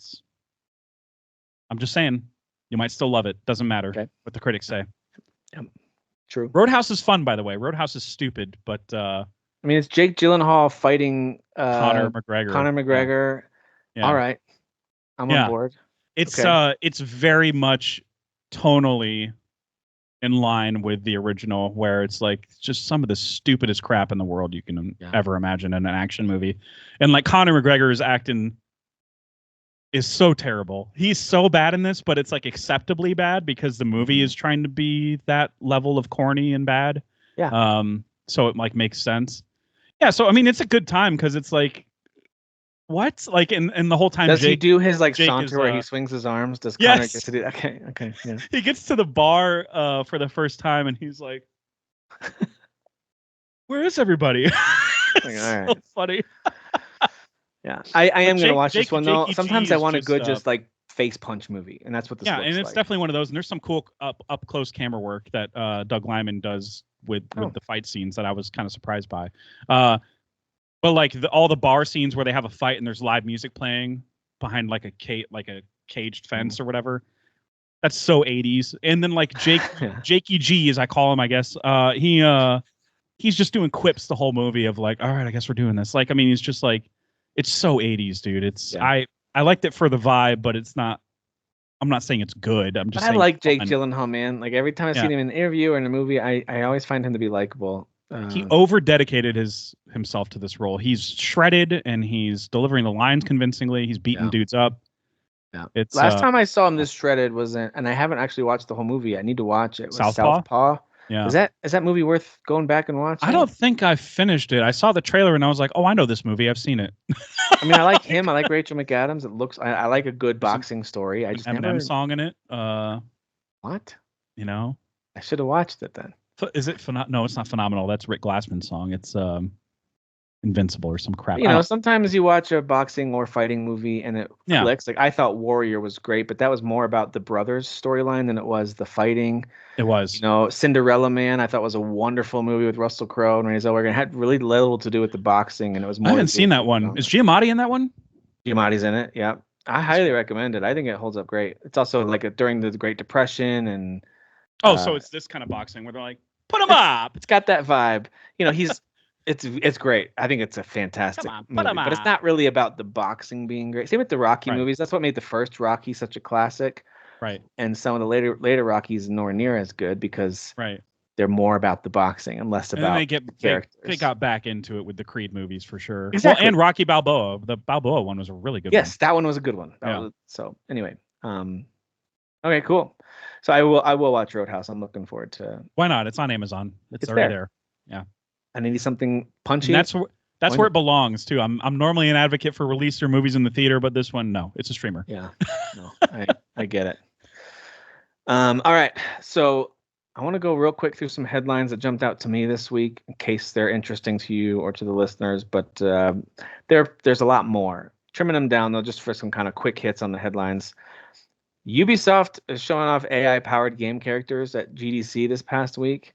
I'm just saying, you might still love it. Doesn't matter what the critics say.
Yep. True.
Roadhouse is fun, by the way. Roadhouse is stupid, but
I mean, it's Jake Gyllenhaal fighting
Conor McGregor.
Yeah. All right, I'm on board.
It's very much tonally in line with the original, where it's like just some of the stupidest crap in the world you can ever imagine in an action movie. And like Conor McGregor's acting is so terrible. He's so bad in this, but it's like acceptably bad because the movie is trying to be that level of corny and bad.
Yeah.
So it like makes sense. Yeah. So I mean, it's a good time because it's like, what? Like in the whole time,
does he do his like saunter where he swings his arms? Does Conor get to do that? Okay. Yeah.
He gets to the bar for the first time and he's like, "Where is everybody?"
Like, all right.
So funny.
Yeah, I am gonna watch this one though. Sometimes I want a good just like face punch movie, and that's what this looks like.
And it's definitely one of those. And there's some cool up close camera work that Doug Liman does with the fight scenes that I was kind of surprised by. But like all the bar scenes where they have a fight and there's live music playing behind like a caged fence or whatever. That's so 80s. And then like Jakey G, as I call him, I guess. He's just doing quips the whole movie of like, all right, I guess we're doing this. Like, I mean, he's just like, it's so 80s, dude. It's I liked it for the vibe, but it's not. I'm not saying it's good. I'm just.
I like Jake Gyllenhaal, man. Like every time I see him in an interview or in a movie, I always find him to be likable.
He over dedicated himself to this role. He's shredded and he's delivering the lines convincingly. He's beating dudes up.
Yeah. It's last time I saw him this shredded was in, and I haven't actually watched the whole movie. I need to watch it.
Southpaw. Yeah.
Is that movie worth going back and watching?
I don't think I finished it. I saw the trailer and I was like, oh, I know this movie. I've seen it.
I mean, I like him. I like Rachel McAdams. I like a good
There's
boxing story. I
an
just
Eminem
never.
song in it.
What?
You know,
I should have watched it then.
is it no? It's not Phenomenal. That's Rick Glassman's song. It's Invincible or some crap.
You know, sometimes you watch a boxing or fighting movie and it clicks. Like I thought Warrior was great, but that was more about the brothers storyline than it was the fighting.
It was.
You know, Cinderella Man, I thought was a wonderful movie with Russell Crowe and Renee Zellweger. It had really little to do with the boxing, and it was more.
I haven't seen that one. Is Giamatti in that one?
Giamatti's in it. Yeah, I highly recommend it. I think it holds up great. It's also like during the Great Depression and.
So it's this kind of boxing where they're like, put him up.
It's got that vibe. You know, it's great. I think it's a fantastic movie, but it's not really about the boxing being great. Same with the Rocky movies. That's what made the first Rocky such a classic.
Right.
And some of the later Rockies nowhere near as good because they're more about the boxing and less about the characters.
They got back into it with the Creed movies for sure.
Exactly.
Well, and Rocky Balboa. The Balboa one was a really good one.
Yes, that one was a good one. So anyway, okay, cool. So I will watch Roadhouse. I'm looking forward to.
Why not? It's on Amazon. It's already there. Yeah.
I need something punchy.
And that's where it belongs too. I'm normally an advocate for release your movies in the theater, but this one, no, it's a streamer.
Yeah, no, I get it. All right, so I want to go real quick through some headlines that jumped out to me this week, in case they're interesting to you or to the listeners. But there's a lot more. Trimming them down though, just for some kind of quick hits on the headlines. Ubisoft is showing off AI-powered game characters at GDC this past week.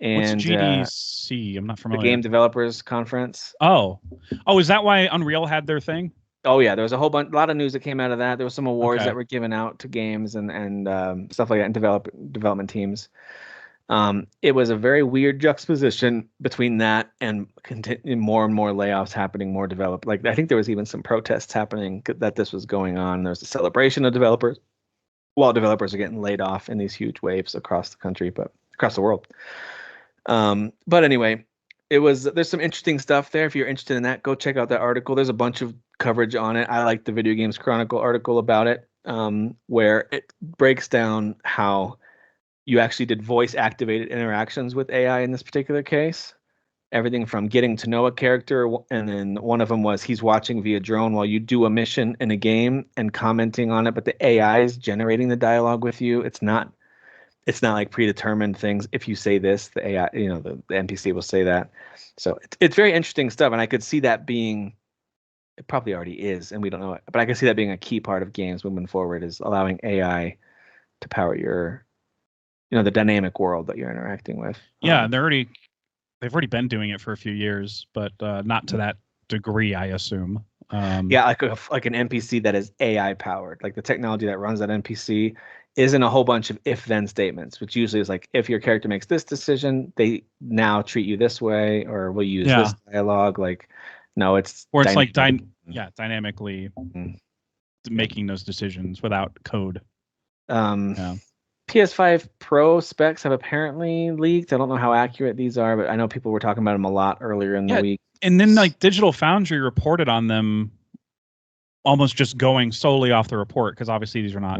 And
what's GDC? I'm not familiar.
The Game Developers Conference.
Oh, is that why Unreal had their thing?
Oh yeah, there was a lot of news that came out of that. There was some awards that were given out to games and stuff like that, and development teams. It was a very weird juxtaposition between that and more and more layoffs happening, more develop. Like I think there was even some protests happening that this was going on. There was a celebration of developers, while developers are getting laid off in these huge waves across the country, but across the world. But anyway, there's some interesting stuff there. If you're interested in that, go check out that article. There's a bunch of coverage on it. I like the Video Games Chronicle article about it, where it breaks down how you actually did voice activated interactions with AI in this particular case. Everything from getting to know a character, and then one of them was he's watching via drone while you do a mission in a game and commenting on it, but the AI is generating the dialogue with you. It's not like predetermined things. If you say this, the AI, the NPC will say that. So it's very interesting stuff, and I could see that being, it probably already is, and we don't know it, but I can see that being a key part of games moving forward, is allowing AI to power your, the dynamic world that you're interacting with.
Yeah, they've already been doing it for a few years, but not to that degree, I assume.
Yeah, like an NPC that is AI powered, like the technology that runs that NPC isn't a whole bunch of if-then statements, which usually is like, if your character makes this decision, they now treat you this way, or will use this dialogue. Like, no, it's
dynamically making those decisions without code.
PS5 Pro specs have apparently leaked. I don't know how accurate these are, but I know people were talking about them a lot earlier in the week.
And then Digital Foundry reported on them almost just going solely off the report, because obviously these are not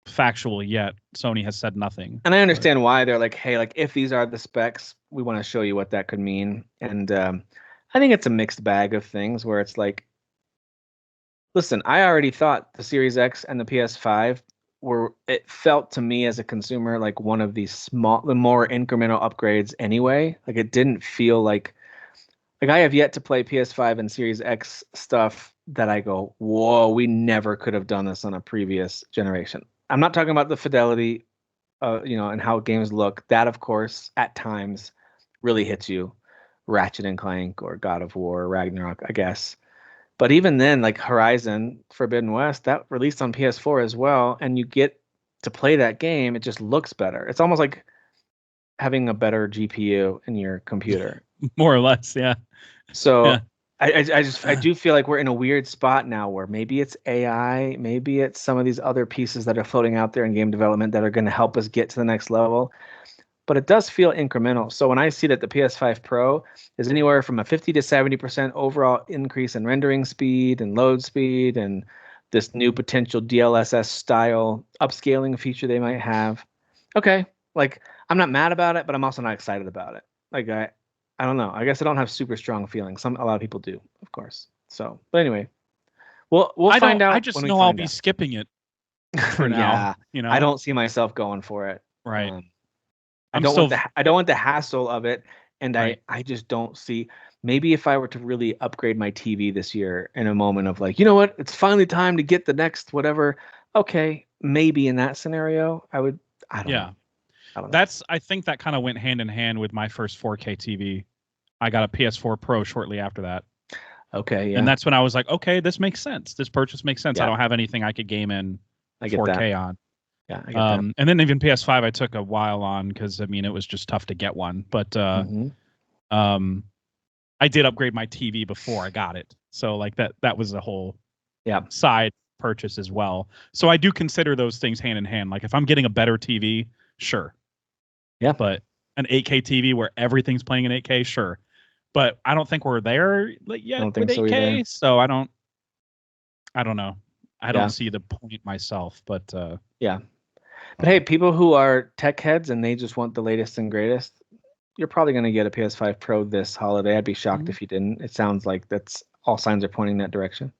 factual yet. Sony has said nothing.
And I understand why. They're like, hey, like if these are the specs, we want to show you what that could mean. And I think it's a mixed bag of things where it's like, listen, I already thought the Series X and the PS5 it felt to me as a consumer like one of these the more incremental upgrades anyway. Like it didn't feel like I have yet to play PS5 and Series X stuff that I go, whoa, we never could have done this on a previous generation. I'm not talking about the fidelity, and how games look. That, of course, at times really hits you. Ratchet and Clank or God of War, Ragnarok, I guess. But even then, like Horizon Forbidden West, that released on PS4 as well, and you get to play that game, it just looks better. It's almost like having a better GPU in your computer.
More or less, yeah.
So yeah. I do feel like we're in a weird spot now where maybe it's AI, maybe it's some of these other pieces that are floating out there in game development that are going to help us get to the next level. But it does feel incremental. So when I see that the PS5 Pro is anywhere from a 50 to 70% overall increase in rendering speed and load speed, and this new potential DLSS style upscaling feature they might have, okay, Like, I'm not mad about it, but I'm also not excited about it. Like, I don't know. I guess I don't have super strong feelings. A lot of people do, of course. So, but anyway, we'll
I
find
don't. I
out
just
when we
know I'll
find
be
out.
skipping it for now.
Yeah,
You
I
know.
don't see myself going for it.
Right.
I
I'm
don't want
still.
the hassle of it, and
Right.
I just don't see. Maybe if I were to really upgrade my TV this year in a moment of like, you know what, it's finally time to get the next whatever. Okay, maybe in that scenario, I would. I don't know.
Yeah.
I don't know.
I think that kind of went hand in hand with my first 4K TV. I got a PS4 Pro shortly after that.
Okay,
And
yeah,
that's when I was like, okay, this makes sense. This purchase makes sense. I
yeah,
don't have anything I could game in
I get that.
4K on.
Yeah, I get that.
And then even PS5 I took a while on because I mean it was just tough to get one. But um I did upgrade my TV before I got it. So like that was a whole side purchase as well. So I do consider those things hand in hand. Like if I'm getting a better TV, sure.
Yeah.
But an 8K TV where everything's playing in 8K, sure. But I don't think we're there yet with 8K. So I don't know. I don't see the point myself, but
yeah. But hey, people who are tech heads and they just want the latest and greatest, you're probably going to get a PS5 Pro this holiday. I'd be shocked if you didn't. It sounds like that's all signs are pointing that direction.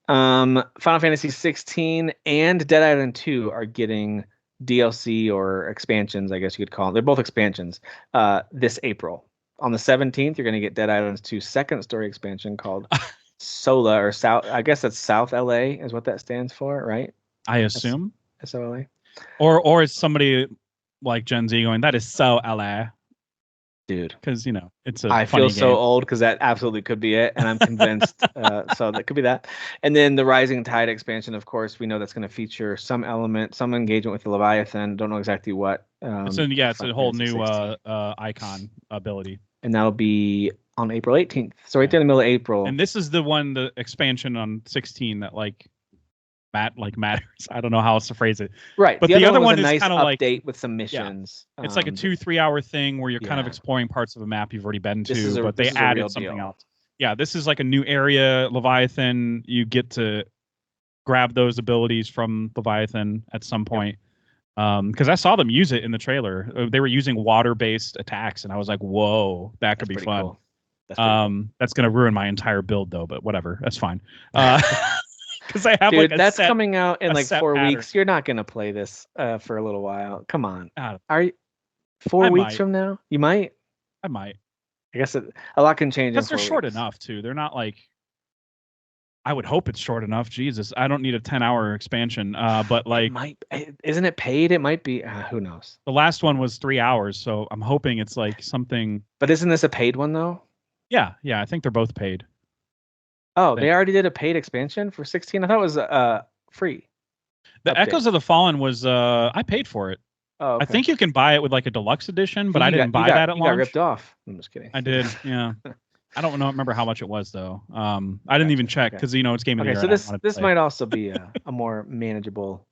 Final Fantasy 16 and Dead Island 2 are getting DLC or expansions, I guess you could call them. They're both expansions this April. On the 17th, you're going to get Dead Island 2's second story expansion called Sola or South. I guess that's South LA is what that stands for, right?
I assume.
SOLA.
Or is somebody like Gen Z going, that is so LA?
Dude,
because it's a
I
funny
feel so
game.
old because that absolutely could be it, and I'm convinced. So that could be that. And then the Rising Tide expansion, of course, we know that's going to feature some element, some engagement with the Leviathan. Don't know exactly what.
It's a whole new icon ability,
and that'll be on April 18th. So right there in the middle of April.
And this is the expansion on 16 that matters. I don't know how else to phrase it.
Right.
But the other one
is
a
nice
kind of
update with some missions.
Yeah. It's like a 2-3 hour thing where you're kind of exploring parts of a map you've already been to, but they added something else. Yeah, this is like a new area, Leviathan. You get to grab those abilities from Leviathan at some point. Because I saw them use it in the trailer. They were using water-based attacks, and I was like, whoa, that could be fun.
Cool. That's
going to ruin my entire build, though, but whatever. That's fine. Because I have
that's coming out in like 4 weeks. You're not gonna play this for a little while. Come on. Are you 4 weeks from now? You might.
I might.
I guess a lot can change.
Because they're short enough too. They're not like. I would hope it's short enough. Jesus, I don't need a 10-hour expansion. But like,
isn't it paid? It might be. Who knows?
The last one was 3 hours, so I'm hoping it's like something.
But isn't this a paid one though?
Yeah. I think they're both paid.
Oh, they already did a paid expansion for 16. I thought it was free.
The update. Echoes of the Fallen was I paid for it. Oh, okay. I think you can buy it with like a deluxe edition, but I didn't buy that at launch.
Got ripped off. I'm just kidding.
I did. Yeah. I don't remember how much it was though. I didn't even check because it's Game of the Year.
So this might also be a more manageable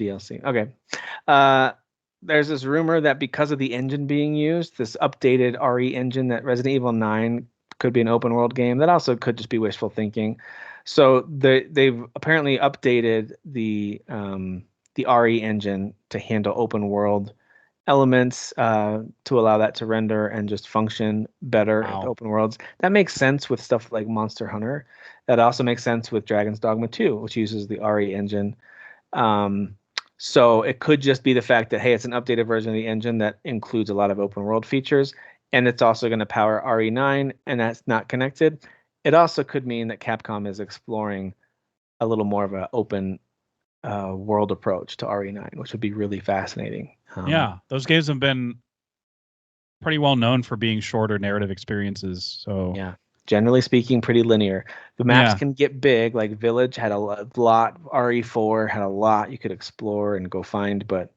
DLC. Okay. There's this rumor that because of the engine being used, this updated RE engine, that Resident Evil 9 could be an open world game. That also could just be wishful thinking. So they've apparently updated the RE engine to handle open world elements to allow that to render and just function better at open worlds. That makes sense with stuff like Monster Hunter. That also makes sense with Dragon's Dogma 2, which uses the RE engine. So it could just be the fact that, hey, it's an updated version of the engine that includes a lot of open world features, and it's also going to power RE9, and that's not connected. It also could mean that Capcom is exploring a little more of an open world approach to RE9, which would be really fascinating.
Yeah, those games have been pretty well known for being shorter narrative experiences. So
yeah, generally speaking, pretty linear. The maps can get big. Like Village had a lot. RE4 had a lot you could explore and go find, but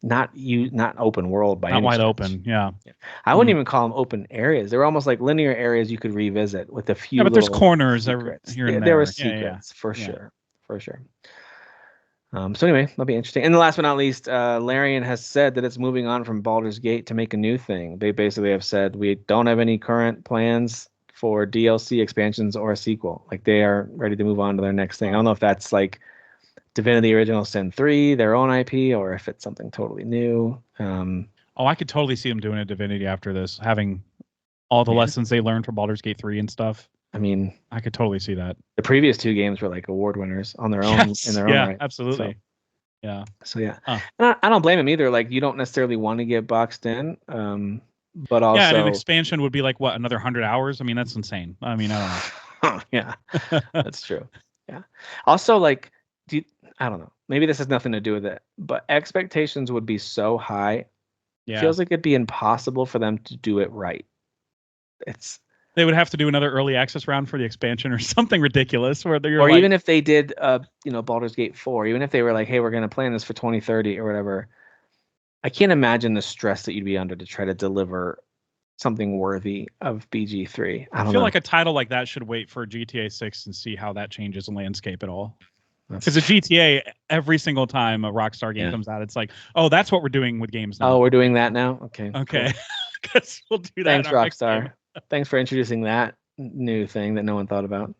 not open world by
not
any
wide
stretch.
Open. Yeah.
I wouldn't even call them open areas. They were almost like linear areas you could revisit with a few.
Yeah, but there's corners here and there.
There were secrets for sure. So anyway, that'll be interesting. And the last but not least, Larian has said that it's moving on from Baldur's Gate to make a new thing. They basically have said we don't have any current plans for DLC expansions or a sequel. Like they are ready to move on to their next thing. I don't know if that's like Divinity Original Sin 3, their own IP, or if it's something totally new.
I could totally see them doing a Divinity after this, having all the lessons they learned from Baldur's Gate 3 and stuff.
I mean,
I could totally see that.
The previous 2 games were like award winners on their own, in their own right.
Absolutely.
So yeah, and I don't blame them either. Like, you don't necessarily want to get boxed in, but also
and an expansion would be like what, another 100 hours? I mean, that's insane. I mean, I don't know.
Yeah, that's true. Yeah. Also, like, I don't know. Maybe this has nothing to do with it, but expectations would be so high. Yeah. It feels like it'd be impossible for them to do it right.
They would have to do another early access round for the expansion or something ridiculous, where they're
even if they did, Baldur's Gate 4, even if they were like, hey, we're going to plan this for 2030 or whatever. I can't imagine the stress that you'd be under to try to deliver something worthy of BG3. I feel
like a title like that should wait for GTA 6 and see how that changes the landscape at all. Because a GTA, every single time a Rockstar game comes out, it's like, oh, that's what we're doing with games now.
Oh, we're doing that now? Okay.
Because we'll do that.
Thanks, Rockstar. Thanks for introducing that new thing that no one thought about.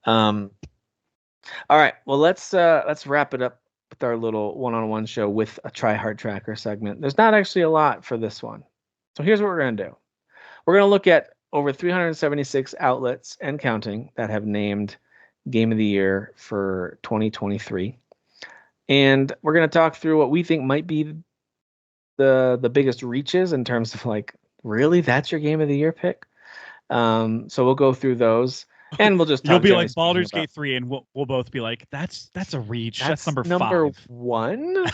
All right. Well, let's wrap it up with our little one-on-one show with a Try Hard Tracker segment. There's not actually a lot for this one. So here's what we're going to do. We're going to look at over 376 outlets and counting that have named Game of the Year for 2023. And we're going to talk through what we think might be the biggest reaches in terms of like, really, that's your Game of the Year pick? So we'll go through those, and we'll just talk.
You'll be like Baldur's Gate 3, and we'll both be like, that's a reach. That's number 5.
1.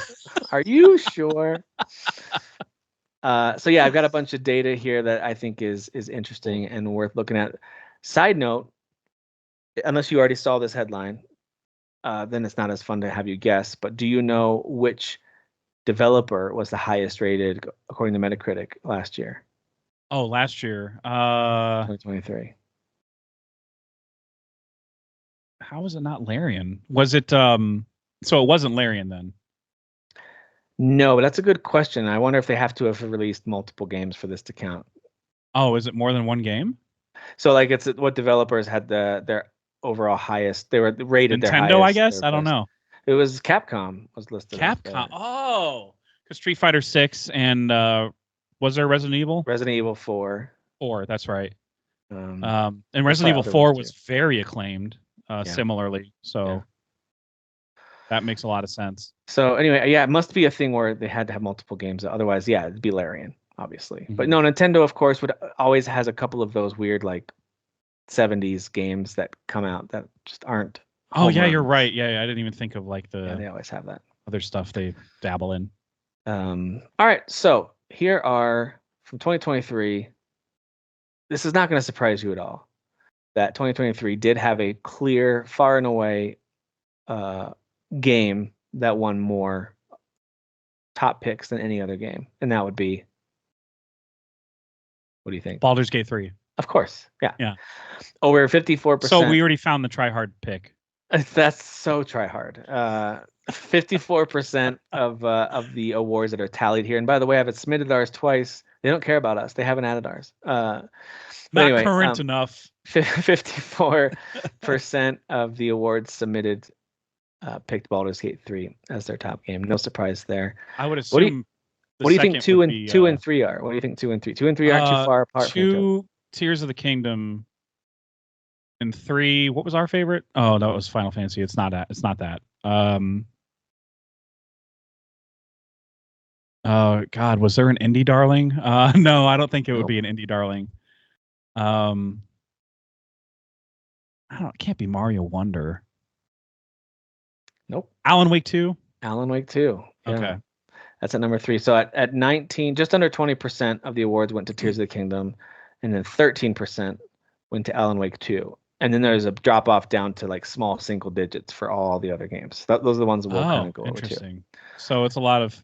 Are you sure? So yeah, I've got a bunch of data here that I think is interesting and worth looking at. Side note, unless you already saw this headline, then it's not as fun to have you guess. But do you know which developer was the highest rated according to Metacritic last year?
Oh, last year,
2023.
How was it not Larian? Was it so it wasn't Larian then?
No, but that's a good question. I wonder if they have to have released multiple games for this to count.
Oh, is it more than one game?
So like, it's what developers had their overall highest. They were rated
Nintendo,
their highest.
I guess. I don't know.
It was Capcom was listed.
Capcom. Oh, because Street Fighter 6 and was there Resident Evil?
Resident Evil 4.
4, that's right. And Resident Evil 4 was very acclaimed. Similarly, so that makes a lot of sense.
So anyway, yeah, it must be a thing where they had to have multiple games. Otherwise, yeah, it'd be Larian, obviously. Mm-hmm. But no, Nintendo, of course, always has a couple of those weird like 70s games that come out that just aren't.
Oh yeah, you're right. Yeah, I didn't even think of like
they always have that
other stuff they dabble in.
All right, so here are from 2023. This is not going to surprise you at all that 2023 did have a clear, far and away game that won more top picks than any other game, and that would be, what do you think?
Baldur's Gate 3.
Of course, yeah. Over 54%.
So we already found the try hard pick.
That's so try hard. 54% of the awards that are tallied here, and by the way, I've submitted ours twice. They don't care about us. They haven't added ours.
Not current enough.
54% of the awards submitted picked Baldur's Gate 3 as their top game. No surprise there.
I would assume.
What do you think 2 and 3 are? What do you think 2 and 3? 2 and 3 aren't too far apart.
2 Tears of the Kingdom, and 3. What was our favorite? Oh, that was Final Fantasy. It's not that. Oh God, was there an indie darling? No, I don't think it would be an indie darling. It can't be Mario Wonder.
Nope.
Alan Wake 2.
Alan Wake 2. Yeah.
Okay.
That's at number 3. So at 19, just under 20% of the awards went to Tears of the Kingdom, and then 13% went to Alan Wake 2. And then there's a drop off down to like small single digits for all the other games. Those are the ones that we'll kind of go over to.
So it's a lot of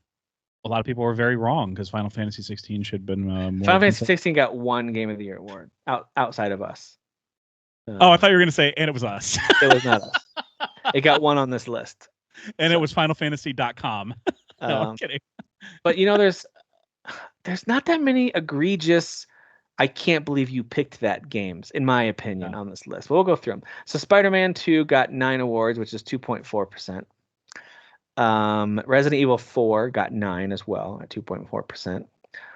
people were very wrong because Final Fantasy 16 should have been more.
Final Fantasy 16 got one Game of the Year award outside of us.
I thought you were going to say, and it was us.
It was not us. It got one on this list.
And it was FinalFantasy.com. No, I'm kidding.
But there's not that many egregious I can't believe you picked that games, in my opinion, on this list. We'll go through them. So Spider-Man 2 got 9 awards, which is 2.4%. Resident Evil 4 got 9 as well at 2.4%.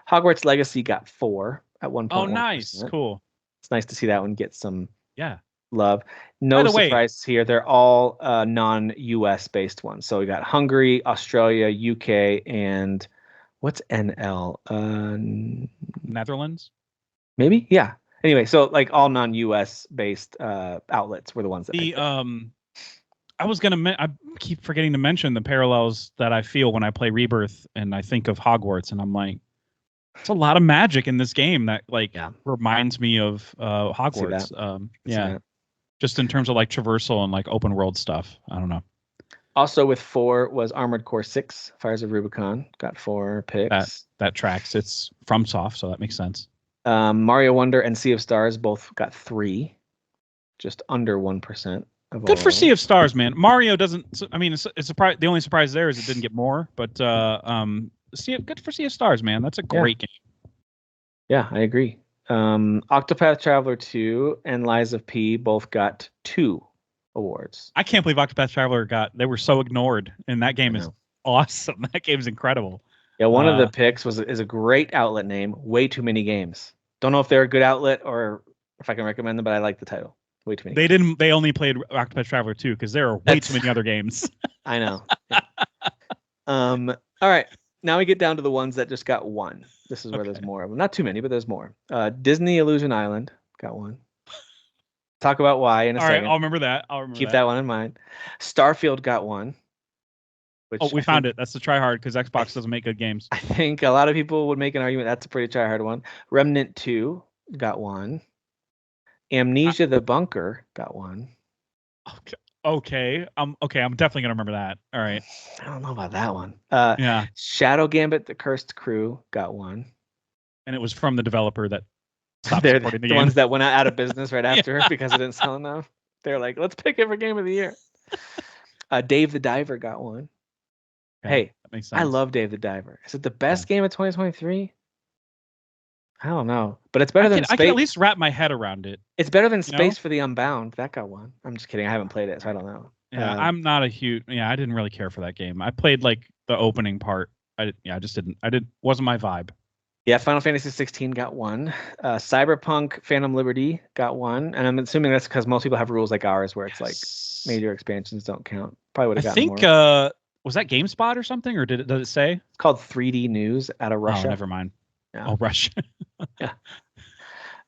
Hogwarts Legacy got 4 at 1.1%.
Oh, nice. Cool.
It's nice to see that one get some
Yeah.
love. No surprise here. They're all non-US based ones. So we got Hungary, Australia, UK, and what's NL?
Netherlands?
Maybe? Yeah. Anyway, so like all non-US based outlets were the ones that picked it.
I was gonna. I keep forgetting to mention the parallels that I feel when I play Rebirth, and I think of Hogwarts, and I'm like, it's a lot of magic in this game that reminds me of Hogwarts. Yeah, just in terms of like traversal and like open world stuff. I don't know.
Also with 4 was Armored Core 6, Fires of Rubicon, got 4 picks.
That tracks. It's FromSoft, so that makes sense.
Mario Wonder and Sea of Stars both got 3, just under 1%.
Good for Sea of Stars, man. Mario doesn't. I mean, it's surprise. The only surprise there is it didn't get more, but good for Sea of Stars, man. That's a great game.
Yeah, I agree. Octopath Traveler 2 and Lies of P both got 2 awards.
I can't believe Octopath Traveler they were so ignored, and that game is awesome. That game's incredible.
Yeah, one of the picks is a great outlet name. Way Too Many Games. Don't know if they're a good outlet or if I can recommend them, but I like the title. Way too many.
They only played Octopath Traveler 2 because there are way too many other games.
I know. Yeah. All right. Now we get down to the ones that just got 1. This is where there's more of them. Not too many, but there's more. Disney Illusion Island got 1. Talk about why in a second.
All right, I'll remember that.
Keep that one in mind. Starfield got 1.
Which we found it. That's the try hard because Xbox doesn't make good games.
I think a lot of people would make an argument that's a pretty try hard one. Remnant 2 got 1. Amnesia the Bunker got 1.
Okay. I'm definitely gonna remember that. All right.
I don't know about that one. Shadow Gambit: The Cursed Crew got 1.
And it was from the developer that stopped
They're
supporting the game.
ones that went out of business right after because it didn't sell enough. They're like, let's pick it for Game of the Year. Dave the Diver got 1. Hey, that makes sense. I love Dave the Diver. Is it the best game of 2023? I don't know, but it's better than Space.
I can at least wrap my head around it.
It's better than Space for the Unbound. That got 1. I'm just kidding. I haven't played it, so I don't know.
Yeah, I'm not a huge. Yeah, I didn't really care for that game. I played like the opening part. I just didn't. Wasn't my vibe.
Yeah, Final Fantasy 16 got 1. Cyberpunk Phantom Liberty got 1, and I'm assuming that's because most people have rules like ours, where it's like major expansions don't count. Probably would have gotten more.
I think was that GameSpot or something, or does it say?
It's called 3D News out of Russia.
Oh, never mind.
Yeah.
Oh, Russia.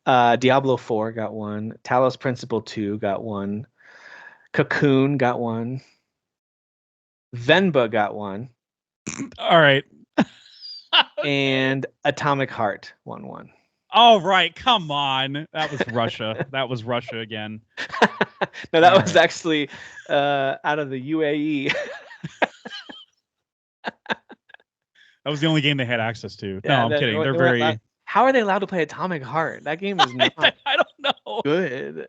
Yeah. Diablo 4 got 1. Talos Principle 2 got 1. Cocoon got 1. Venba got 1.
All right.
And Atomic Heart won 1.
Oh, right. Come on. That was Russia. That was Russia again.
No, that was actually out of the UAE.
That was the only game they had access to.
Yeah,
no, I'm kidding. They're very.
How are they allowed to play Atomic Heart? That game is not.
I don't know.
Good.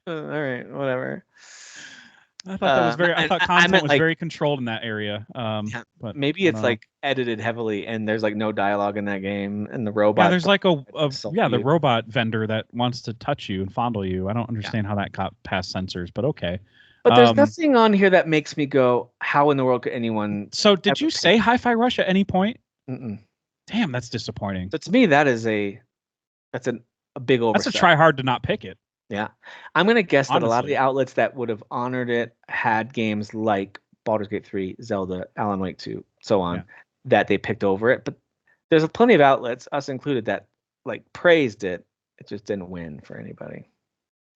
All right, whatever.
I thought that was very. I thought content was very controlled in that area. But
maybe it's like edited heavily, and there's like no dialogue in that game, and the robot.
Yeah, there's like the robot vendor that wants to touch you and fondle you. I don't understand how that got past censors, but okay.
But there's nothing on here that makes me go, how in the world could anyone...
So did you say Hi-Fi Rush at any point?
Mm-mm.
Damn, that's disappointing.
But to me, that's a big oversight.
That's a try hard to not pick it.
Yeah. I'm going to guess that a lot of the outlets that would have honored it had games like Baldur's Gate 3, Zelda, Alan Wake 2, so on, that they picked over it. But there's plenty of outlets, us included, that like praised it. It just didn't win for anybody.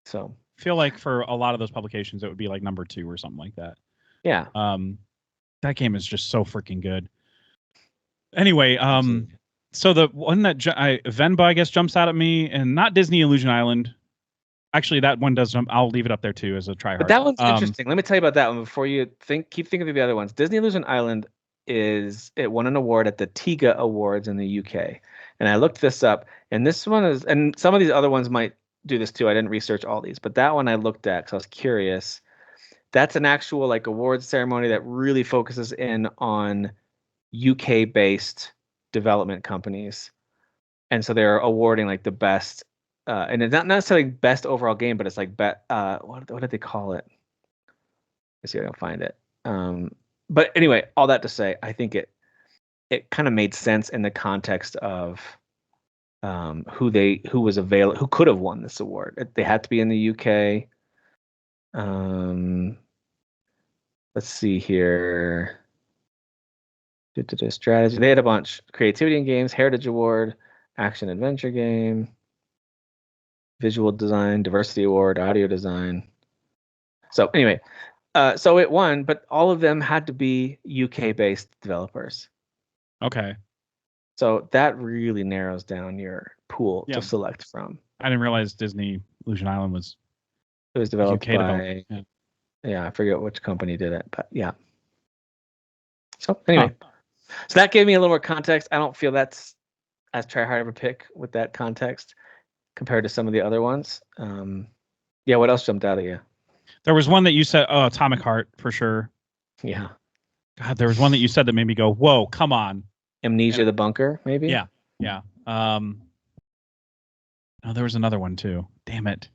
So...
I feel like for a lot of those publications, it would be like number 2 or something like that.
Yeah.
That game is just so freaking good. Anyway, so the one that Venba, I guess, jumps out at me, and not Disney Illusion Island. Actually, that one does jump. I'll leave it up there too as a try hard.
But that one's interesting. Let me tell you about that one before you keep thinking of the other ones. Disney Illusion Island it won an award at the TIGA Awards in the UK, and I looked this up, and this one is, and some of these other ones might do this too. I didn't research all these, but that one I looked at because I was curious. That's an actual like awards ceremony that really focuses in on UK based development companies, and so they're awarding like the best, and it's not necessarily best overall game, but it's like what did they call it? Let's see if I can find it. But anyway, all that to say, I think it kind of made sense in the context of who could have won this award. They had to be in the UK. Let's see here. Strategy. They had a bunch. Creativity in games, Heritage Award, Action Adventure Game, Visual Design, Diversity Award, Audio Design. So anyway, so it won, but all of them had to be UK-based developers.
Okay.
So that really narrows down your pool to select from.
I didn't realize Disney Illusion Island was.
It was developed by. Yeah, I forget which company did it, but yeah. So anyway, so that gave me a little more context. I don't feel that's as try hard of a pick with that context compared to some of the other ones. Yeah, what else jumped out at you?
There was one that you said, Atomic Heart for sure.
Yeah.
God, there was one that you said that made me go, whoa, come on.
Amnesia the Bunker, maybe?
Yeah. Yeah. Oh, there was another one too. Damn it.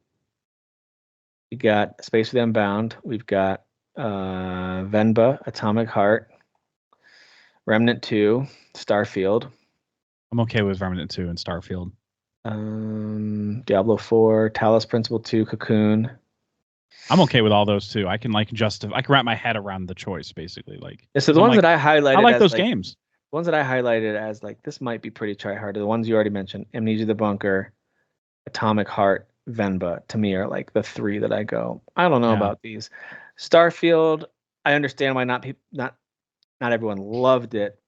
We got Space for the Unbound. We've got Venba, Atomic Heart, Remnant 2, Starfield.
I'm okay with Remnant 2 and Starfield.
Diablo 4, Talos Principle 2, Cocoon.
I'm okay with all those too. I can I can wrap my head around the choice basically. Like,
so the ones that I highlighted,
I like those games.
The ones that I highlighted as like this might be pretty try hard are the ones you already mentioned: Amnesia the Bunker, Atomic Heart, Venba. To me, are like the three that I go. I don't know about these. Starfield, I understand why not everyone loved it,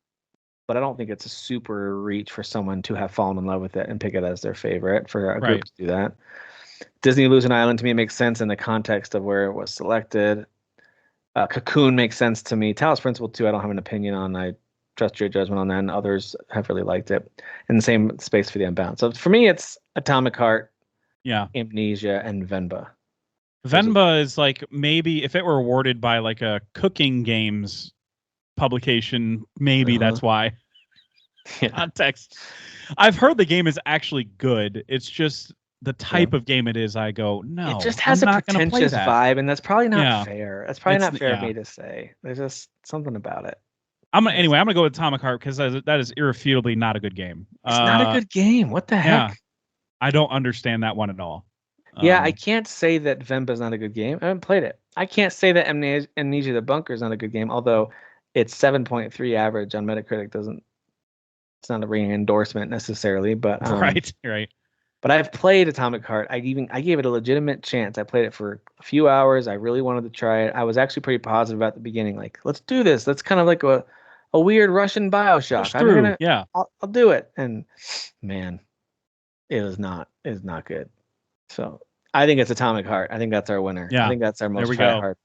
but I don't think it's a super reach for someone to have fallen in love with it and pick it as their favorite for a group to do that. Disney Illusion Island to me makes sense in the context of where it was selected. Cocoon makes sense to me. Talos Principle 2, I don't have an opinion on. I trust your judgment on that, and others have really liked it. And the same Space for the Unbound. So for me, it's Atomic Heart, Amnesia, and Venba.
Venba is like maybe if it were awarded by like a cooking games publication, maybe that's why. Context. I've heard the game is actually good. It's just the type of game it is. I go, no.
It just has a pretentious vibe, and that's probably not fair. That's probably not fair of me to say. There's just something about it.
I'm gonna go with Atomic Heart because that is irrefutably not a good game.
It's not a good game. What the heck?
I don't understand that one at all.
I can't say that Venba is not a good game. I haven't played it. I can't say that Amnesia the Bunker is not a good game, although it's 7.3 average on Metacritic. It's not a ringing endorsement necessarily, but
right.
But I've played Atomic Heart. I gave it a legitimate chance. I played it for a few hours. I really wanted to try it. I was actually pretty positive at the beginning, like, let's do this. That's kind of like a weird Russian BioShock. I'll do it. And man, it is not good. So I think it's Atomic Heart. I think that's our winner. I think that's our most try hard.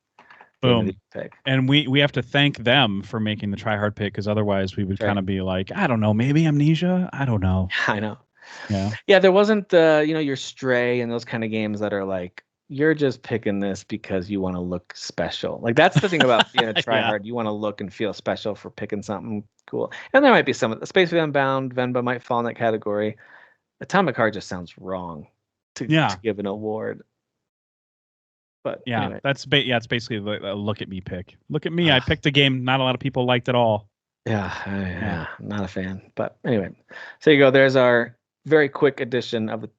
Boom. Pick. And we have to thank them for making the try hard pick, because otherwise we would kind of be like, I don't know, maybe Amnesia. I don't know.
I know. Yeah. There wasn't your Stray and those kind of games that are like, you're just picking this because you want to look special. Like that's the thing about being a try hard. You want to look and feel special for picking something cool. And there might be some of the Space for the Unbound, Venba might fall in that category. Atomic Heart just sounds wrong to give an award. But anyway.
It's basically a look at me pick. Look at me. I picked a game not a lot of people liked at all.
Yeah, not a fan. But anyway, so you go. There's our very quick edition of the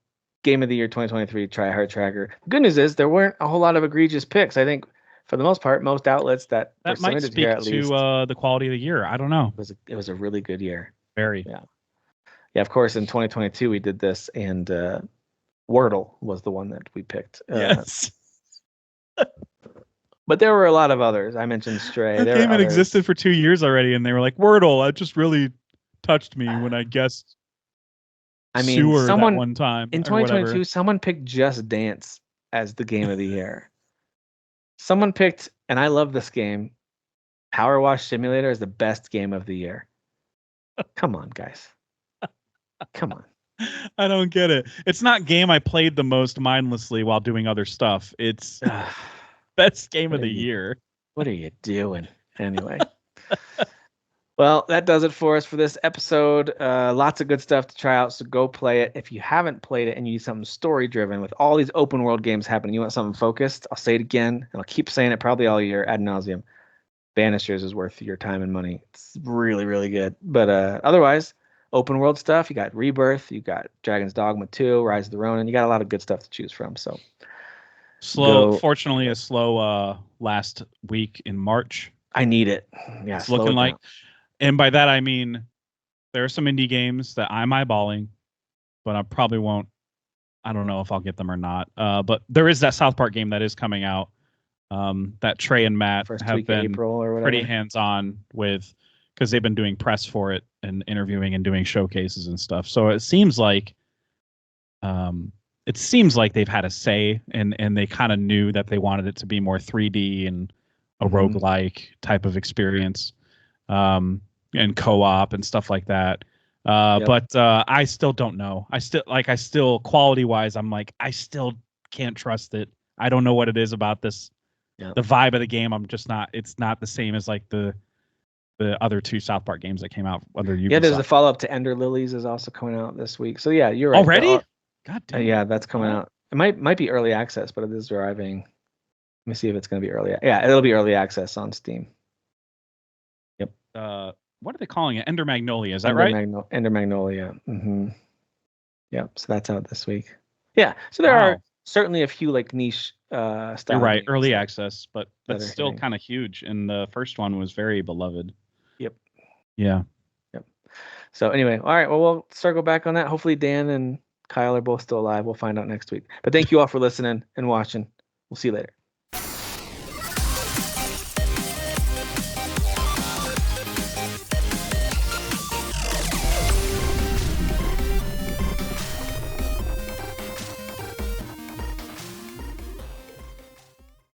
Game of the Year 2023 Try Hard Tracker. The good news is there weren't a whole lot of egregious picks. I think for the most part, most outlets that
might speak here, to the quality of the year. I don't know.
It was a really good year.
Very.
Yeah. Of course, in 2022 we did this, and Wordle was the one that we picked.
Yes.
But there were a lot of others. I mentioned Stray.
That game had existed for 2 years already, and they were like, Wordle. That just really touched me when I guessed. Someone that one time
in 2022, someone picked Just Dance as the game of the year. Someone picked, and I love this game, Power Wash Simulator as the best game of the year. Come on, guys. Come on.
I don't get it. It's not game I played the most mindlessly while doing other stuff. It's best game of the year.
What are you doing? Anyway. Well, that does it for us for this episode. Lots of good stuff to try out, so go play it. If you haven't played it and you need something story driven with all these open world games happening, you want something focused, I'll say it again, and I'll keep saying it probably all year ad nauseum. Banishers is worth your time and money. It's really, really good. But otherwise, open world stuff, you got Rebirth, you got Dragon's Dogma 2, Rise of the Ronin. You got a lot of good stuff to choose from. So
fortunately, a slow last week in March.
I need it. Yeah,
it's looking like. And by that I mean there are some indie games that I'm eyeballing, but I probably won't. I don't know if I'll get them or not. But there is that South Park game that is coming out. That Trey and Matt have been pretty hands-on with, because they've been doing press for it and interviewing and doing showcases and stuff. So it seems like they've had a say, and they kind of knew that they wanted it to be more 3D and a roguelike type of experience, and co-op and stuff like that. But I still don't know. I still quality-wise, I'm like, I still can't trust it. I don't know what it is about this. The vibe of the game, I'm just not. It's not the same as like the other two South Park games that came out under Ubisoft.
Yeah, there's the follow-up to Ender Lilies is also coming out this week. So yeah, you're right.
Already? God damn.
Yeah, that's coming out. It might be early access, but it is arriving. Let me see if it's going to be early. Yeah, it'll be early access on Steam. Yep.
What are they calling it? Ender Magnolia, is that right?
Ender Magnolia. Mm-hmm. Yep. So that's out this week. Yeah. So there are certainly a few like niche style.
You're right, early access, but that's still kind of huge. And the first one was very beloved.
Yep.
Yeah.
Yep. So anyway, all right. Well, we'll circle back on that. Hopefully Dan and Kyle are both still alive. We'll find out next week. But thank you all for listening and watching. We'll see you later.